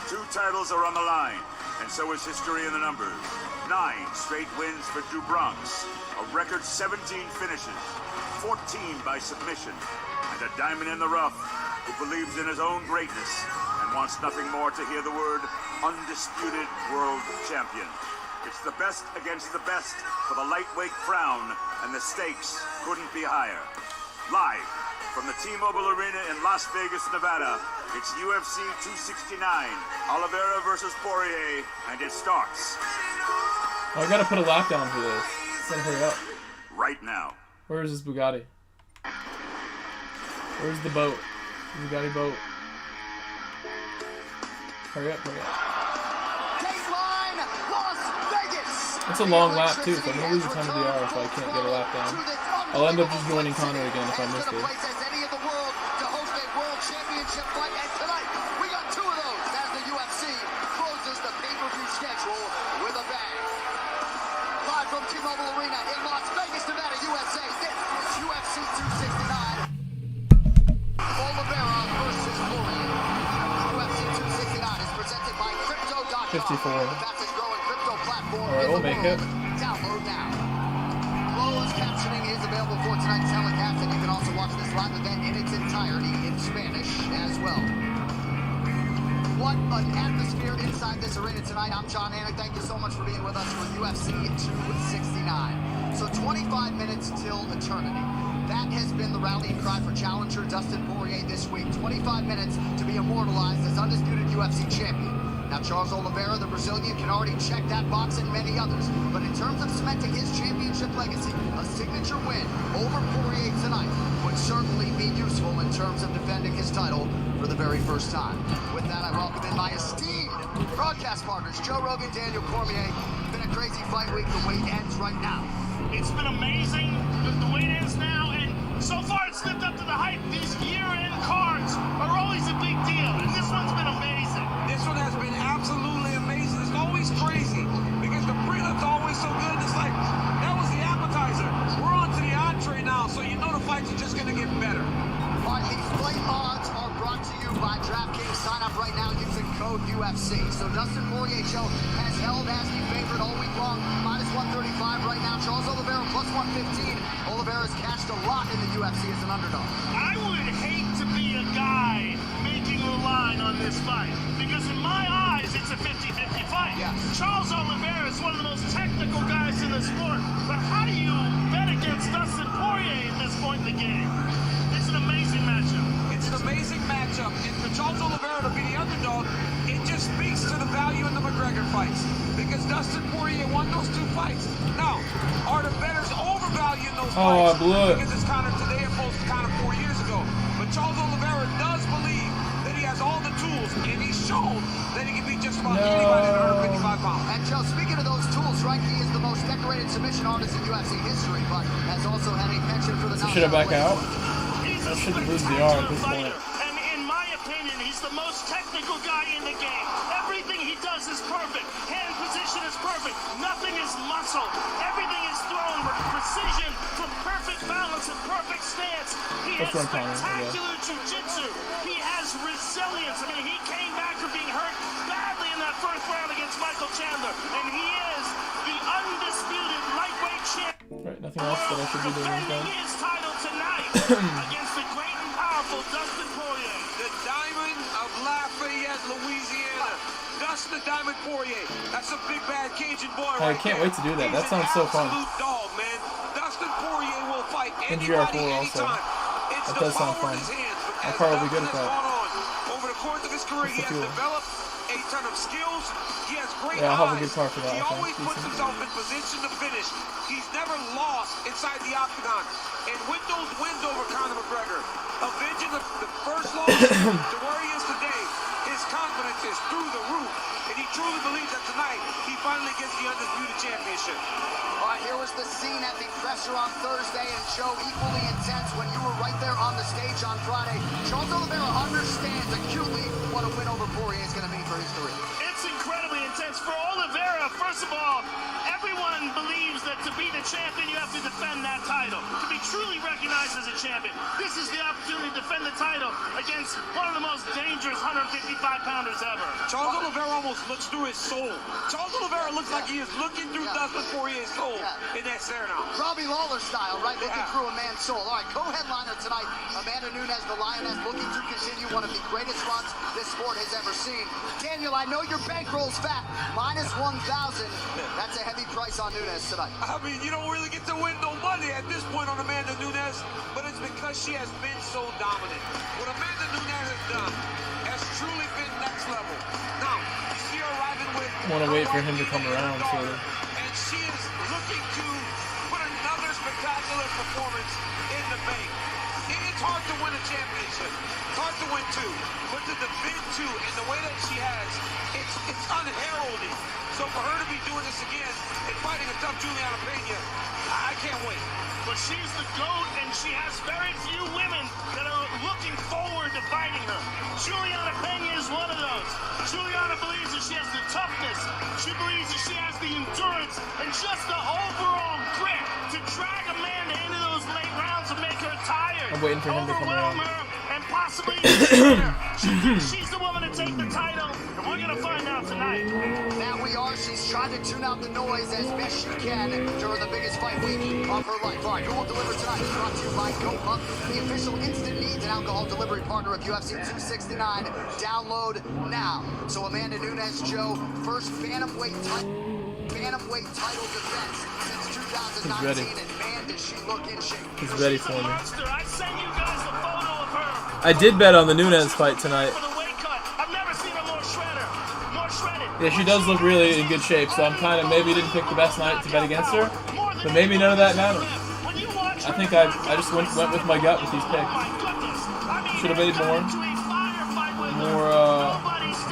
2 titles are on the line, and so is history in the numbers. 9 straight wins for Bronx, a record 17 finishes, 14 by submission, and a diamond in the rough who believes in his own greatness and wants nothing more to hear the word undisputed world champion. It's the best against the best for the lightweight crown, and the stakes couldn't be higher. Live from the T-Mobile Arena in Las Vegas, Nevada, it's UFC 269, Oliveira versus Poirier, and it starts. Oh, I gotta put a lap down for this. Gotta hurry up. Right now. Where is this Bugatti? Where's the boat? The Bugatti boat. Hurry up, hurry up. It's a long lap too, so I'm gonna lose a ton of DR if I can't get a lap down. I'll end up just joining Conor again if I miss it. From T-Mobile Arena in Las Vegas, Nevada, USA. This is UFC 269. Oliveira versus Poirier. UFC 269 is presented by Crypto.com. 54. The fastest growing crypto platform Alright, we'll make it. Download now. Closed captioning is available for tonight's telecast, and you can also watch this live event in its entirety in Spanish as well. What an atmosphere inside this arena tonight. I'm John Hanna. Thank you so much for being with us for UFC 269. So 25 minutes till eternity. That has been the rallying cry for challenger Dustin Poirier this week. 25 minutes to be immortalized as undisputed UFC champion. Now, Charles Oliveira, the Brazilian, can already check that box and many others. But in terms of cementing his championship legacy, a signature win over Poirier tonight would certainly be useful in terms of defending his title for the very first time. With that, I welcome in my esteemed broadcast partners, Joe Rogan, Daniel Cormier. Been a a crazy fight week. The wait ends right now. It's been amazing. The wait ends now, and so far it's lived up to the hype. These year-end cards are always a big deal, and this one's been amazing. This one has been absolutely amazing. It's always crazy because the prelims are always so good. It's like, that was the appetizer. We're on to the entree now, so you know the fights are just going to get better. All right, these fight odds are brought to you by DraftKings. Sign up right now using code UFC. So Dustin Poirier has held as the favorite all week long, minus 135 right now. Charles Oliveira plus 115. Oliveira's cashed a lot in the UFC as an underdog. I would hate to be a guy making a line on this fight, because in my eyes, it's a 50-50 fight. Yes. Charles Oliveira is one of the most technical guys in the sport, but how do you bet against Dustin Poirier at this point in the game? It's an amazing matchup. It's an amazing matchup, and for Charles Oliveira to be the underdog, it just speaks to the value in the McGregor fights, because Dustin Poirier won those 2 fights. Now, are the bettors overvaluing those fights? Because it's Conor today opposed to Conor 4 years ago. But Charles Oliveira does believe that he has all the tools, and he's shown that he can beat just about anybody at 155 pounds. And Joe, speaking of those tools, right, he is the most decorated submission artist in UFC history, but has also had a penchant for the knockout. Should have back out? I shouldn't lose the R at this point. And in my opinion, he's the most technical guy in the game. Everything he does is perfect. Hand position is perfect. Nothing is muscle. Everything is thrown with precision, from perfect balance and perfect stance. He has spectacular jiu-jitsu. He has resilience. I mean, he came back from being hurt badly in that first round against Michael Chandler, and he is the undisputed lightweight champion. Right, nothing else that I should be doing this Defending his title tonight against the great and powerful Dustin Poirier. The Diamond of Lafayette, Louisiana. Dustin the Diamond Poirier. That's a big bad Cajun boy right I can't wait to do that. That sounds so fun. Absolute dog, man. Dustin Poirier will fight And anybody, Gr.4 also. anytime. It's That the does sound power fun. in his hands. But My as car will be good Dustin at has that. gone on, over the course of his career, he has developed a ton of skills. He has great Yeah, I'll have a eyes. good car for that. He Okay, always puts decent. himself in position to finish. He's never lost inside the octagon. And with those wins over Conor McGregor, avenging the first loss to where he is today, his confidence is through the roof. And he truly believes that tonight he finally gets the Undisputed Championship. All right, here was the scene at the presser on Thursday, and Joe, equally intense when you were right there on the stage on Friday. Charles Oliveira understands acutely what a win over Poirier is going to mean for his career. It's incredibly intense. For Oliveira, first of all, everyone believes that to be the champion, you have to defend that title. To be truly recognized as a champion, this is the opportunity to defend the title against one of the most dangerous 155-pounders ever. Charles Oliveira almost looks through his soul. Charles Oliveira looks like he is looking through Dustin Poirier's soul in that stare now. Robbie Lawler style, right? Looking through a man's soul. All right, co-headliner tonight, Amanda Nunes, the Lioness, looking to continue one of the greatest runs this sport has ever seen. Daniel, I know your bankroll's fat. Minus 1,000. That's a heavy price on Nunes tonight. I mean, you don't really get to win no money at this point on Amanda Nunes, but it's because she has been so dominant. What Amanda Nunes has done has truly been next level. Now, you see her arriving with... I want to wait for him to come around, sort of. And she is looking to put another spectacular performance in the bank. It's hard to win a championship. It's hard to win 2. But to defend 2 in the way that she has, it's unheralded. So for her to be doing this again and fighting a tough Juliana Pena, I can't wait. But she's the GOAT, and she has very few women that are looking forward to fighting her. Juliana Pena is one of those. Juliana believes that she has the toughness. She believes that she has the endurance and just the overall grit to drag Amanda into those late rounds and make her tired. I'm waiting for him to come around. Her and possibly defeat her. She thinks she's the woman to take the title, and we're going to find out tonight. Now we are. She's trying to tune out the noise as best she can during the biggest fight week of her life. All right, who will deliver tonight is brought to you by GoPuff, the official instant needs and alcohol delivery partner of UFC 269. Download now. So Amanda Nunes, Joe, first bantamweight title defense since 2019, and man, does she look in shape. He's ready for me. I sent you guys the photo of her. I did bet on the Nunes fight tonight. I've never seen her more shredded. Yeah, she does look really in good shape, so I'm kind of maybe didn't pick the best night to bet against her, but maybe none of that matters. I think I just went with my gut with these picks. Should have made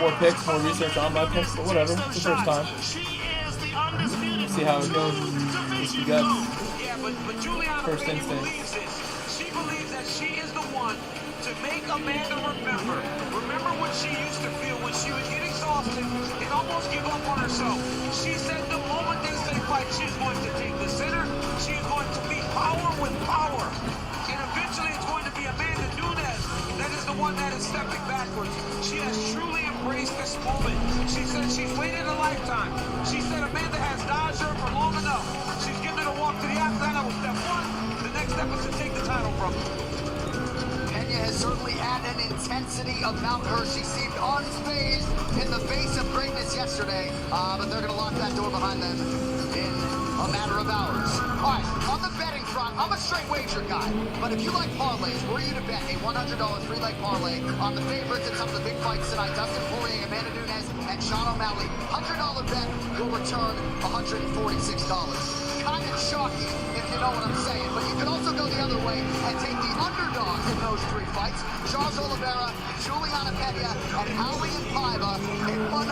more picks, more research on my picks, but whatever. It's the first time. She is the undisputed see how it goes. Just the guts. Yeah, but Juliana First really instinct. believes this. She believes that she is the one to make Amanda remember. Remember what she used to feel when she would get exhausted and almost give up on herself. She said the moment they say fight, she's going to take the center. She is going to beat power with power. And eventually it's going to be Amanda Nunes that is the one that is stepping backwards. She has truly embraced this moment. She said she's waited a lifetime. She said Amanda has dodged her for long enough. She's given her a walk to the octagon. That was step one. The next step is to take the title from her. Pena has certainly had an intensity about her. She seemed unfazed in the face of greatness yesterday, but they're going to lock that door behind them in a matter of hours. All right, on the betting front, I'm a straight wager guy, but if you like parlays, were you to bet a $100 three-leg parlay on the favorites in some of the big fights tonight, Dustin Poirier, Amanda Nunes, and Sean O'Malley, $100 bet will return $146. Kind of shocking, if you know what I'm saying, but you can also go the other way and take the underdogs in those three fights. Charles Oliveira, Juliana Pena, and Howie and Paiva, a $100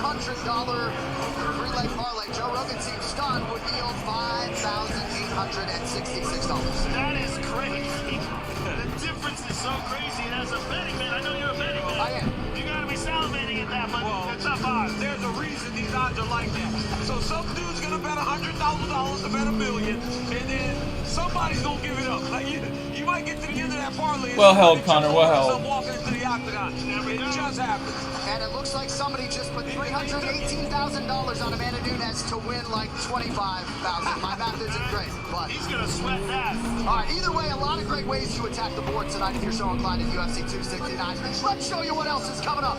three-leg parlay. Joe Rogan seems stunned, would yield $5,866. That is crazy. The difference is so crazy, and as a betting man, I know you're a betting man. I am. You gotta be salivating at that, but it's tough odds. There's a reason these odds are like that. So some dude's gonna bet $100,000 to bet $1 million, and then somebody's gonna give it up. Like you might get to the end of that parlay. Well held, Connor. Well held. Walking into the octagon. It just happens. And it looks like somebody just put $318,000 on Amanda Nunes to win like $25,000. My math isn't great, but he's gonna sweat that. All right, either way, a lot of great ways to attack the board tonight if you're so inclined in UFC 269. Let's show you what else is coming up.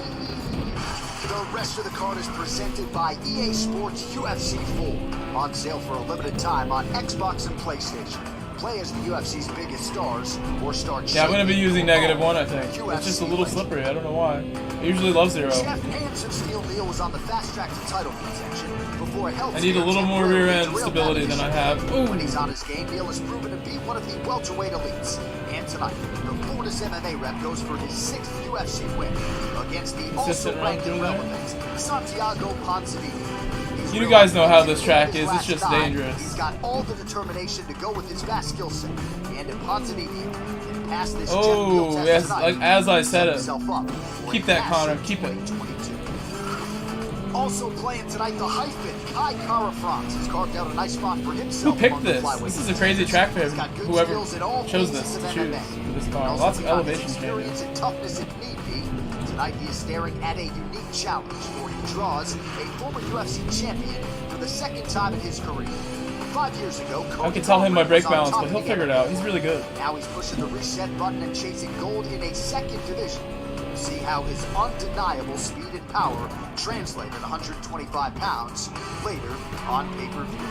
The rest of the card is presented by EA Sports UFC 4. On sale for a limited time on Xbox and PlayStation. Play as the UFC's biggest stars or start. Yeah, I'm going to be using -1, I think. It's just a little slippery. I don't know why. I usually love 0. Jeff Hansen Steel Neal was on the fast track to title contention before a health. I need a little more rear end stability than I have. Ooh. When he's on his game, Neal has proven to be one of the welterweight elites. And tonight, the Fortis MMA rep goes for his 6th UFC win against the also ranked relevant Santiago Ponzinibbio. You guys know how this track is. It's just dangerous. He's got all the determination to go with his vast skill set. And if Ponzinibbio can pass this yes, like as I said it. Keep that, Connor. Keep it. Also playing tonight, the hyphen Kai Kara-France has carved out a nice spot for himself. Who picked this? This is a crazy track for him. Whoever chose this to choose for this car. Lots of elevation experience and toughness if need be. Tonight he is staring at a unique challenge where he draws a former UFC champion for the 2nd time in his career. 5 years ago, I can tell him my brake balance, but he'll figure it out. He's really good. Now he's pushing the reset button and chasing gold in a 2nd division. We'll see how his undeniable speed and power translate at 125 pounds later on pay-per-view.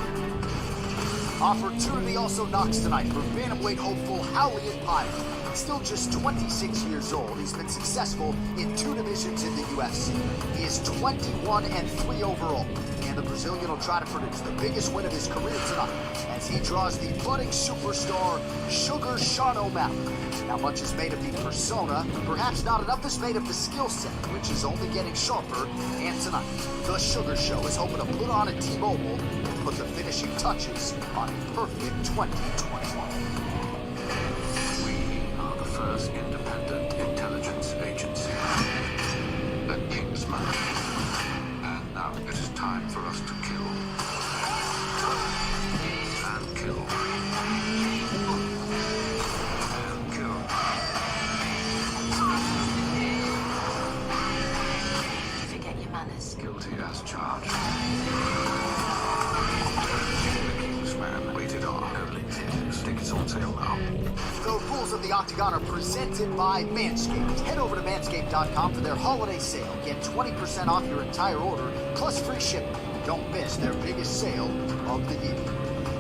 Opportunity also knocks tonight for bantamweight hopeful Howie and Paiva. Still just 26 years old, he's been successful in 2 divisions in the UFC. He is 21-3 overall, and the Brazilian will try to produce the biggest win of his career tonight as he draws the budding superstar Sugar Sean O'Malley. Now much is made of the persona, perhaps not enough is made of the skill set, which is only getting sharper. And tonight, the Sugar Show is hoping to put on a T-Mobile and put the finishing touches on a perfect 2021. First independent intelligence agency, the Kingsman. And now it is time for us to kill. And kill. And kill. Forget your manners. Guilty as charged. The Kingsman waited on. Only theaters. Tickets on sale now. The rules of the Octagon are presented by Manscaped. Head over to manscaped.com for their holiday sale. Get 20% off your entire order, plus free shipping. Don't miss their biggest sale of the year.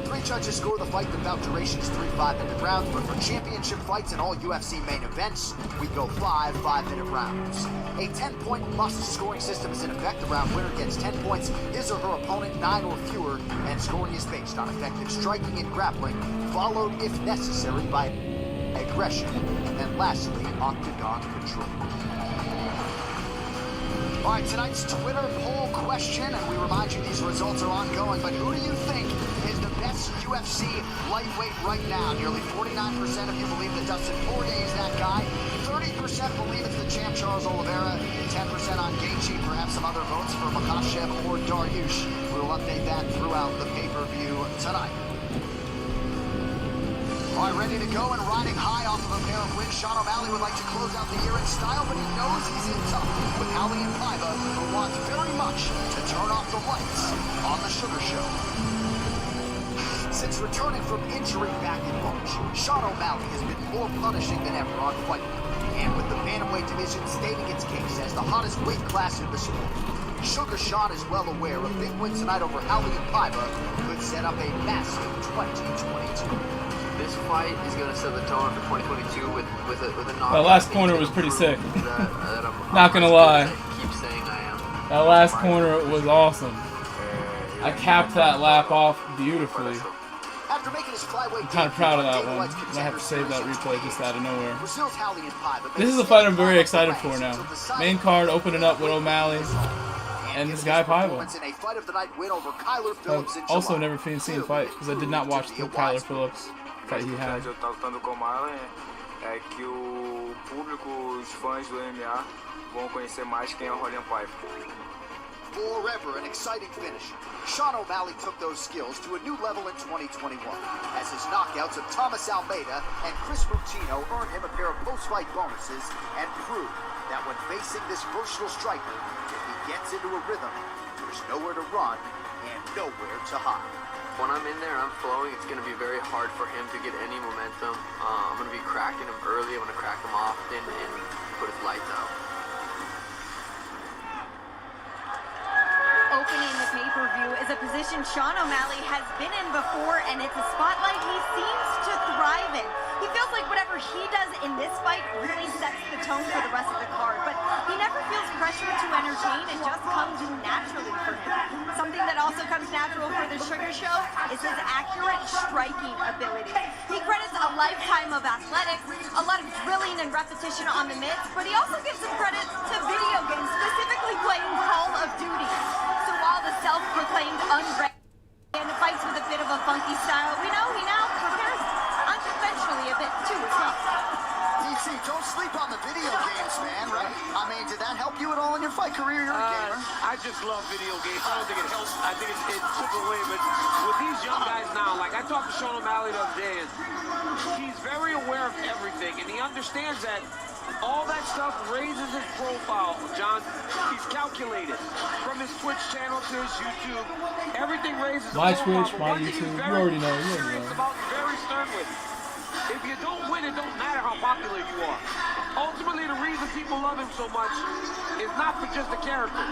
3 judges score the fight without durations, 3 5-minute rounds, but for championship fights and all UFC main events, we go 5 5-minute rounds. A 10-point must scoring system is in effect. The round winner gets 10 points, his or her opponent 9 or fewer, and scoring is based on effective striking and grappling, followed, if necessary, by aggression, and then lastly, octagon control. All right, tonight's Twitter poll question, and we remind you these results are ongoing, but who do you think best UFC lightweight right now. Nearly 49% of you believe that Dustin Poirier is that guy. 30% believe it's the champ Charles Oliveira. 10% on Gaethje, perhaps some other votes for Makhachev or Dariush. We'll update that throughout the pay-per-view tonight. All right, ready to go and riding high off of a pair of wins. Sean O'Malley would like to close out the year in style, but he knows he's in tough with Ali and Paiva, who wants very much to turn off the lights on the Sugar Show. Since returning from injury back in March, Sean O'Malley has been more punishing than ever on Fight Week. And with the bantamweight division stating its case as the hottest weight class in the sport, Sugar Sean is well aware a big win tonight over Ali and Paiva could set up a massive 2022. This fight is going to set the tone for 2022 with a knockout. That last corner was pretty sick. Not gonna lie. Keep saying I am. That last corner was awesome. I capped that lap off beautifully. I'm kind of proud of that one. I have to save that replay just out of nowhere. This is a fight I'm very excited for now. Main card opening up with O'Malley and this guy Paiva. I've also never seen a fight because I did not watch the Kyler Phillips fight he had. Eu tava lutando com o Marlon é que o público, os fãs do MMA vão conhecer mais quem é o Rolian Paiva. Forever an exciting finish. Sean O'Malley took those skills to a new level in 2021 as his knockouts of Thomas Almeida and Chris Moutinho earned him a pair of post-fight bonuses and proved that when facing this versatile striker, if he gets into a rhythm, there's nowhere to run and nowhere to hide. When I'm in there, I'm flowing, it's going to be very hard for him to get any momentum. I'm going to be cracking him early, I'm going to crack him often and put his lights out. Opening the pay-per-view is a position Sean O'Malley has been in before, and it's a spotlight he seems to thrive in. He feels like whatever he does in this fight really sets the tone for the rest of the card, but he never feels pressure to entertain. It just comes naturally for him. Something that also comes natural for the Sugar Show is his accurate striking ability. He credits a lifetime of athletics, a lot of drilling and repetition on the mitts, but he also gives some credit to video games, specifically playing Call of Duty. So while the self-proclaimed unranked and fights with a bit of a funky style, we know he now prepares unconventionally a bit too as well. DC, don't sleep on the video games, man, right? I mean, did that help you at all in your fight career? You're a gamer. I just love video games. I don't think it helps. I think it took away. But with these young guys now, like I talked to Sean O'Malley the other day, and he's very aware of everything, and he understands that all that stuff raises his profile, John. He's calculated. From his Twitch channel to his YouTube, everything raises his my profile. Twitch, my YouTube, you already know. About very stern with. If you don't win, it don't matter how popular you are. Ultimately, the reason people love him so much is not for just the character.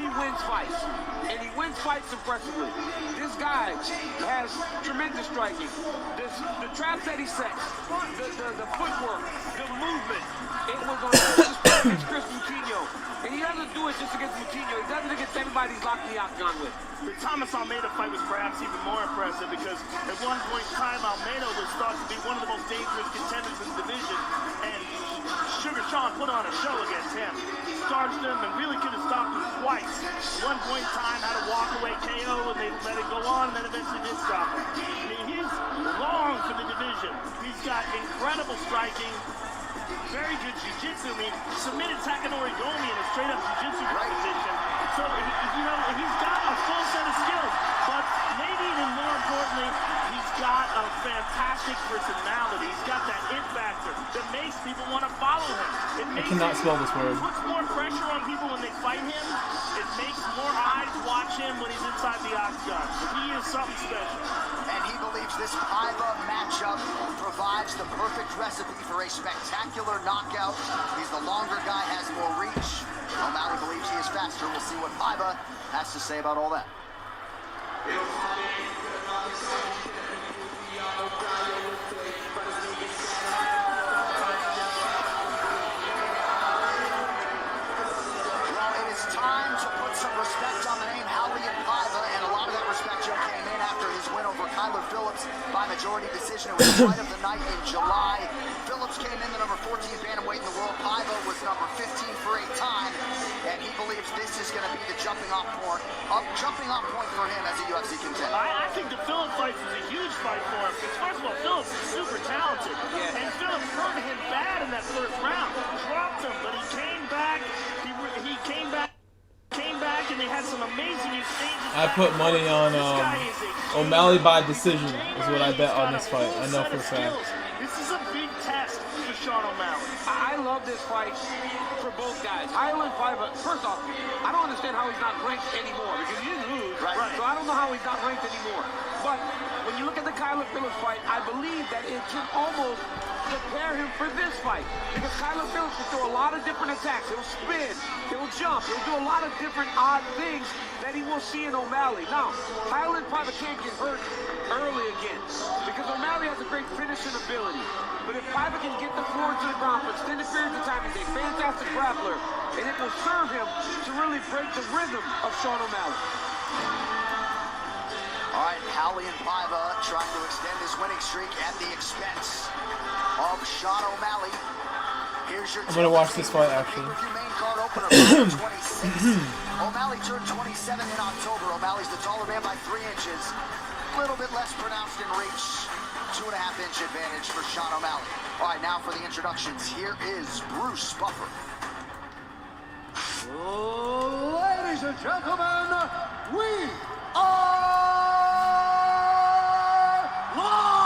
He wins fights, and he wins fights impressively. This guy has tremendous striking. The traps that he sets, the footwork, the movement. It was on against Chris Moutinho. And he doesn't do it just against Moutinho. He does it against everybody he's locked the octagon with. The Thomas Almeida fight was perhaps even more impressive because at one point in time, Almeida was thought to be one of the most dangerous contenders in the division, and Sugar Sean put on a show against him. Starched him and really could have stopped him twice. At one point in time, had a walk-away KO, and they let it go on, and then eventually did stop him. I mean, he's long for the division. He's got incredible striking, very good jiu-jitsu. I mean, submitted Takanori Gomi in a straight-up jiu-jitsu competition. So, he's got a full set of skills, but maybe even more importantly, he's got a fantastic personality. He's got that it factor that makes people want to follow him. I cannot spell this word. It puts more pressure on people when they fight him. It makes more eyes watch him when he's inside the octagon. He is something special. And he believes this Paiva matchup provides the perfect recipe for a spectacular knockout. He's the longer guy, has more reach. O'Malley believes he is faster. We'll see what Paiva has to say about all that. Well, it is time to put some respect on the name Ali and Paiva, and a lot of that respect, Joe, came in after his win over Kyler Phillips by majority decision. It was the fight of the night. night in July. Phillips came in the number 14 bantamweight in the world. Paiva was number 15 for a time, and he believes this is going to be the jumping off point for him as a UFC contender. I think the Phillips fight was a huge fight for him. Because first of all, Phillips is super talented. Yeah. And Phillips hurt him bad in that first round. Dropped him, but he came back. He came back and they had some amazing exchanges. I put money on O'Malley by decision is what I bet on this fight. I know for a fact. This is a big test for Sean O'Malley. I love this fight for both guys. Highland Paiva, first off, I don't understand how he's not ranked anymore because he didn't lose. Right. So I don't know how he's not ranked anymore. But when you look at the Kyler Phillips fight, I believe that it should almost prepare him for this fight. Because Kyler Phillips will throw a lot of different attacks. He'll spin, he'll jump, he'll do a lot of different odd things that he will see in O'Malley. Now, Highland Paiva can't get hurt early again because O'Malley has a great finishing ability. But if Paiva can get the floor to the ground for extended periods of time, he's a fantastic grappler, and it will serve him to really break the rhythm of Sean O'Malley. All right, Raulian Paiva trying to extend his winning streak at the expense of Sean O'Malley. Here's your I'm gonna watch this fight actually. main card opener, 26. O'Malley turned 27 in October. O'Malley's the taller man by 3 inches. A little bit less pronounced in reach. 2.5-inch advantage for Sean O'Malley. All right, now for the introductions. Here is Bruce Buffer. Ladies and gentlemen, we are live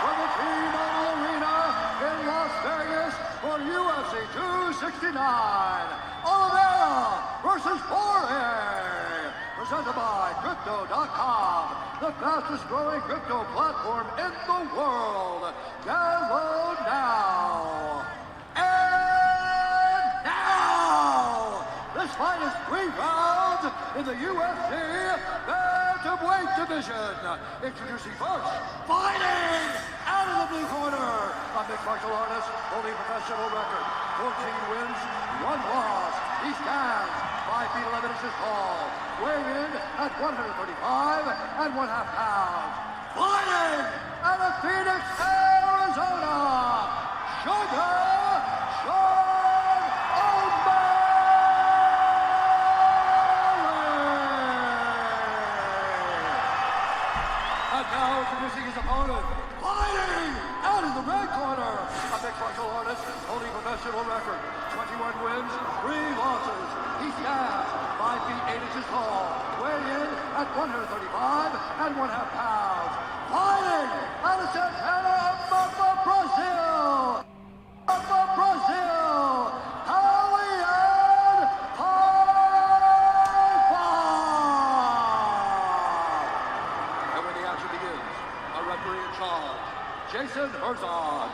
from the T-Mobile Arena in Las Vegas for UFC 269. Oliveira versus Jorge, presented by Crypto.com, the fastest growing crypto platform in the world. Download now. And now, this fight is 3 rounds in the UFC bantamweight division. Introducing first, fighting out of the blue corner, a mixed martial artist holding a professional record, 14 wins, 1 loss. He stands 5 feet 11 inches tall, weighing in at 135.5 pounds. Fighting out of Phoenix, Arizona, Sugar Sean O'Malley. And now introducing his opponent, fighting out of the red corner, a mixed martial artist holding a professional record, 21 wins, 3 losses. He stands 5 feet 8 inches tall, weighing in at 135.5 pounds. Fighting out of Santana, Brazil, Raulian Paiva. And when the action begins, a referee in charge, Jason Herzog.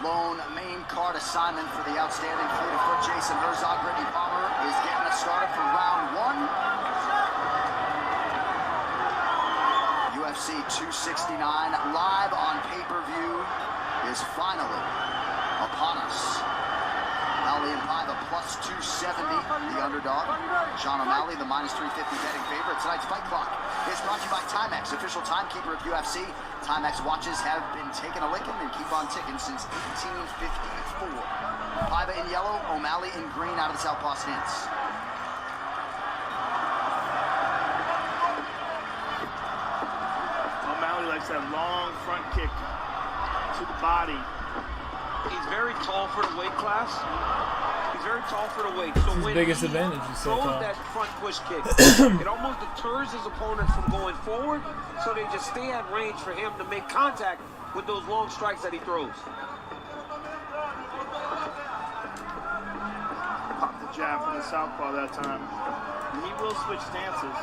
Lone main card assignment for the outstanding fleet-of-foot Jason Herzog. Brittany Palmer is getting us started for round 1. UFC 269 live on pay-per-view is finally upon us. Raulian Paiva plus 270, the underdog. Sean O'Malley, the minus 350 betting favorite. Tonight's Fight Clock is brought to you by Timex, official timekeeper of UFC. Timex watches have been taking a licking and keep on ticking since 1854. Paiva in yellow, O'Malley in green out of the southpaw stance. O'Malley likes that long front kick to the body. He's very tall for the weight class. He's very tall for the weight. So his when biggest he advantage is so throws tall. that front push kick, it almost deters his opponents from going forward, so they just stay at range for him to make contact with those long strikes that he throws. Popped the jab from the southpaw that time. And he will switch stances.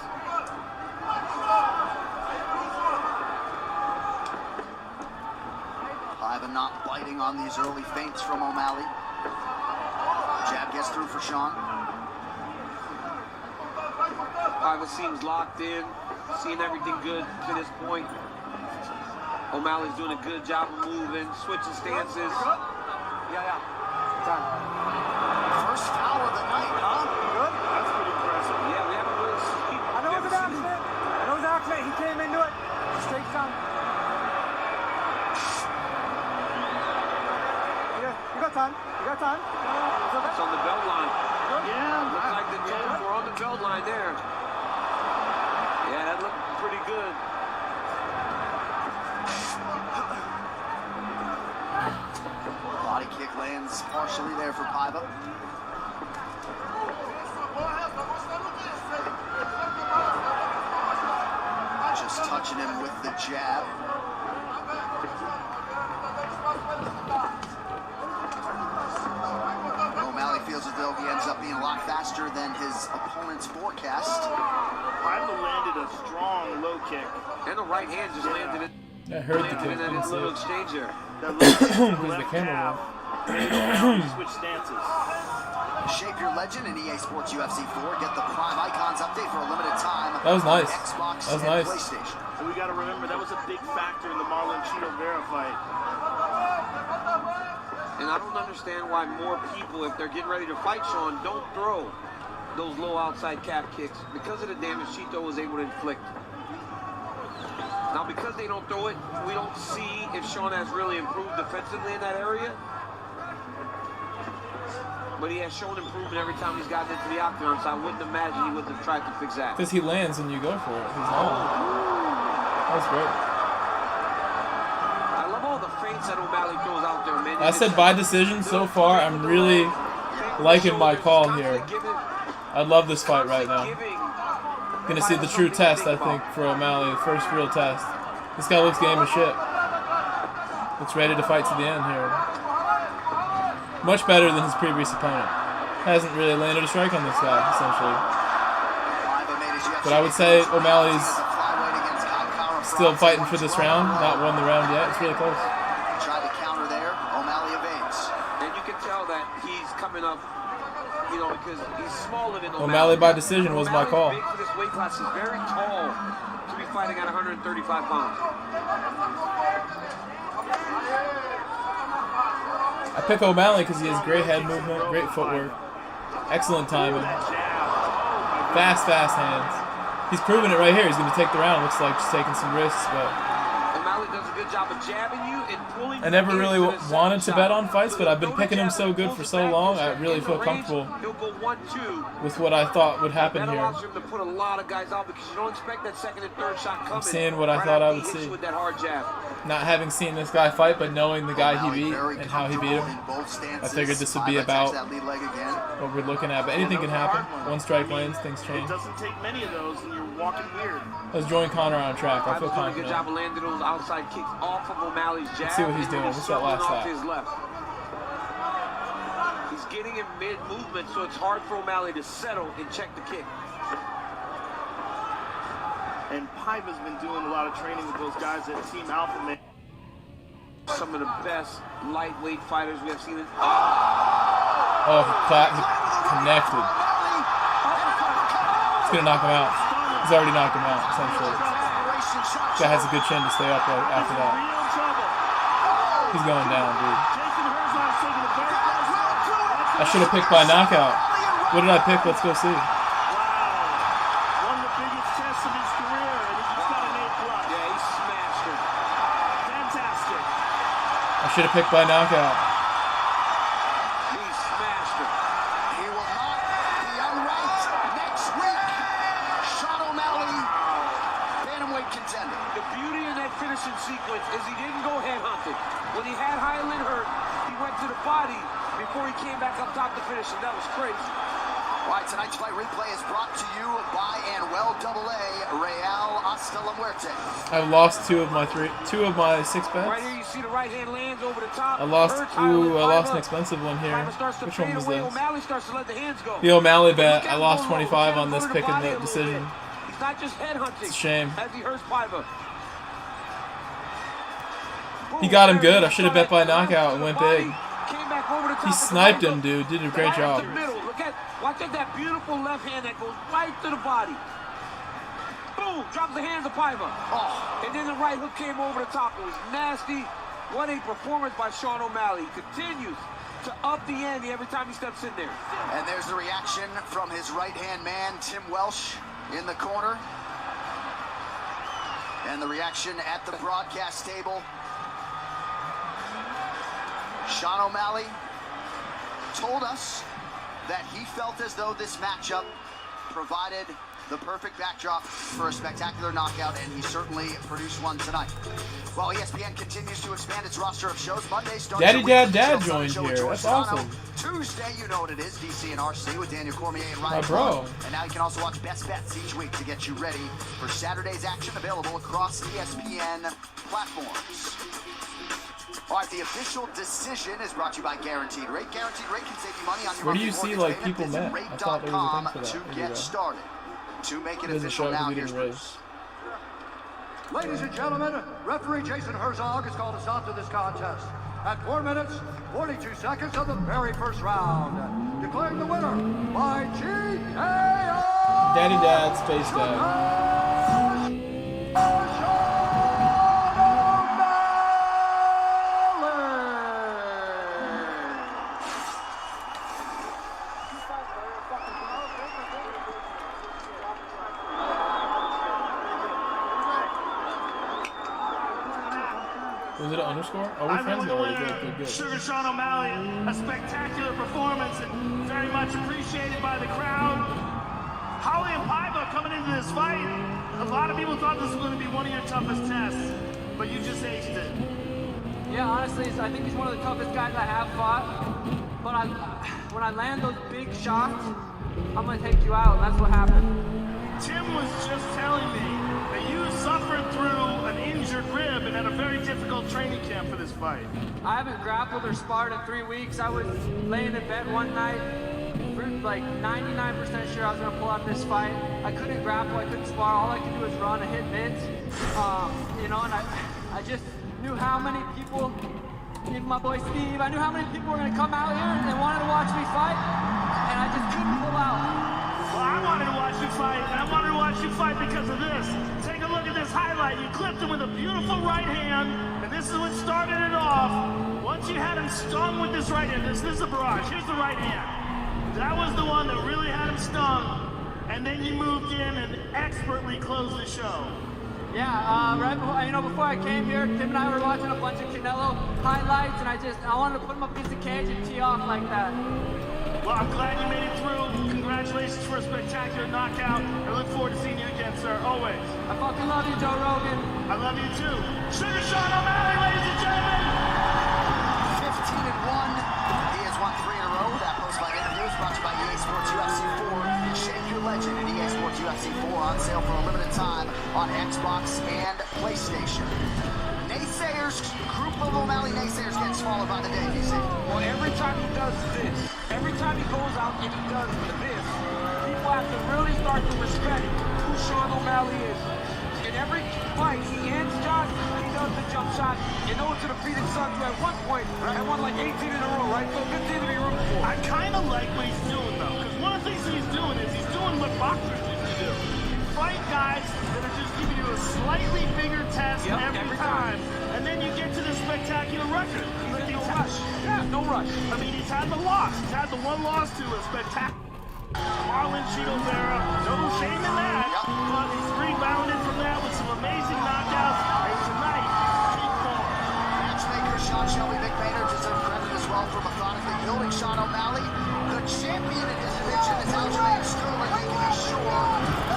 Paiva not biting on these early feints from O'Malley. Jab gets through for Sean. Paiva seems locked in, seeing everything good to this point. O'Malley's doing a good job of moving, switching stances. Yeah. First foul of the night, huh? Good. That's pretty impressive. Yeah, we haven't really seen. I know it was an accident. He came into it. Straight down. time. You got time. It's on the belt line. Yeah. Looks like the Jones were on the belt line there. Yeah, that looked pretty good. Body kick lands partially there for Paiva. Just touching him with the jab. O'Malley feels as though he ends up being a lot faster than his opponent's forecast. Paiva landed a strong low kick. And the right hand just landed it. I heard the kick. That little exchange there. Because the camera Switch stances. Shape your legend in EA Sports UFC 4. Get the Prime Icons update for a limited time. That was nice. Xbox That was and nice. PlayStation. So we got to remember that was a big factor in the Marlon Cheeto Vera fight. And I don't understand why more people, if they're getting ready to fight Sean, don't throw those low outside calf kicks because of the damage Cheeto was able to inflict. Now, because they don't throw it, we don't see if Sean has really improved defensively in that area. But he has shown improvement every time he's gotten into the octagon, so I wouldn't imagine he would have tried to fix that. Because he lands when you go for it. He's on. That was great. I love all the feints that O'Malley throws out there, man. I said by decision so far. I'm really liking my call here. I love this fight right now. Gonna see the true test, I think, for O'Malley. The first real test. This guy looks game as shit. Looks ready to fight to the end here. Much better than his previous opponent. Hasn't really landed a strike on this guy, essentially. But I would say O'Malley's still fighting for this round. Not won the round yet. It's really close. Tried to counter there. O'Malley evades. And you can tell that he's coming up, you know, because he's smaller than O'Malley by decision was my call. Big for this weight class. He's very tall to be fighting at 135 pounds. I pick O'Malley because he has great head movement, great footwork, excellent timing, fast hands. He's proven it right here. He's going to take the round. Looks like just taking some risks, but O'Malley does a good job of jabbing you and pulling. I never really wanted to bet on fights, but I've been picking him so good for so long. I really feel comfortable with what I thought would happen here. That allows him to put a lot of guys out because you don't expect that second and third shot coming. I'm seeing what I thought I would see. With that hard jab. Not having seen this guy fight, but knowing the guy he beat and how he beat him, I figured this would be about what we're looking at. But anything can happen. One strike lands, things change. It doesn't take many of those, and you're walking weird. Let's join Connor on track. I feel Doing a confident. good job of landing those outside kicks off of O'Malley's jab. Let's see what he's doing. What's that last off shot? his left. He's getting in mid-movement, so it's hard for O'Malley to settle and check the kick. And Paiva's been doing a lot of training with those guys at Team Alpha Man. Some of the best lightweight fighters we have seen. Oh, connected. It's going to knock him out. He's already knocked him out, essentially. Guy has a good chin to stay up right after that. He's going down, dude. I should have picked by knockout. What did I pick? Let's go see. One of the biggest tests of his career, and he just got an A+. Yeah, he smashed him. Fantastic. I should have picked by knockout. He smashed him. He will not be unranked next week. Sean O'Malley, bantamweight contender. The beauty in that finishing sequence is he didn't go headhunting. When he had Highland hurt, he went to the body before he came back up top to finish, and that was crazy. All right, tonight's fight replay is brought to you by Anuel AA Real Hasta la Muerte. I've lost two of my 6 bets. Right here, you see the right hand lands over the top. I lost an expensive one here. Which one was this? O'Malley starts to let the hands go. The O'Malley bet. I lost 25 on this picking the decision. He's not just headhunting. It's a shame. As he hurts Paiva. He got him good. I should have bet by knockout and went big. Came back over the top. He sniped him, dude. Did a great job. Watch out that beautiful left hand that goes right to the body. Boom! Drops the hands of Paiva. Oh. And then the right hook came over the top. It was nasty. What a performance by Sean O'Malley. He continues to up the ante every time he steps in there. And there's the reaction from his right-hand man, Tim Welsh, in the corner. And the reaction at the broadcast table. Sean O'Malley told us that he felt as though this matchup provided the perfect backdrop for a spectacular knockout, and he certainly produced one tonight. Well, ESPN continues to expand its roster of shows. Monday starts Daddy Dad joined here. That's awesome. Tuesday, you know what it is, DC and RC with Daniel Cormier and Ryan. My bro. And now you can also watch Best Bets each week to get you ready for Saturday's action, available across ESPN platforms. All right, the official decision is brought to you by Guaranteed Rate. Guaranteed Rate can save you money on your Where do you monthly see mortgage like payment. people Visit met? I thought there was a thing for that. to get started. To make it It doesn't official show now, because we here's didn't Bruce. race. Ladies and gentlemen, referee Jason Herzog has called a stop to this contest at 4 minutes, 42 seconds of the very first round. Declaring the winner by TKO. Daddy Dad, Space Dad. Was it an underscore? Oh, we're friends already. Good. Sugar Sean O'Malley, a spectacular performance and very much appreciated by the crowd. Holly and Paiva coming into this fight. A lot of people thought this was going to be one of your toughest tests, but you just aced it. Yeah, honestly, I think he's one of the toughest guys I have fought. But when I land those big shots, I'm going to take you out, and that's what happened. Tim was just telling me that you suffered through an injured rib and had a very difficult training camp for this fight. I haven't grappled or sparred in 3 weeks. I was laying in bed one night, like 99% sure I was going to pull out this fight. I couldn't grapple, I couldn't spar. All I could do was run and hit mitts. You know, and I just knew how many people, even my boy Steve, I knew how many people were going to come out here and wanted to watch me fight, and I just couldn't pull out. Well, I wanted to watch you fight, and I wanted to watch you fight because of this. Take a look at this highlight. You clipped him with a beautiful right hand, and this is what started it off. Once you had him stung with this right hand, this is a barrage. Here's the right hand. That was the one that really had him stung, and then you moved in and expertly closed the show. Yeah, right before, before I came here, Tim and I were watching a bunch of Canelo highlights, and I wanted to put him up against the cage and tee off like that. Well, I'm glad you made it through. Congratulations for a spectacular knockout. I look forward to seeing you again, sir, always. I fucking love you, Joe Rogan. I love you too. Sugar Sean O'Malley, ladies and gentlemen. 15-1. He has won 3 in a row. That post-fight interview is brought to you by EA Sports UFC 4. Shake your legend at EA Sports UFC 4 on sale for a limited time on Xbox and PlayStation. Naysayers, group of O'Malley naysayers getting smaller by the day, DC. Well, every time he does this, every time he goes out and he does this, people have to really start to respect who Sean O'Malley is. In every fight, he ends shots, he does the jump shot. You know, it's an undefeated Suns who at one point had won like 18 in a row, right? So good team to be rooting for. I kind of like what he's doing, though, because one of the things that he's doing is he's doing what boxers used to do. You fight guys that are just giving you a slightly bigger test every time, and then you get to this spectacular record. No rush. Yeah, no rush. I mean, he's had the loss. He's had the one loss to a spectacular Marlon Cheeto's era. No shame in that. But he's rebounded from that with some amazing knockouts. And tonight, keep going. Matchmaker Sean Shelby McMahon deserves credit as well for methodically building Sean O'Malley. The champion in his division is Aljamain Sterling, making me sure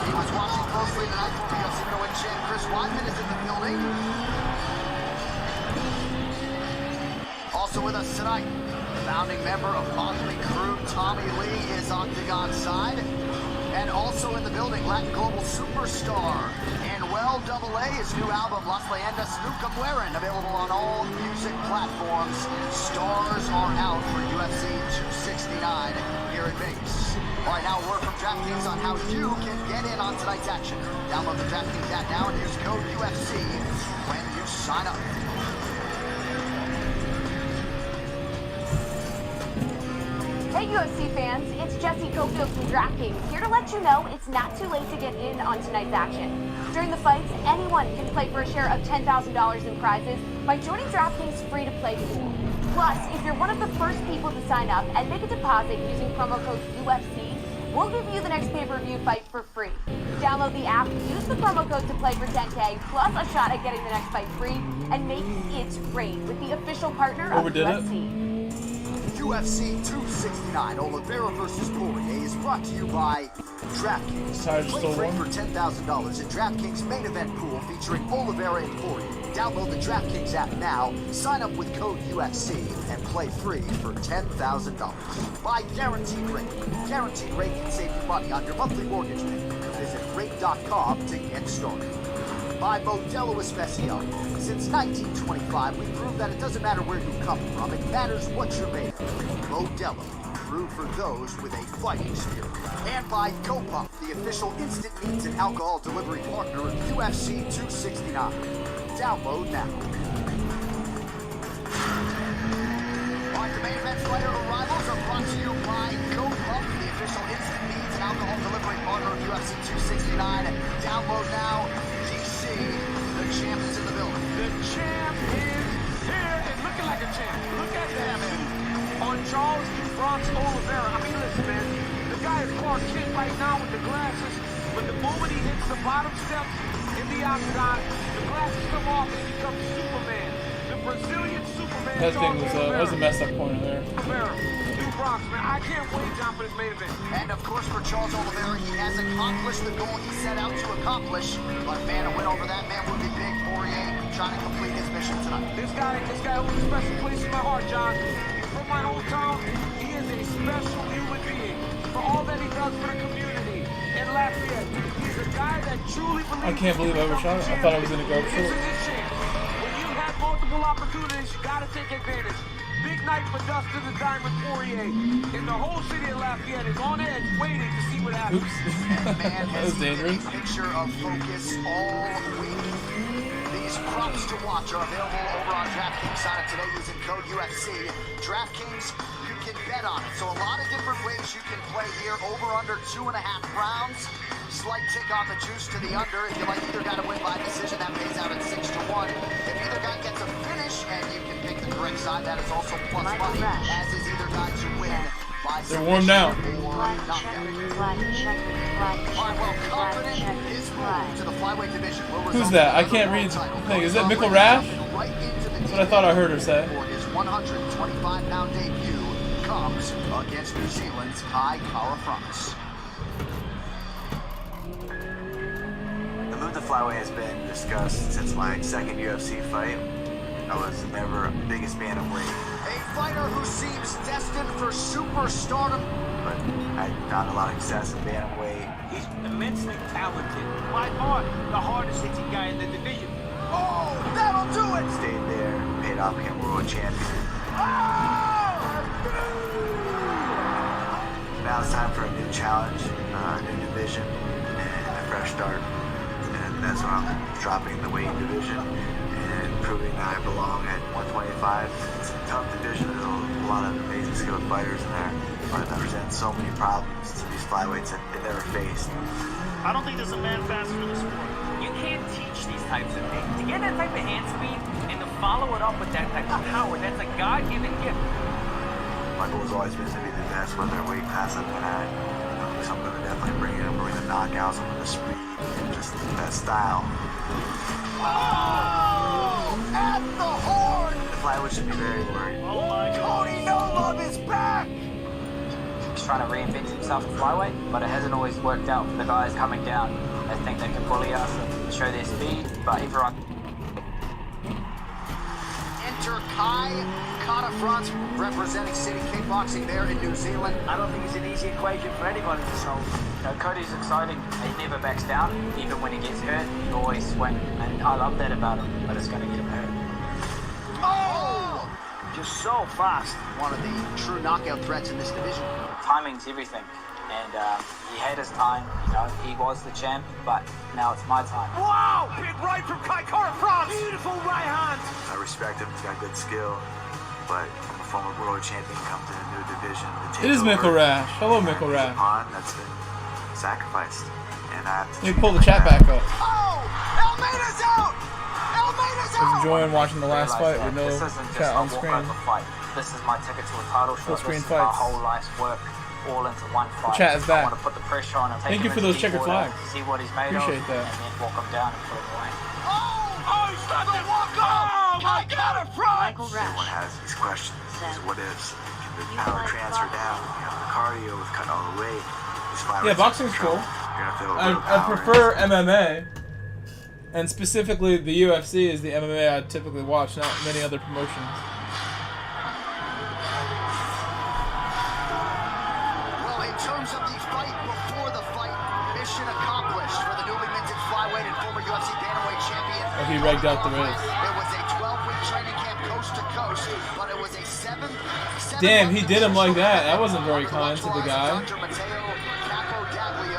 he was watching closely tonight for the UFC middleweight champ. Chris Weidman is in the building. Also with us tonight, founding member of Motley Crue, Tommy Lee, is Octagon side. And also in the building, Latin Global Superstar, Anuel AA, his new album, Las Leyendas Nunca Mueren, available on all music platforms. Stars are out for UFC 269 here in Vegas. All right, now a word from DraftKings on how you can get in on tonight's action. Download the DraftKings app now and use code UFC when you sign up. Hey UFC fans, it's Jesse Cofield from DraftKings, here to let you know it's not too late to get in on tonight's action. During the fights, anyone can play for a share of $10,000 in prizes by joining DraftKings' free-to-play pool. Plus, if you're one of the first people to sign up and make a deposit using promo code UFC, we'll give you the next pay-per-view fight for free. Download the app, use the promo code to play for 10K, plus a shot at getting the next fight free, and make it rain with the official partner of UFC. UFC 269, Oliveira versus Poirier, is brought to you by DraftKings. Play free for $10,000 in DraftKings main event pool featuring Oliveira and Poirier. Download the DraftKings app now, sign up with code UFC, and play free for $10,000. By Guaranteed Rate. Guaranteed Rate can save you money on your monthly mortgage payment. Visit rate.com to get started. By Modelo Especial. Since 1925, we've proved that it doesn't matter where you come from, it matters what you're made of. Modelo, brewed for those with a fighting spirit. And by GoPuff, the official instant meats and alcohol delivery partner of UFC 269. Download now. Alright, the main event fighter arrivals are brought to you by GoPuff, the official instant meats and alcohol delivery partner of UFC 269. Download now. The champ is in the building. The champ is here and looking like a champ. Look at that, man. On Charles Bronx Oliveira. I mean, listen, man. The guy is Clark Kent right now with the glasses. But the moment he hits the bottom steps in the octagon, the glasses come off and he becomes Superman. The Brazilian Superman. That was a messed up corner there. New Bronx, man. I can't wait, John, for this main event. And of course, for Charles Oliveira, he has accomplished the goal he set out to accomplish. But man, a win over that man would be big. Poirier trying to complete his mission tonight. This guy holds a special place in my heart, John. He's from my hometown. He is a special human being for all that he does for the community in Lafayette. He's a guy that truly believes. I can't believe I overshot it. I thought I was going to go short. When you have multiple opportunities, you got to take advantage. Big night for Dustin the Diamond Poirier. And the whole city of Lafayette is on edge waiting to see what happens. And man, that was dangerous. A picture of focus all week. These props to watch are available over on DraftKings. Sign up today using code UFC. DraftKings, you can bet on it. So a lot of different ways you can play here. Over under 2.5 rounds. Slight tick on the juice to the under. If you like either guy to win by decision, that pays out at 6-1. If either guy gets a finish and you can pick the correct side, that is also plus money, as is either guy to win by They're warmed down. Who's that? I can't read the thing. Is that Mikkel Rash? That's what I thought I heard her say. His 125-pound debut comes against New Zealand's Kai Kara-France. The move to flyweight has been discussed since my second UFC fight. I was never the biggest bantamweight. A fighter who seems destined for superstardom. But I found a lot of success in bantamweight. He's immensely talented. By far, the hardest hitting guy in the division. Oh, that'll do it! Stayed there, paid off, became world champion. Now it's time for a new challenge, a new division, and a fresh start. And that's when I'm dropping the weight division and proving that I belong at 125. It's a tough division. There's a lot of amazing skilled fighters in there, but it presents so many problems to these flyweights that they never faced. I don't think there's a man faster in the sport. You can't teach these types of things. To get that type of hand speed and to follow it up with that type of power, that's a God-given gift. My goal has always been to be the best, whether weight class I've been at. So I'm going to definitely bring the knockouts, I'm going to speed, and just that style. Oh! At the horn! The flyweight should be very worried. Oh my God. Cody No Love is back! He's trying to reinvent himself in flyweight, but it hasn't always worked out for the guys coming down. They think they can bully us and show their speed, but everyone... Enter Kai Kara-France, representing City Kickboxing there in New Zealand. I don't think it's an easy equation for anybody to solve. You know, Cody's exciting. He never backs down. Even when he gets hurt, he always swings. And I love that about him, but it's going to get him hurt. Oh! Just so fast. One of the true knockout threats in this division. Timing's everything. And he had his time, you know, he was the champ, but now it's my time. Wow! Big right from Kai Kara-France! Beautiful right hand! I respect him, he's got good skill, but I'm a former world champion, comes in a new division. It is Mikkel Rash. Hello, Mikkel Rash. That's been sacrificed, and I have to... Let me pull the chat back up. Oh! Almeida's out! Almeida's I was enjoying watching the last fight with no chat on screen. This is my ticket to a title shot. Full screen this is my fights. whole life's work. All into one fight. The chat is back. I want to put the pressure on him. Thank you for those checkered flags. See what he's made Appreciate of, that. and then walk him down and put him away. Oh, he's got the walk off! Oh, my God, a front! Everyone has these questions, these what ifs. Can the power transfer down, the cardio with cutting all the weight. Yeah, boxing's cool. I prefer MMA, and specifically the UFC is the MMA I typically watch, not many other promotions. Well, in terms of the fight before the fight, mission accomplished for the newly minted flyweight and former UFC bantamweight champion. Oh, he regged out the race. It was a 12-week training camp coast to coast, but it was a 7 Damn, he did him like that. That wasn't very kind to the guy.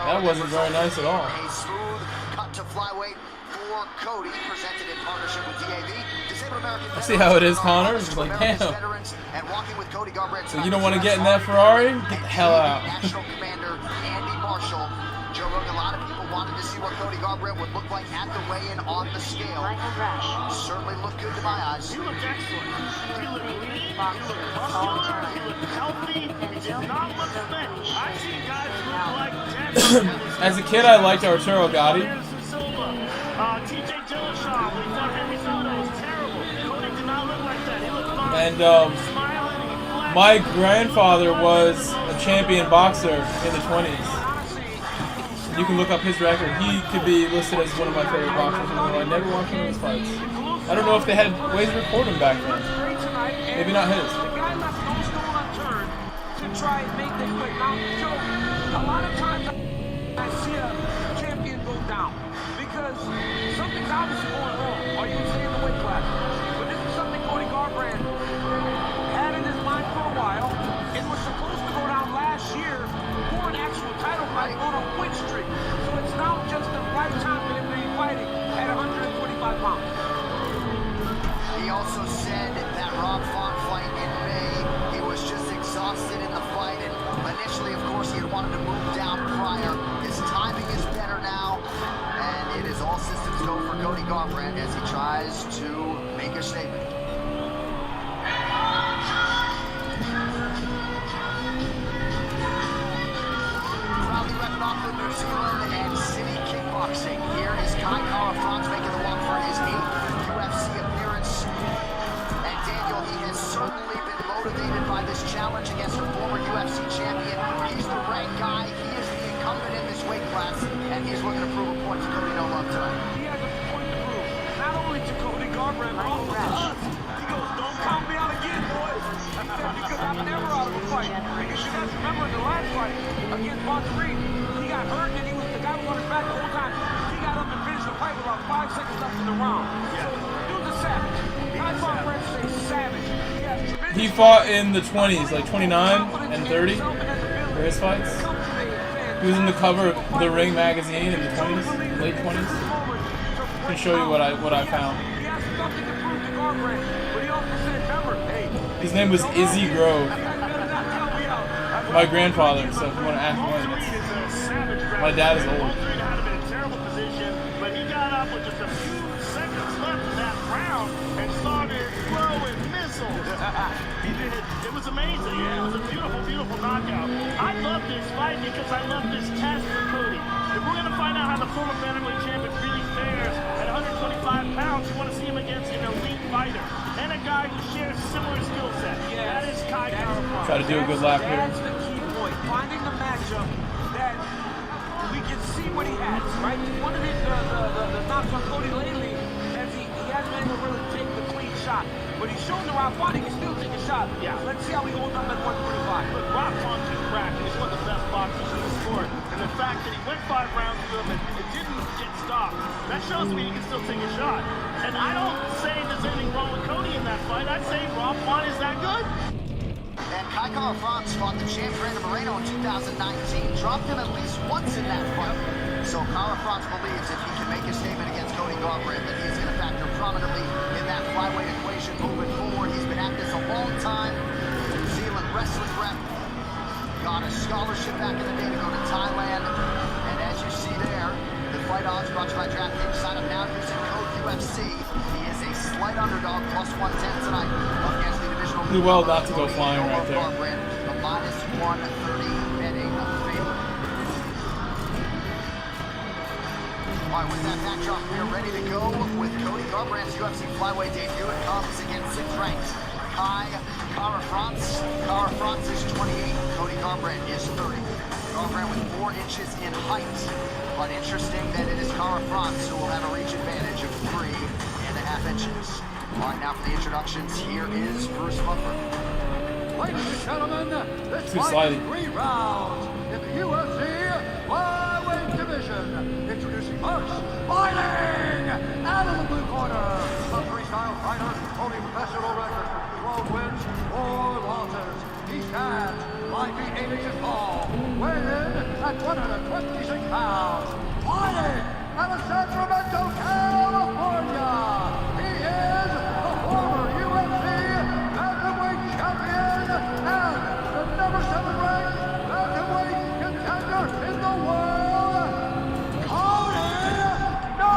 That wasn't very nice at all. A smooth cut to flyweight for Cody, presented in partnership with DAV. Disabled American I see how it is, Connor. It's like, damn. So you don't want to get in that Ferrari? Get the hell out. National Commander Andy Marshall. Joe Rogan, a lot of people wanted to see what Cody Garbrandt would look like at the weigh-in on the scale. Certainly looked good to my eyes. He looked excellent. He looked lean, he looked muscular, he looked healthy, he did not look spent. I've seen guys look like As a kid, I liked Arturo Gatti. TJ Dillashaw, we thought Henry Soto was terrible. Cody did not look like that. He looked fine. And my grandfather was a champion boxer in the 20s. You can look up his record. He could be listed as one of my favorite boxers, even though I never watched one of his fights. I don't know if they had ways to record him back then. Maybe not his. The guy left no stone unturned to try and make this quick. Now, Joe, a lot of times I see a champion go down because something's obviously going wrong. Are you staying in the weight class? But this is something Cody Garbrandt had in his mind for a while. It was supposed to go down last year for an actual title fight on a win streak. So it's now just the right time for him to be fighting at 125 pounds. He also said that Rob Font fight in May, he was just exhausted in the fight, and initially, of course, he had wanted to move down prior. His timing is better now, and it is all systems go for Cody Garbrandt as he tries to make a statement. Proudly repping Auckland, New Zealand, and City Kickboxing. Here is Kai Kara-France making the walk for his 8th UFC appearance. And Daniel, he has certainly been motivated by this challenge against a former UFC champion. He's the ranked guy. He is the incumbent in this weight class, and he's looking to prove a point to Cody No Love tonight. He has a point to prove, not only to Cody Garbrandt, but also to us. He goes, don't count me out again, boys. He said, because I'm never out of a fight. Because you guys remember in the last fight against Box Reed, he got hurt and the guy was on his back the whole time. He got up and finished the fight with about 5 seconds left in the round. So, dude's a savage. Kai Garbrandt is a savage. He fought in the 20s, like 29 and 30 for his fights. He was in the cover of The Ring magazine in the 20s, late 20s. I can show you what I found. His name was Izzy Grove. My grandfather, so if you want to ask him, my dad is old. But he got up with just a few seconds left in that round and started throwing missiles. He did. It was amazing. Yeah, it was a beautiful, beautiful knockout. I love this fight because I love this test for Cody. If we're going to find out how the former bantamweight champion really fares at 125 pounds, you want to see him against an elite fighter and a guy who shares similar skill set. That is Kai Kara-France. Try to do a good lap here. That's the key point. Finding the matchup that we can see what he has, right? One of the knocks on Cody lately is he hasn't been able to really take the clean shot. But he's shown to Rob Font he can still take a shot. Yeah. Let's see how he holds up at 125. Look, Rob Font can crack, and he's one of the best boxers in the sport. And the fact that he went 5 rounds with him and it didn't get stopped, that shows me he can still take a shot. And I don't say there's anything wrong with Cody in that fight. I'd say Rob Font is that good. And Kai Kara-France fought the champ Brandon Moreno in 2019, dropped him at least once in that fight. So Kara-France believes if he can make a statement against Cody Garbrandt that he's going to factor prominently in that flyweight equation moving forward. He's been at this a long time. New Zealand wrestling rep. Got a scholarship back in the day to go to Thailand. And as you see there, the fight odds brought to you by DraftKings. Sign up now using code UFC. He is a slight underdog, plus 110 tonight against the divisional. Do well not to go flying right there. The minus 130 betting favorite. All right, with that backdrop, we are ready to go with Cody Garbrandt's UFC flyweight debut. It comes against 6th ranked Kai Kara-France. Kara-France inches in height. But interesting that it is Gr.4 who will have a reach advantage of 3.5 inches. All right, now for the introductions, here is Bruce Buffer. Ladies and gentlemen, this fight is 3 rounds in the UFC flyweight division. Introducing first, fighting out of the blue corner, a freestyle fighter holding professional record, 12 wins, 4 losses. He stands 5 feet 8 inches tall, weighing in at 126 pounds. Fighting out of Sacramento, California, he is the former UFC bantamweight champion and the number 7 ranked bantamweight contender in the world, Cody "No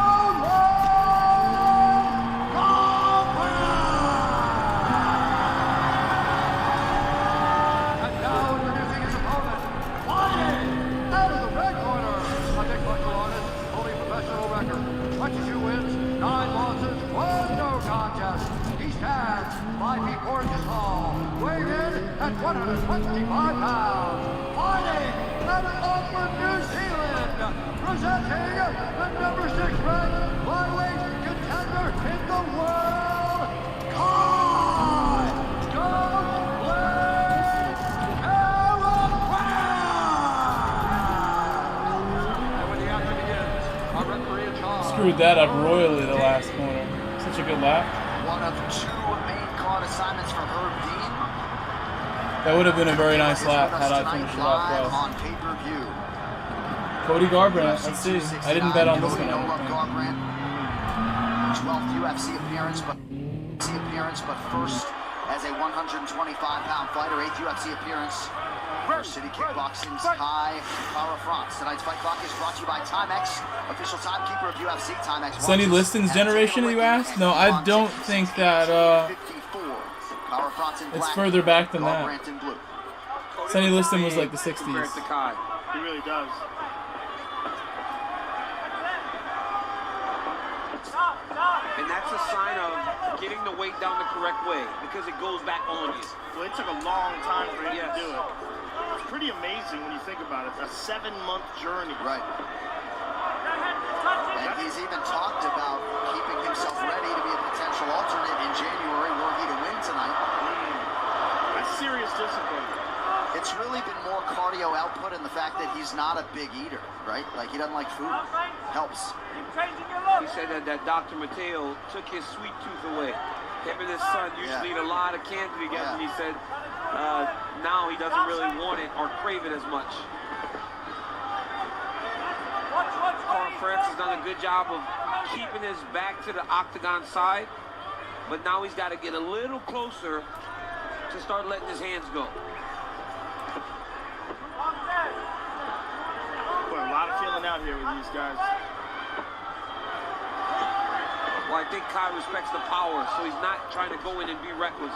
And now introducing his opponent, fighting out of the red corner, a big martial artist holding professional record, 22 wins, 9 losses, 1 no contest. He stands 5 feet 4 inches tall, weighing in at 125 pounds. Fighting out of Auckland, New Zealand, presenting the number 6 ranked flyweight contender in the world, Screwed that up royally the last corner. Such a good lap. One of 2 main card assignments for Herb Dean. That would have been a very nice lap had I finished the lap well. On pay-per-view. Cody Garbrandt, let's see. I didn't bet on this one. 12th UFC appearance, but first as a 125-pound fighter, 8th UFC appearance. First City Kickboxing's Kai Gr.4. Tonight's fight clock is brought to you by Timex, official timekeeper of UFC. Timex. Sonny Liston's generation, you asked? No, I don't think that it's further back than that. Sonny Liston was like the 60s. He really does. And that's a sign of getting the weight down the correct way because it goes back on you. Well, it took a long time for him to do it. It's pretty amazing when you think about it. A 7-month journey. Right. And he's even talked about keeping himself ready to be a potential alternate in January were he to win tonight. That's serious discipline. It's really been more cardio output and the fact that he's not a big eater, right? Like, he doesn't like food. Helps. He said that Dr. Mateo took his sweet tooth away. Him and his son usually eat a lot of candy together, and he said now he doesn't really want it or crave it as much. Gr.4 has done a good job of keeping his back to the octagon side, but now he's got to get a little closer to start letting his hands go. Boy, a lot of feeling out here with these guys. Well, I think Kai respects the power, so he's not trying to go in and be reckless.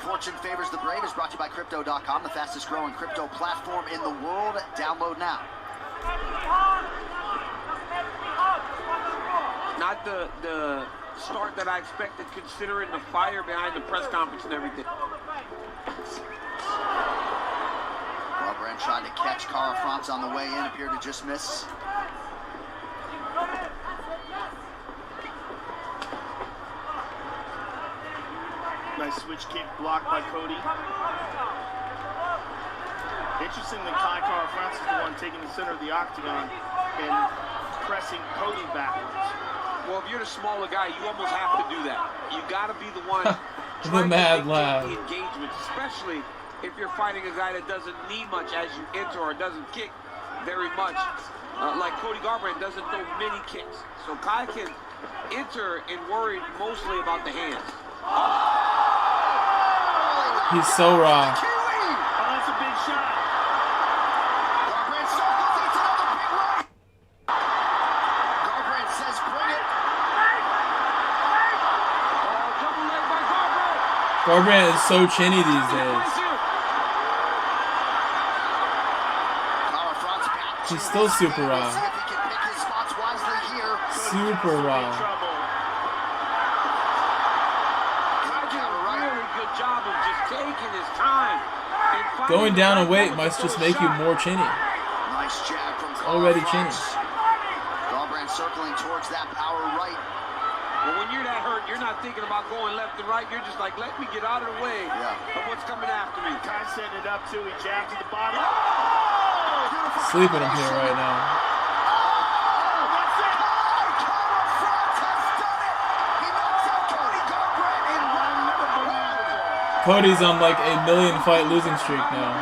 Fortune Favors the Brave is brought to you by Crypto.com, the fastest growing crypto platform in the world. Download now. Not the start that I expected, considering the fire behind the press conference and everything. Garbrandt trying to catch Gr.4 on the way in, appeared to just miss. Nice switch kick blocked by Cody. Interesting that Kai Gr.4 is the one taking the center of the octagon and pressing Cody backwards. Well, if you're the smaller guy, you almost have to do that. You got to be the one the mad lad. The engagement, especially if you're fighting a guy that doesn't need much as you enter or doesn't kick very much. Like Cody Garbrandt doesn't throw many kicks. So Kai can enter and worry mostly about the hands. He's so raw. Oh, that's a big shot. Garbrandt circles, it's another big right. Garbrandt says, bring it. Double leg by Garbrandt. Garbrandt is so chinny these days. He's still super raw. See if he can pick his spots wisely here. Super raw. Job of just taking his time. Going down in weight must just make you more chinny. Nice Nice jab from Already changed. Garbrandt circling towards that power right. Well, when you're that hurt, you're not thinking about going left and right. You're just like, let me get out of the way of what's coming after me. Kai setting it up too. He jabbed to the body. Sleeping him here right now. Cody's on like a 1,000,000 fight losing streak now.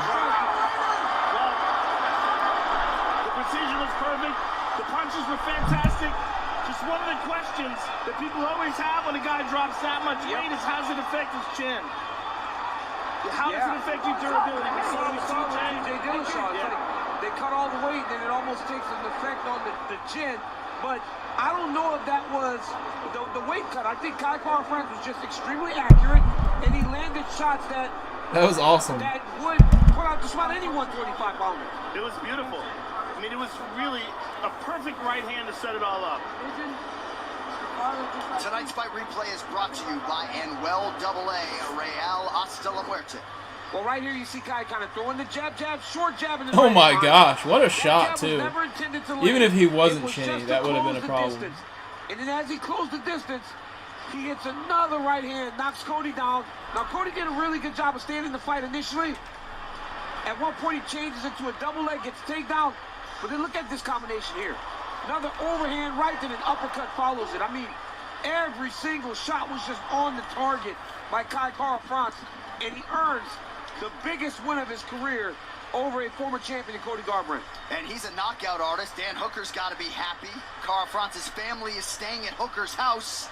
The precision was perfect. The punches were fantastic. Just one of the questions that people always have when a guy drops that much weight is, how does it affect his chin? How does it affect your durability? We saw TJ Dillashaw. They cut all the weight, and it almost takes an effect on the chin. But I don't know if that was the weight cut. I think Kai Kara-France was just extremely accurate, and he landed shots that was awesome. That would put out just about any 125-pounder. It was beautiful. I mean, it was really a perfect right hand to set it all up. Tonight's fight replay is brought to you by Anuel AA, Real Hasta la Muerte. Well, right here you see Kai kind of throwing the jab, short jab. In the Oh my gosh, what a shot too. Even if he wasn't chinny, that would have been a problem. And then as he closed the distance, he hits another right hand, knocks Cody down. Now Cody did a really good job of standing the fight initially. At one point he changes it to a double leg, gets takedown. But then look at this combination here. Another overhand right, then an uppercut follows it. I mean, every single shot was just on the target by Kai Kara-France. And he earns the biggest win of his career over a former champion, Cody Garbrandt. And he's a knockout artist. Dan Hooker's got to be happy. Kara-France's family is staying at Hooker's house.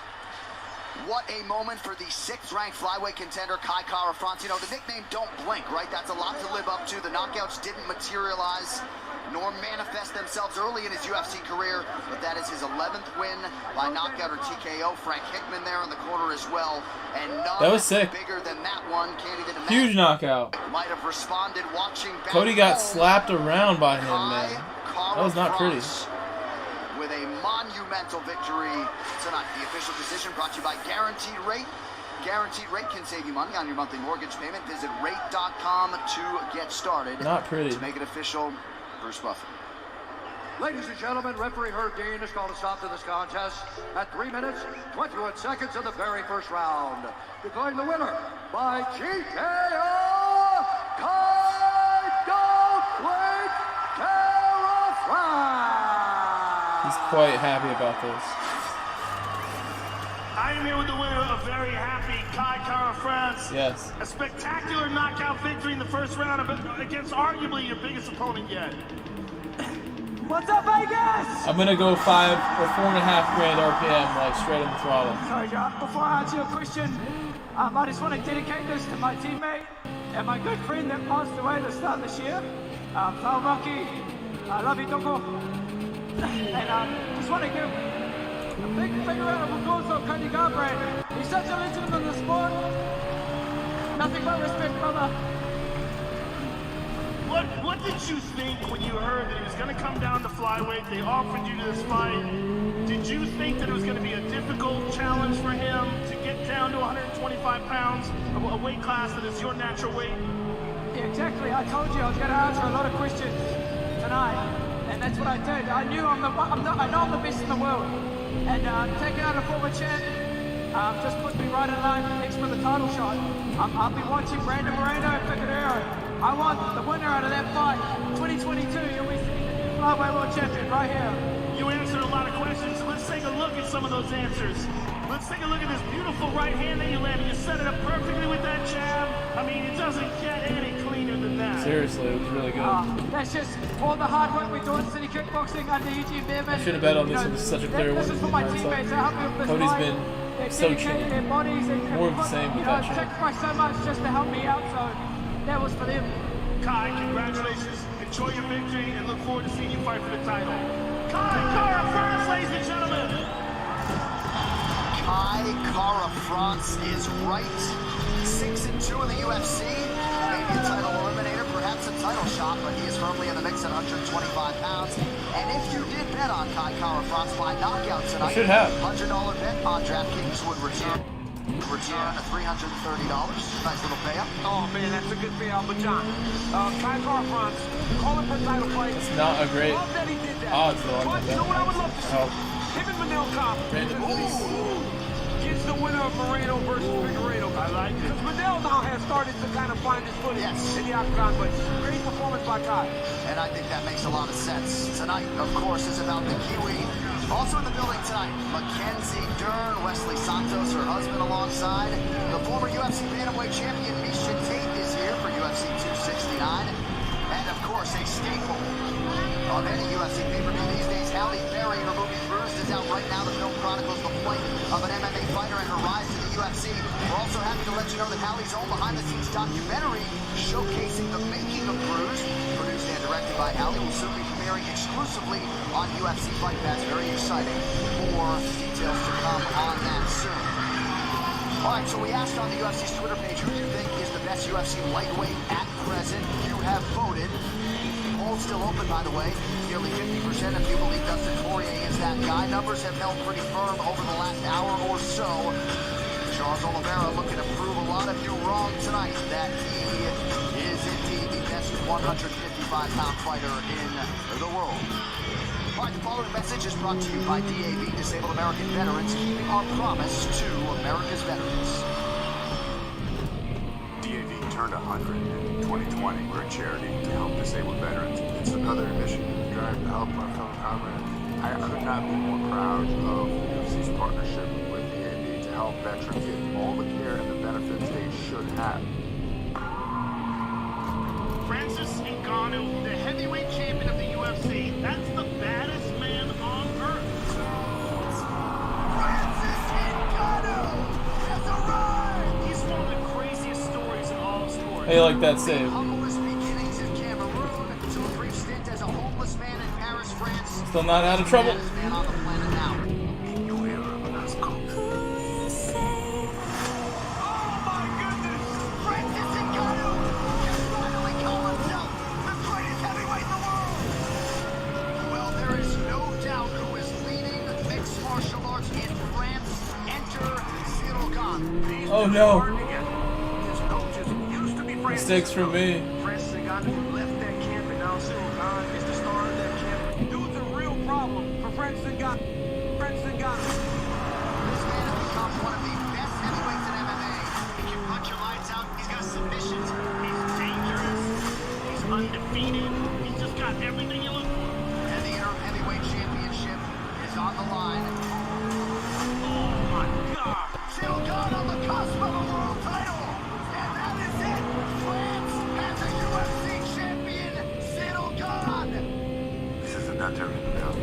What a moment for the 6th-ranked flyweight contender, Kai Kara-France. You know, the nickname Don't Blink, right? That's a lot to live up to. The knockouts didn't materialize nor manifest themselves early in his UFC career, but that is his 11th win by knockout or TKO. Frank Hickman there in the corner as well. And none that was sick. Bigger than that one. Can't even imagine. Huge knockout. Might have responded watching back Cody got home. slapped around by him, man. That was not pretty. With a monumental victory tonight. The official decision brought to you by Guaranteed Rate. Guaranteed Rate can save you money on your monthly mortgage payment. Visit rate.com to get started. Not pretty. To make it official, Bruce Buffer. Ladies and gentlemen, referee Herb Dean has called a stop to this contest at 3 minutes, 21 seconds of the very first round. Declaring the winner by TKO, Kai Don't Blink Kara-France. He's quite happy about this. I am here with the winner, a very happy Kai Kara-France. Yes. A spectacular knockout victory in the first round against arguably your biggest opponent yet. What's up, Vegas? I'm gonna go 5 or 4.5 grand RPM, like straight on the throttle. Sorry, John. Before I answer your question, I just want to dedicate this to my teammate and my good friend that passed away at the start of this year, Paul Rocky. I love you, Toko. And just want to give a big round of applause for Cody Garbrandt. He's such a legend in the sport. Nothing but respect, brother. What did you think when you heard that he was going to come down to flyweight? They offered you this fight. Did you think that it was going to be a difficult challenge for him to get down to 125 pounds, a weight class that is your natural weight? Yeah, exactly. I told you I was going to answer a lot of questions tonight, and that's what I did. I knew I know I'm the best in the world, and taking out a former champ just put me right in line next for the title shot. I'll be watching Brandon Moreno and Figueroa. I want the winner out of that fight. 2022, you'll be seeing the new flyweight world champion right here. You answered a lot of questions. Let's take a look at some of those answers. Let's take a look at this beautiful right hand that you landed. You set it up perfectly with that jab. I mean, it doesn't get any cleaner than that. Seriously, it was really good. That's just all the hard work we do in City Kickboxing under Eugene Behrman. I should have bet on this. It was such a clear win. This is for my teammates. They help me with this Cody's fight. been so chill. Their bodies and more of the same with that champ. sacrificed so much just to help me out. So that was for them. Kai, congratulations. Enjoy your victory and look forward to seeing you fight for the title. Kai Kara-France, ladies and gentlemen. Kai Kara-France is right. 6-2 in the UFC. Maybe a title eliminator, perhaps a title shot, but he is firmly in the mix at 125 pounds. And if you did bet on Kai Kara-France by knockout tonight, should have. $100 bet on DraftKings would return. Return $330. Nice little payout. Oh man, that's a good payout. But John, Kai Car fronts, call it for title fight. It's not a great Love that he did that. odds though. But you know what I would love to see? Him and Manel Cobb gets the winner of Moreno versus Figueiredo. I like it. Because Manel now has started to kind of find his footing in the octagon, but great performance by Kai. And I think that makes a lot of sense. Tonight, of course, is about the Kiwi. Also in the building tonight, Mackenzie Dern, Wesley Santos, her husband alongside. The former UFC bantamweight champion, Miesha Tate, is here for UFC 269. And of course, a staple of any UFC pay-per-view these days, Halle Berry. Her movie Bruised is out right now. The film chronicles the plight of an MMA fighter and her rise to the UFC. We're also happy to let you know that Halle's own behind-the-scenes documentary showcasing the making of Bruised, produced and directed by Halle, will soon be premiering exclusively on UFC Fight Pass. Very exciting. More details to come on that soon. All right, so we asked on the UFC's Twitter page who you think is the best UFC lightweight at present. You have voted. Poll's still open, by the way. Nearly 50% of you believe Dustin Poirier is that guy. Numbers have held pretty firm over the last hour or so. Charles Oliveira looking to prove a lot of you wrong tonight that he is indeed the best 155-pound fighter in the world. All right, the following message is brought to you by DAV, Disabled American Veterans, keeping our promise to America's veterans. DAV turned 100 in 2020. We're a charity to help disabled veterans. It's another mission to drive to help our fellow comrades. I could not be more proud of UFC's partnership with DAV to help veterans get all the care and the benefits they should have. Francis Ngannou, the heavyweight champion of the UFC. That's the baddest man on earth. Francis Ngannou has arrived! He's one of the craziest stories in all of sports. How you like that save? Humblest beginnings in Cameroon to a brief stint as a homeless man in Paris, France. Still not out of trouble. Baddest man on the planet now. New era has come. Francis Ngannou has finally called himself the greatest heavyweight in the world! Well, there is no doubt who is leading mixed martial arts in France. Enter Cyril Gane. Oh no. His coaches used to be Mistakes from me. Francis Ngannou left that camp, and now Cyril Gane is the star of that camp. Dude's a real problem for Francis Ngannou. Francis Ngannou. This man has become one of the best heavyweights in MMA. He can punch your lights out. He's got submissions. He's dangerous. He's undefeated. He's just got everything you look for. And the interim heavyweight championship is on the line. Oh my God. Cyril Gane on the cusp of a world title! And that is it! France has a UFC champion, Cyril Gane! This is a determined battle,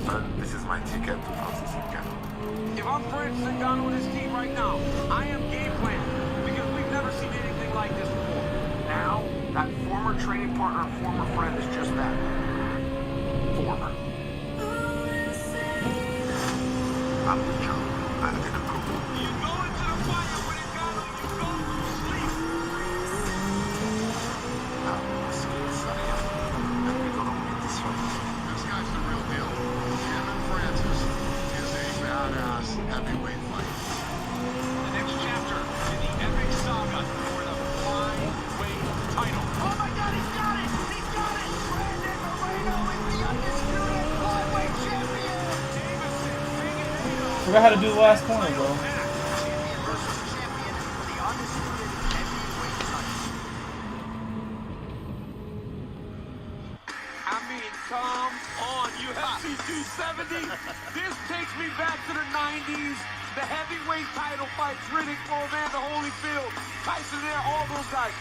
but this is my ticket to Francis Ngannou. If I'm Francis Ngannou with his team right now, I am game plan because we've never seen anything like this before. Now, that former training partner and former friend is just that. Former. I'm the Joe. I'm going to prove it. You go into the fire with Ngannou, you go to sleep. Now, let's get started. And we're going to win this fight. This guy's the real deal. Him and Francis is a badass heavyweight fight. The next chapter in the epic saga for the flyweight title. Oh my God, he's got it! He's got it! Brandon Moreno is the undisputed flyweight champion! Forgot how to do the last corner, bro. Champion versus champion for the undisputed heavyweight title. I mean, come on, UFC 270. This takes me back to the 90s. The heavyweight title fights, Riddick, Evander Holyfield, Tyson there, all those guys.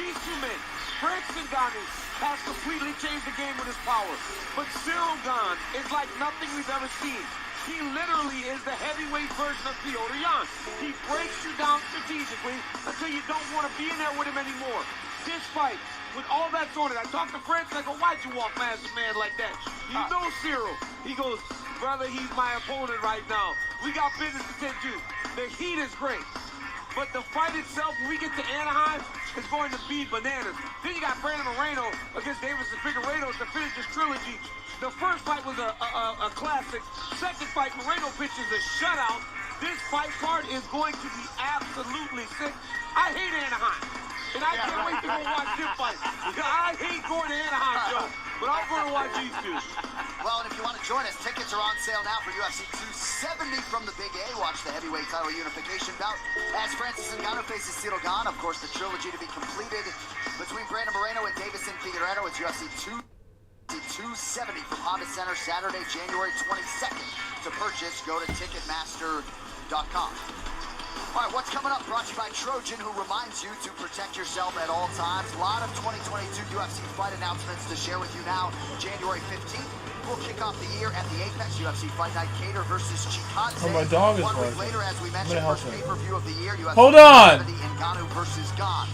These two men, Francis Ngannou, has completely changed the game with his power. But Cyril Gane is like nothing we've ever seen. He literally is the heavyweight version of Petr Yan. He breaks you down strategically until you don't want to be in there with him anymore. This fight, with all that's on it, I talked to Francis, I go, why'd you walk past a man like that? You know Cyril. He goes, brother, he's my opponent right now. We got business to tend to. The heat is great. But the fight itself, when we get to Anaheim, is going to be bananas. Then you got Brandon Moreno against Davidson Figueiredo to finish this trilogy. The first fight was a classic. Second fight, Moreno pitches a shutout. This fight card is going to be absolutely sick. I hate Anaheim. And I can't wait to go watch him fight. I hate going to Anaheim, Joe. But I'm going to watch these two. Well, and if you want to join us, tickets are on sale now for UFC 270 from the Big A. Watch the heavyweight title unification bout as Francis Ngannou faces Cyril Gane. Of course, the trilogy to be completed between Brandon Moreno and Davison Figueiredo. It's UFC 270 from Honda Center, Saturday, January 22nd. To purchase, go to Ticketmaster.com. All right, what's coming up? Brought to you by Trojan, who reminds you to protect yourself at all times. A lot of 2022 UFC fight announcements to share with you now. January 15th, we'll kick off the year at the Apex UFC Fight Night. Cater versus Chikadze. Oh, my dog is 1 week barking. later, as we mentioned, first pay-per-view of the year. UFC Hold on! Ngannou versus Gane.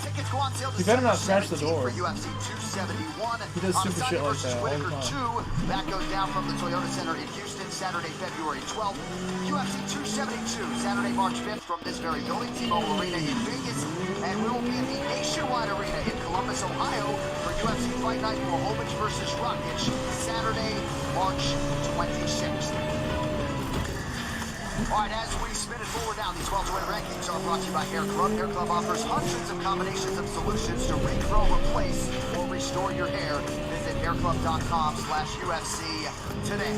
Tickets go on sale. You better not smash the door. For UFC 271. He does stupid shit like that all the time. 2. That goes down from the Toyota Center in Houston, Saturday, February 12th. UFC 272, Saturday, March 5th from this very building, T-Mobile Arena in Vegas. And we will be in the Nationwide Arena in Columbus, Ohio for UFC Fight Night Mohobich versus Rakic, Saturday, March 26th. All right, as we spin it forward now, these welterweight rankings are brought to you by Hair Club. Hair Club offers hundreds of combinations of solutions to regrow, replace, or restore your hair. Visit hairclub.com/UFC today.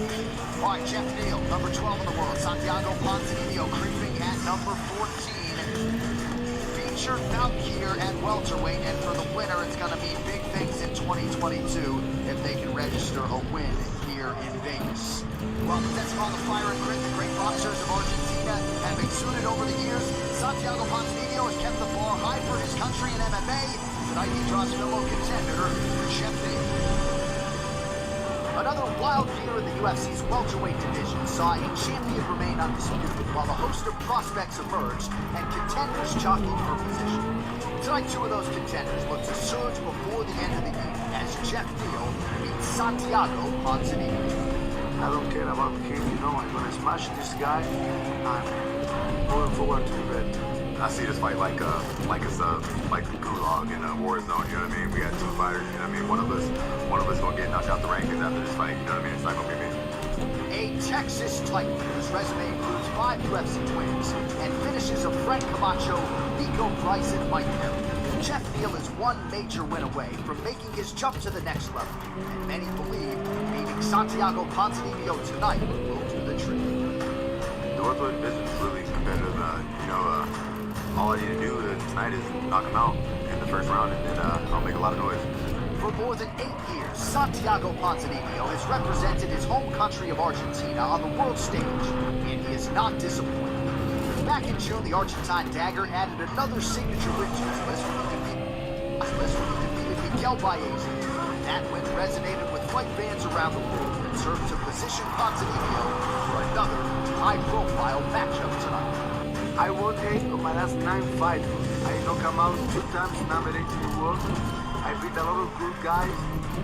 All right, Jeff Neal, number 12 in the world. Santiago Ponzinibbio creeping at number 14. Featured bout here at welterweight, and for the winner, it's going to be big things in 2022 if they can register a win here in Vegas. Well, possessing all the fire and grit, the great boxers of Argentina have exuded over the years. Santiago Ponzinibbio has kept the bar high for his country in MMA. Tonight he draws fellow contender Jeff Neal. Another wild year in the UFC's welterweight division saw a champion remain undisputed, while a host of prospects emerged and contenders jockeyed for position. Tonight, two of those contenders look to surge before the end of the year as Jeff Neal meets Santiago Ponzinibbio. I don't care about him, you know, I'm gonna smash this guy. I'm moving forward to the red. I see this fight like it's a gulag in a war zone, you know what I mean? We got two fighters, you know what I mean? One of us gonna get knocked out the rankings after this fight, you know what I mean? It's not gonna be me. A Texas Titan whose resume includes 5 UFC wins and finishes of Frank Camacho, Nico Price, and Mike Perry. Jeff Neal is one major win away from making his jump to the next level, and many believe beating Santiago Ponzinibbio tonight will do the trick. The welterweight business is really competitive. All I need to do tonight is knock him out in the first round, and then I'll make a lot of noise. For more than 8 years, Santiago Ponzinibbio has represented his home country of Argentina on the world stage, and he is not disappointed. Back in June, the Argentine Dagger added another signature win to his list when he defeated Miguel Baez. That win resonated with fight fans around the world and served to position Ponzinibbio for another high-profile matchup tonight. I won 8 of my last 9 fights. I knocked him out 2 times, number 8 in the world. I beat a lot of good guys.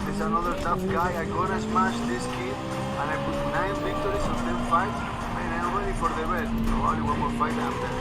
There's another tough guy. I'm gonna smash this kid, and I put 9 victories on 10 fights. And I'm ready for the red. So only one more fight after.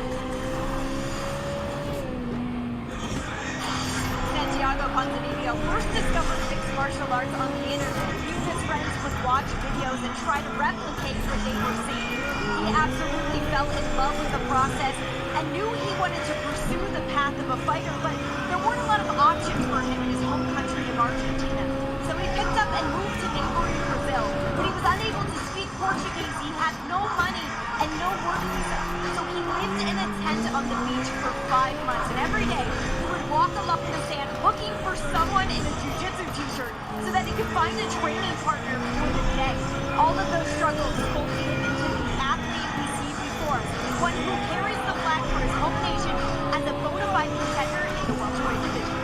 Santiago Ponzinibbio first discovered mixed martial arts on the internet. He and his friends would watch videos and try to replicate what they were seeing. He absolutely fell in love with the process and knew he wanted to pursue the path of a fighter, but there weren't a lot of options for him in his home country of Argentina. So he picked up and moved to neighboring Brazil. When he was unable to speak Portuguese, he had no money and no work visa. So he lived in a tent on the beach for 5 months, and every day he would walk along the sand looking for someone in a jiu-jitsu t-shirt so that he could find a training partner for the day. All of those struggles molded him into the athlete we see before, one who carries the flag for his home nation as a bona fide contender in the welterweight division.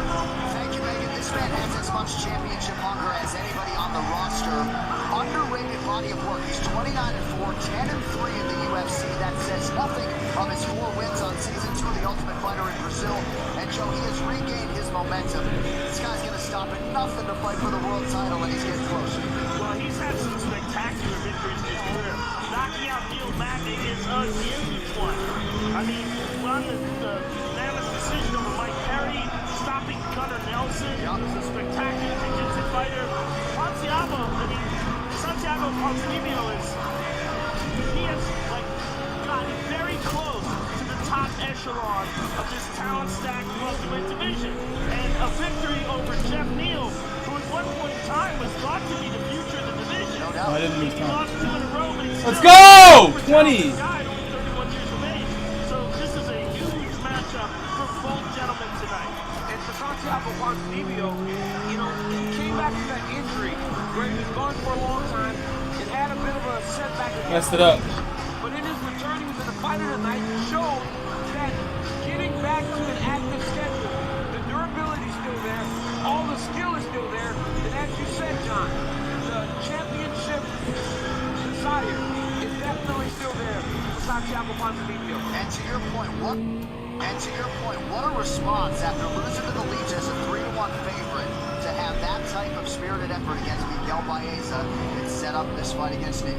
Thank you, Megan. This man has as much championship hunger as anybody on the roster. Underrated body of work. He's 29-4, 10-3 in the UFC. That says nothing of his 4 wins on season 2 of The Ultimate Fighter in Brazil. And Joe, he has regained his momentum. This guy's going to stop at nothing to fight for the world title, and he's getting closer. Well, he's had some spectacular victories in his career. Knocking out Neil Magny is a huge one. I mean, won the unanimous decision over Mike Perry, stopping Gunnar Nelson. He's a spectacular jiu-jitsu fighter. Santiago Ponzinibbio he has, like, gotten echelon of this talent-stacked welterweight division. And a victory over Jeff Neal, who at one point in time was thought to be the future of the division. Oh, I didn't lose time. He lost 2 in a row, but he's Let's go! 20! guy, only 31 years of age. So this is a huge matchup for both gentlemen tonight. And for Santiago Ponzinibbio, you know, he came back from that injury where he was gone for a long time and had a bit of a setback. Messed it up. But in his return, he was in the fight of the night and showed that getting back to an active schedule, the durability is still there, all the skill is still there, and as you said, John, the championship desire is definitely still there for Santiago Ponzinibbio. And to your point, what a response after losing to the Leeds as a 3-1 favorite to have that type of spirited effort against Miguel Baeza and set up this fight against Neal.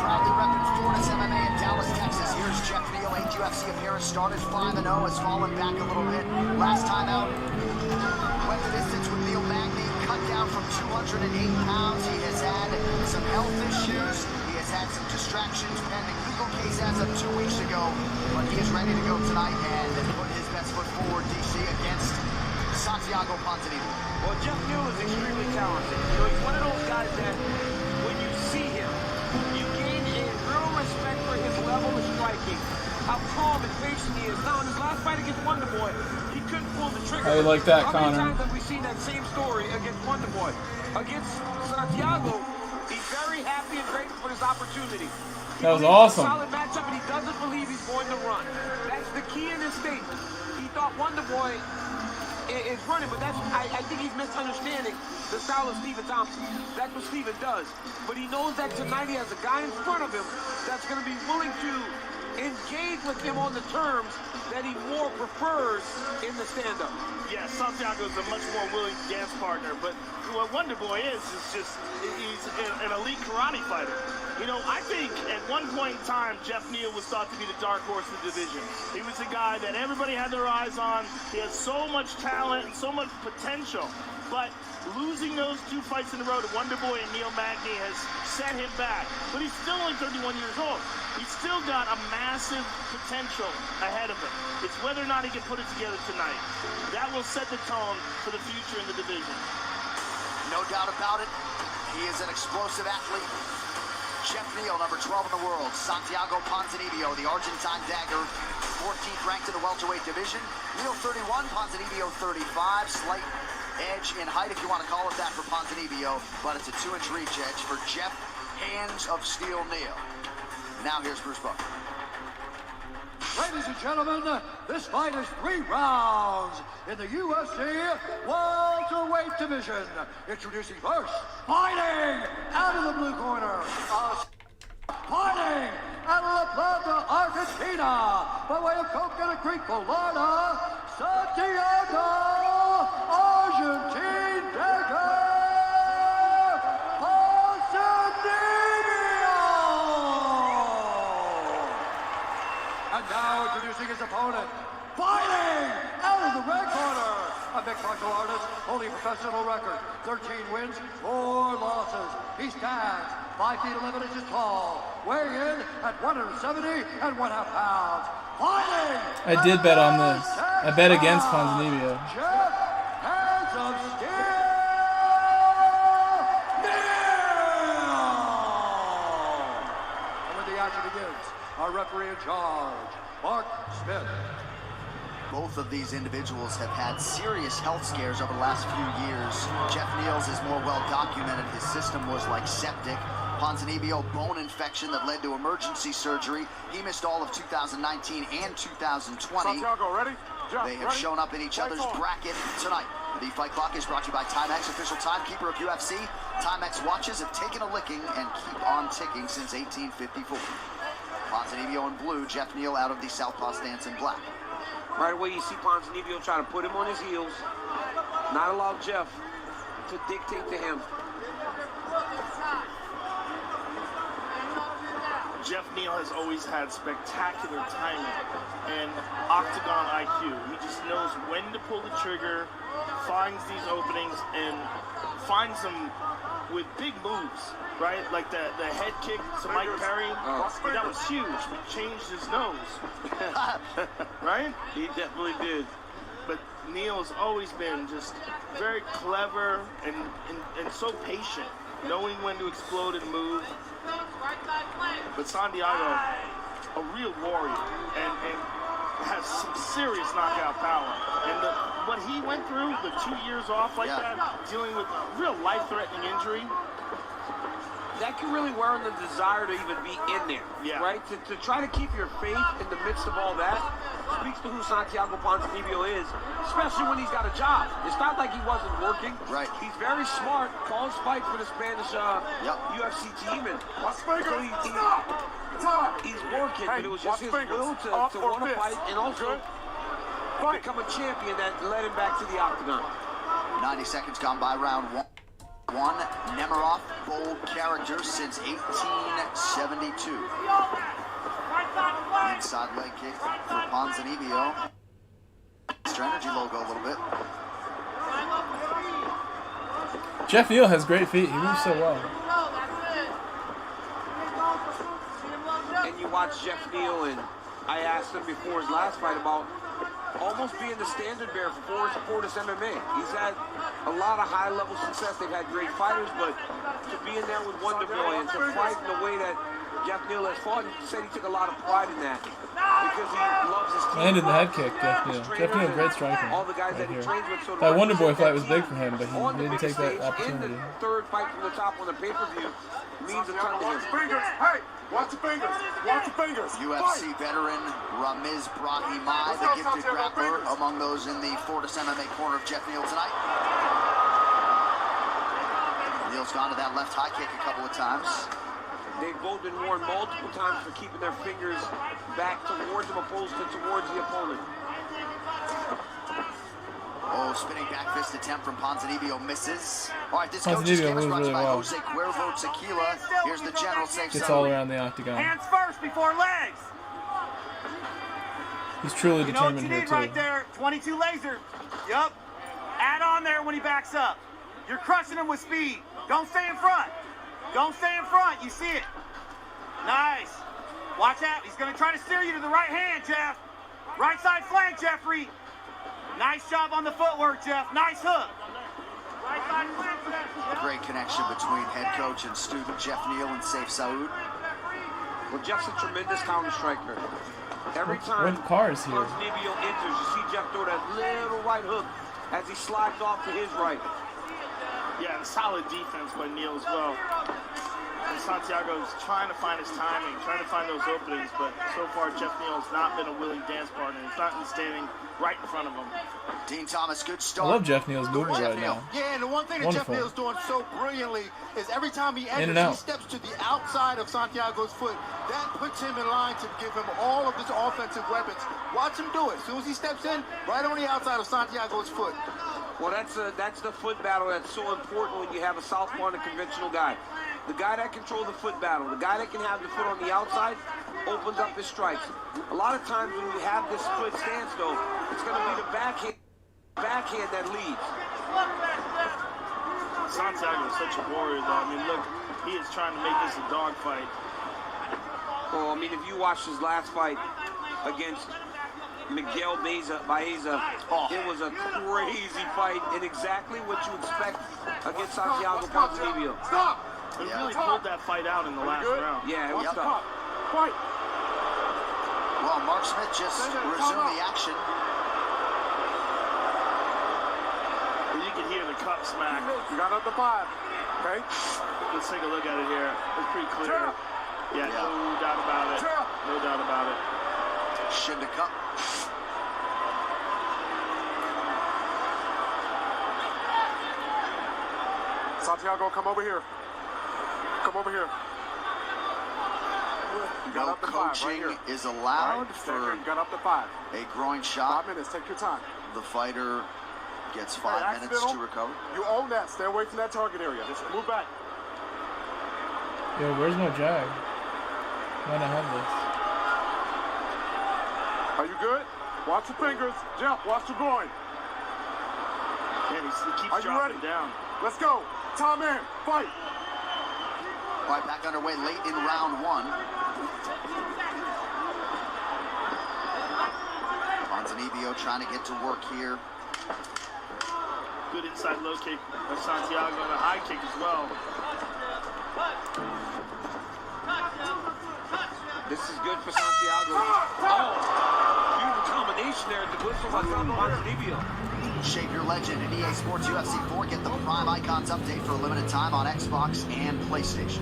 Proudly repping Florida's MMA in Dallas, Texas. Here's Jeff Neal, 8 UFC appearance, started 5-0, has fallen back a little bit. Last time out, went the distance with Neil Magny, cut down from 208 pounds. He has had some health issues. He has had some distractions pending legal case as of 2 weeks ago, but he is ready to go tonight and put his best foot forward, DC, against Santiago Ponzinibbio. Well, Jeff Neal is extremely talented. You know, he's one of those guys that when you see him, you gain a real respect for his level of striking, how calm and patient he is. Now, in his last fight against Wonderboy, he couldn't pull the trigger. How you like that, How many Connor? times have we seen that same story against Wonderboy? Against Santiago, he's very happy and grateful for this opportunity. That was awesome. Solid matchup, and he doesn't believe he's going to run. That's the key in his statement. He thought Wonderboy is running, but that's I think he's misunderstanding the style of Stephen Thompson. That's what Stephen does. But he knows that tonight he has a guy in front of him that's going to be willing to engage with him on the terms that he more prefers in the stand-up. Yeah, Santiago is a much more willing dance partner, but what Wonderboy is just, he's an elite karate fighter. You know, I think at one point in time, Jeff Neal was thought to be the dark horse of the division. He was a guy that everybody had their eyes on. He has so much talent and so much potential, but losing those 2 fights in a row to Wonderboy and Neil Magny has set him back. But he's still only 31 years old. He's still got a massive potential ahead of him. It's whether or not he can put it together tonight. That will set the tone for the future in the division. No doubt about it. He is an explosive athlete. Jeff Neal, number 12 in the world. Santiago Ponzinibbio, the Argentine dagger, 14th ranked in the welterweight division. Neal 31, Ponzinibbio 35. Slight edge in height, if you want to call it that, for Ponzinibbio, but it's a 2-inch reach edge for Jeff Hands of Steel Neal. Now here's Bruce Buffer. Ladies and gentlemen, this fight is 3 rounds in the UFC welterweight division. Introducing first, fighting out of the blue corner, fighting out of La Plata, Argentina, by way of Coconut Creek, Florida, Santiago, Argentine dagger, and now introducing his opponent, fighting out of the red corner, a mixed martial artist, holding a professional record, 13 wins, 4 losses. He stands 5 feet 11 inches tall, weighing in at 170 and 1/2 pounds. Fighting! I did bet on this. I bet against Ponzinibbio. Jeff Hands of Steel Neal! And when the action begins, our referee in charge, Mark Smith. Both of these individuals have had serious health scares over the last few years. Jeff Neal's is more well documented. His system was like septic. Ponzinibbio, bone infection that led to emergency surgery. He missed all of 2019 and 2020. Santiago, ready? Jeff, they have shown up in each other's bracket tonight. The fight clock is brought to you by Timex, official timekeeper of UFC. Timex watches have taken a licking and keep on ticking since 1854. Ponzinibbio in blue, Jeff Neal out of the southpaw stance in black. Right away, you see Ponzinibbio trying to put him on his heels, not allow Jeff to dictate to him. Jeff Neal has always had spectacular timing and octagon IQ. He just knows when to pull the trigger, finds these openings, and finds them with big moves, right? Like the head kick to Mike Perry. That was huge. It changed his nose. Right? He definitely did. But Neil's always been just very clever and so patient, knowing when to explode and move. But Santiago, a real warrior, and has some serious knockout power. And what he went through, the 2 years off like that, dealing with real life-threatening injury. That can really wear on the desire to even be in there, right? To try to keep your faith in the midst of all that speaks to who Santiago Ponzinibbio is, especially when he's got a job. It's not like he wasn't working. Right. He's very smart, calls fight for the Spanish UFC team, and so he's working, but it was just his will to want to fight and also become a champion that led him back to the octagon. 90 seconds gone by round one. Nemiroff, bold character since 1872. Inside leg kick for Ponzinibbio. Extra energy logo a little bit. Jeff Neal has great feet. He moves so well. And you watch Jeff Neal, and I asked him before his last fight about almost being the standard bearer for Fortis MMA. He's had a lot of high-level success. They've had great fighters, but to be in there with Wonder Boy and to fight in the way that Jeff Neal has fought, he said he took a lot of pride in that because he loves his team. Landed the head kick, Jeff Neal. Jeff Neal, great striker. All the guys right that he here. trains with, so That Wonder Boy fight was big for him, but he didn't take that in opportunity. the third fight from the top on the pay-per-view means a ton to him. Hey, watch the fingers. Watch the fingers. UFC veteran Ramiz Brahimaj, the gifted grappler, among those in the Fortis MMA corner of Jeff Neal tonight. Neal's gone to that left high kick a couple of times. They've both been warned multiple times for keeping their fingers back towards them opposed to towards the opponent. Oh, spinning back fist attempt from Ponzinibbio misses. All right, this coach's Ponzinibbio game is moves brought to you really by well. Jose Cuervo Tequila. Here's the general safe Gets zone. all around the octagon. Hands first before legs. He's truly You know what determined you here need too. right there? 22 laser. Yup. Add on there when he backs up. You're crushing him with speed. Don't stay in front. Don't stay in front. You see it. Nice. Watch out. He's going to try to steer you to the right hand, Jeff. Right side flank, Jeffrey. Nice job on the footwork, Jeff. Nice hook. Right side flank, Jeff. Great connection between head coach and student Jeff Neal and Saif Saud. Well, Jeff's a tremendous counter striker. Every time What car is here? Ponzinibbio enters, you see Jeff throw that little right hook as he slides off to his right. Yeah, and solid defense by Neal as well. And Santiago's trying to find his timing, trying to find those openings, but so far Jeff Neal's not been a willing dance partner. He's not standing right in front of him. Dean Thomas, good I start. love Jeff Neal's movement right now. Yeah, and the one thing that Wonderful. Jeff Neal's doing so brilliantly is every time he In and enters, out. he steps to the outside of Santiago's foot. That puts him in line to give him all of his offensive weapons. Watch him do it. As soon as he steps in, right on the outside of Santiago's foot. Well, that's the foot battle that's so important when you have a southpaw and a conventional guy. The guy that controls the foot battle, the guy that can have the foot on the outside, opens up his strikes. A lot of times when you have this split stance, though, it's going to be the backhand that leads. Santiago is such a warrior, though. I mean, look, he is trying to make this a dogfight. Well, I mean, if you watched his last fight against Miguel Baeza, it was a crazy fight and exactly what you expect against Santiago Ponzinibbio. Stop! He really pulled that fight out in the last round. Yeah, it was tough. Fight! Well, Mark Smith just resumed the action. Well, you can hear the cup smack. You got up to 5, okay? Let's take a look at it here. It's pretty clear. Yeah, no doubt about it. No doubt about it. Shinda cup. Santiago, come over here. Come over here. You got No up to 5 coaching right here. is allowed Right, for you got up to 5. a groin shot. 5 minutes. Take your time. The fighter gets 5 minutes to recover. You own that. Stay away from that target area. Just move back. Yo, where's my jag? Might not have Are you good? Watch your fingers. Jeff, watch your groin. Yeah, he keeps Are you dropping ready? down. Let's go. Tom man, fight. All right, back underway late in round one. Ponzinibbio trying to get to work here. Good inside low kick by Santiago and a high kick as well. This is good for Santiago. Oh, beautiful combination there at the whistle by Ponzinibbio. Shape your legend in EA Sports UFC 4. Get the Prime Icons update for a limited time on Xbox and PlayStation.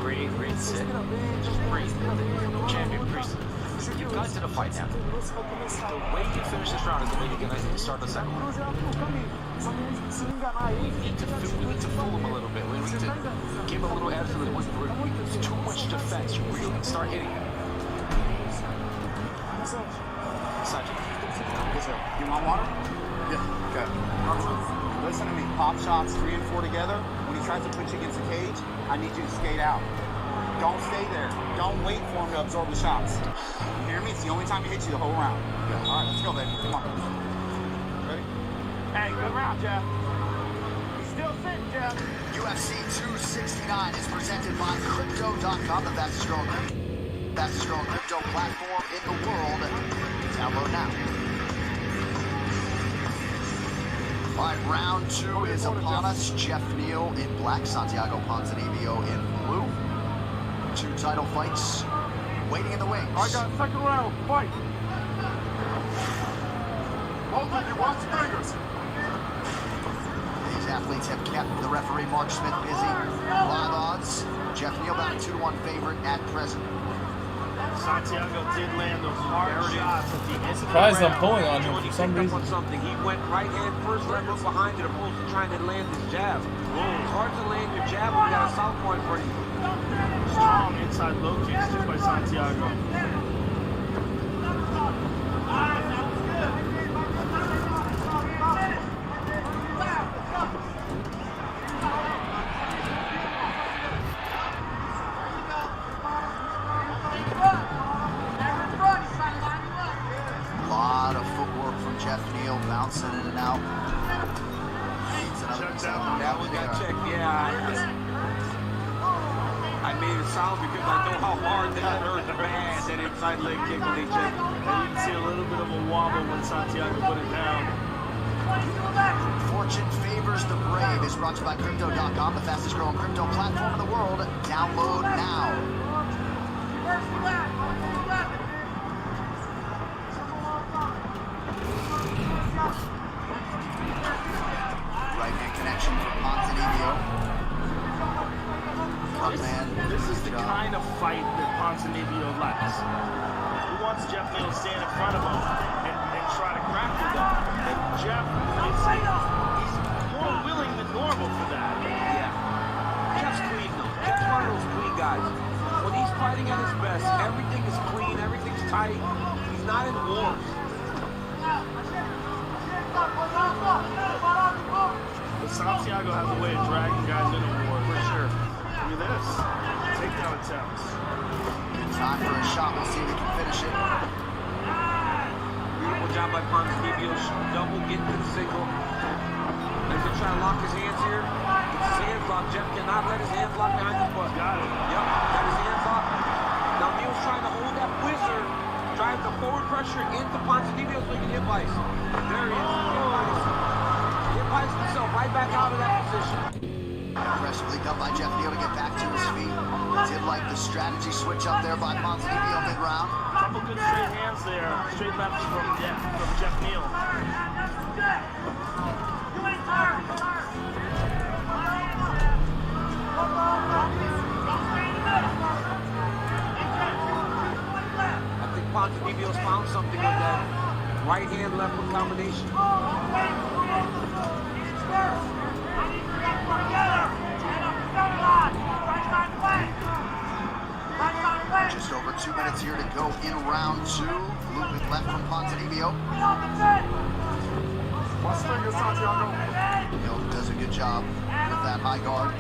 Breathe, sit. Just breathe. Champion, breathe. You got to the fight now. The way you finish this round is the way you're going to start the second round. We need to fool him a little bit. We need to give him a little absolute. It's too much defense. You really start hitting him. You want water? Yeah. Okay. Listen to me. Pop shots 3 and 4 together. When he tries to put you against the cage, I need you to skate out. Don't stay there. Don't wait for him to absorb the shots. You hear me? It's the only time he hits you the whole round. Yeah. All right, let's go, baby. Come on. Ready? Hey, good round, Jeff. He's still sitting, Jeff. UFC 269 is presented by Crypto.com, the fastest growing crypto platform in the world. Download now. All right, round 2 is upon us. Jeff Neal in black, Santiago Ponzinibbio in blue. 2 title fights waiting in the wings. All right, guys, second round, fight. Both of you, watch the fingers. These athletes have kept the referee Mark Smith busy. Live odds, Jeff Neal about a 2-to-1 favorite at present. Santiago did land those hard shots at the end. I'm surprised I'm pulling on him for some reason. He went right hand first, left hook behind it, opposed to trying to land his jab. It's hard to land your jab when you got a southpaw in front of you. Strong inside low kicks just by Santiago. Bouncing in and out. That one got checked, yeah. I made it sound because I know how hard that hurt bad, that inside leg kick when they checked. And you can see a little bit of a wobble when Santiago put it down. Fortune favors the brave is brought to you by Crypto.com, the fastest growing crypto platform in the world. Download now. Right hand connection for Ponzinibbio. This is the kind of fight that Ponzinibbio likes. He wants Jeff Neal to stand in front of him and try to crack with him. And Jeff, he's more willing than normal for that. Yeah. Jeff's clean though. Jeff's one of those clean guys. When he's fighting at his best, everything is clean, everything's tight. He's not in wars. But Santiago has a way of dragging guys into war, for sure. Look at this. Takedown attempts. Good time for a shot. We'll see if he can finish it. Beautiful job by Ponzinibbio. Double, get to the single. As they try to lock his hands here. It's his hands locked. Jeff cannot let his hands lock behind his butt. Got it. Yep, got his hands locked. Now Neal's trying to hold that whizzer, drive the forward pressure into Ponzinibbio's looking hip ice. There he is. Hip ice himself right back out of that position. Aggressively done by Jeff Neal to get back to his feet. Did like the strategy switch up there by Ponzinibbio mid-round. Couple good straight hands there. Straight lefts from Jeff Neal. I think Ponzinibbio's found something with that right hand left hook combination. Just over 2 minutes here to go in round 2. Looping left from Ponzinibbio. Neal does a good job with that high guard.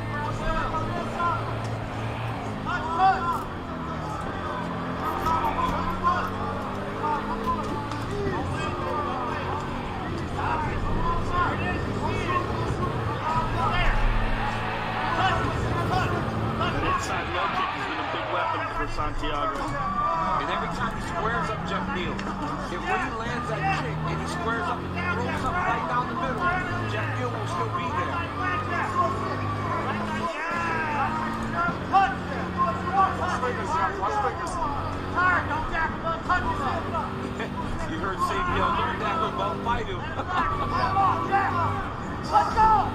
Santiago. And every time he squares up Jeff Neal, if when he lands that kick and he squares up and throws something right down the middle, Jeff Neal will still be there. You heard Savion, don't tackle him, don't fight him. Let's go!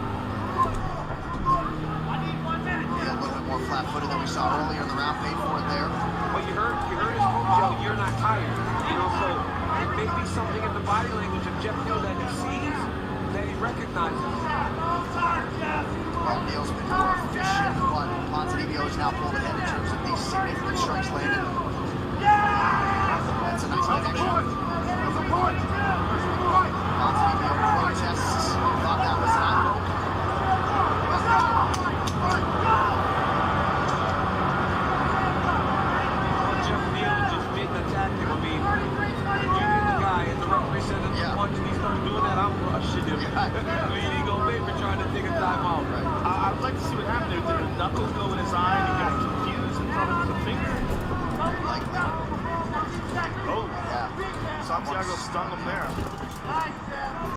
Yeah, a little bit more flat-footed than we saw earlier in the round. Paid for it there. Well, you heard his coach yell, "You're not tired." You know, so it may be something in the body language of Jeff Neal that he sees, that he recognizes. Well, Neal's been more efficient, but Montenegro is now pulled ahead in terms of these significant strikes landed. That's a nice connection. Montenegro protests. Thought that was not broken. Jeff Neal just didn't attack him. I mean, you get the guy and the referee said that the punch and he started doing that, I'm rushing him. I mean, he go paper trying to take a timeout. I'd like to see what happened there. Did the knuckles go in his eye and he got confused and thought it was a finger? Like that. Oh, yeah. Santiago stung him there.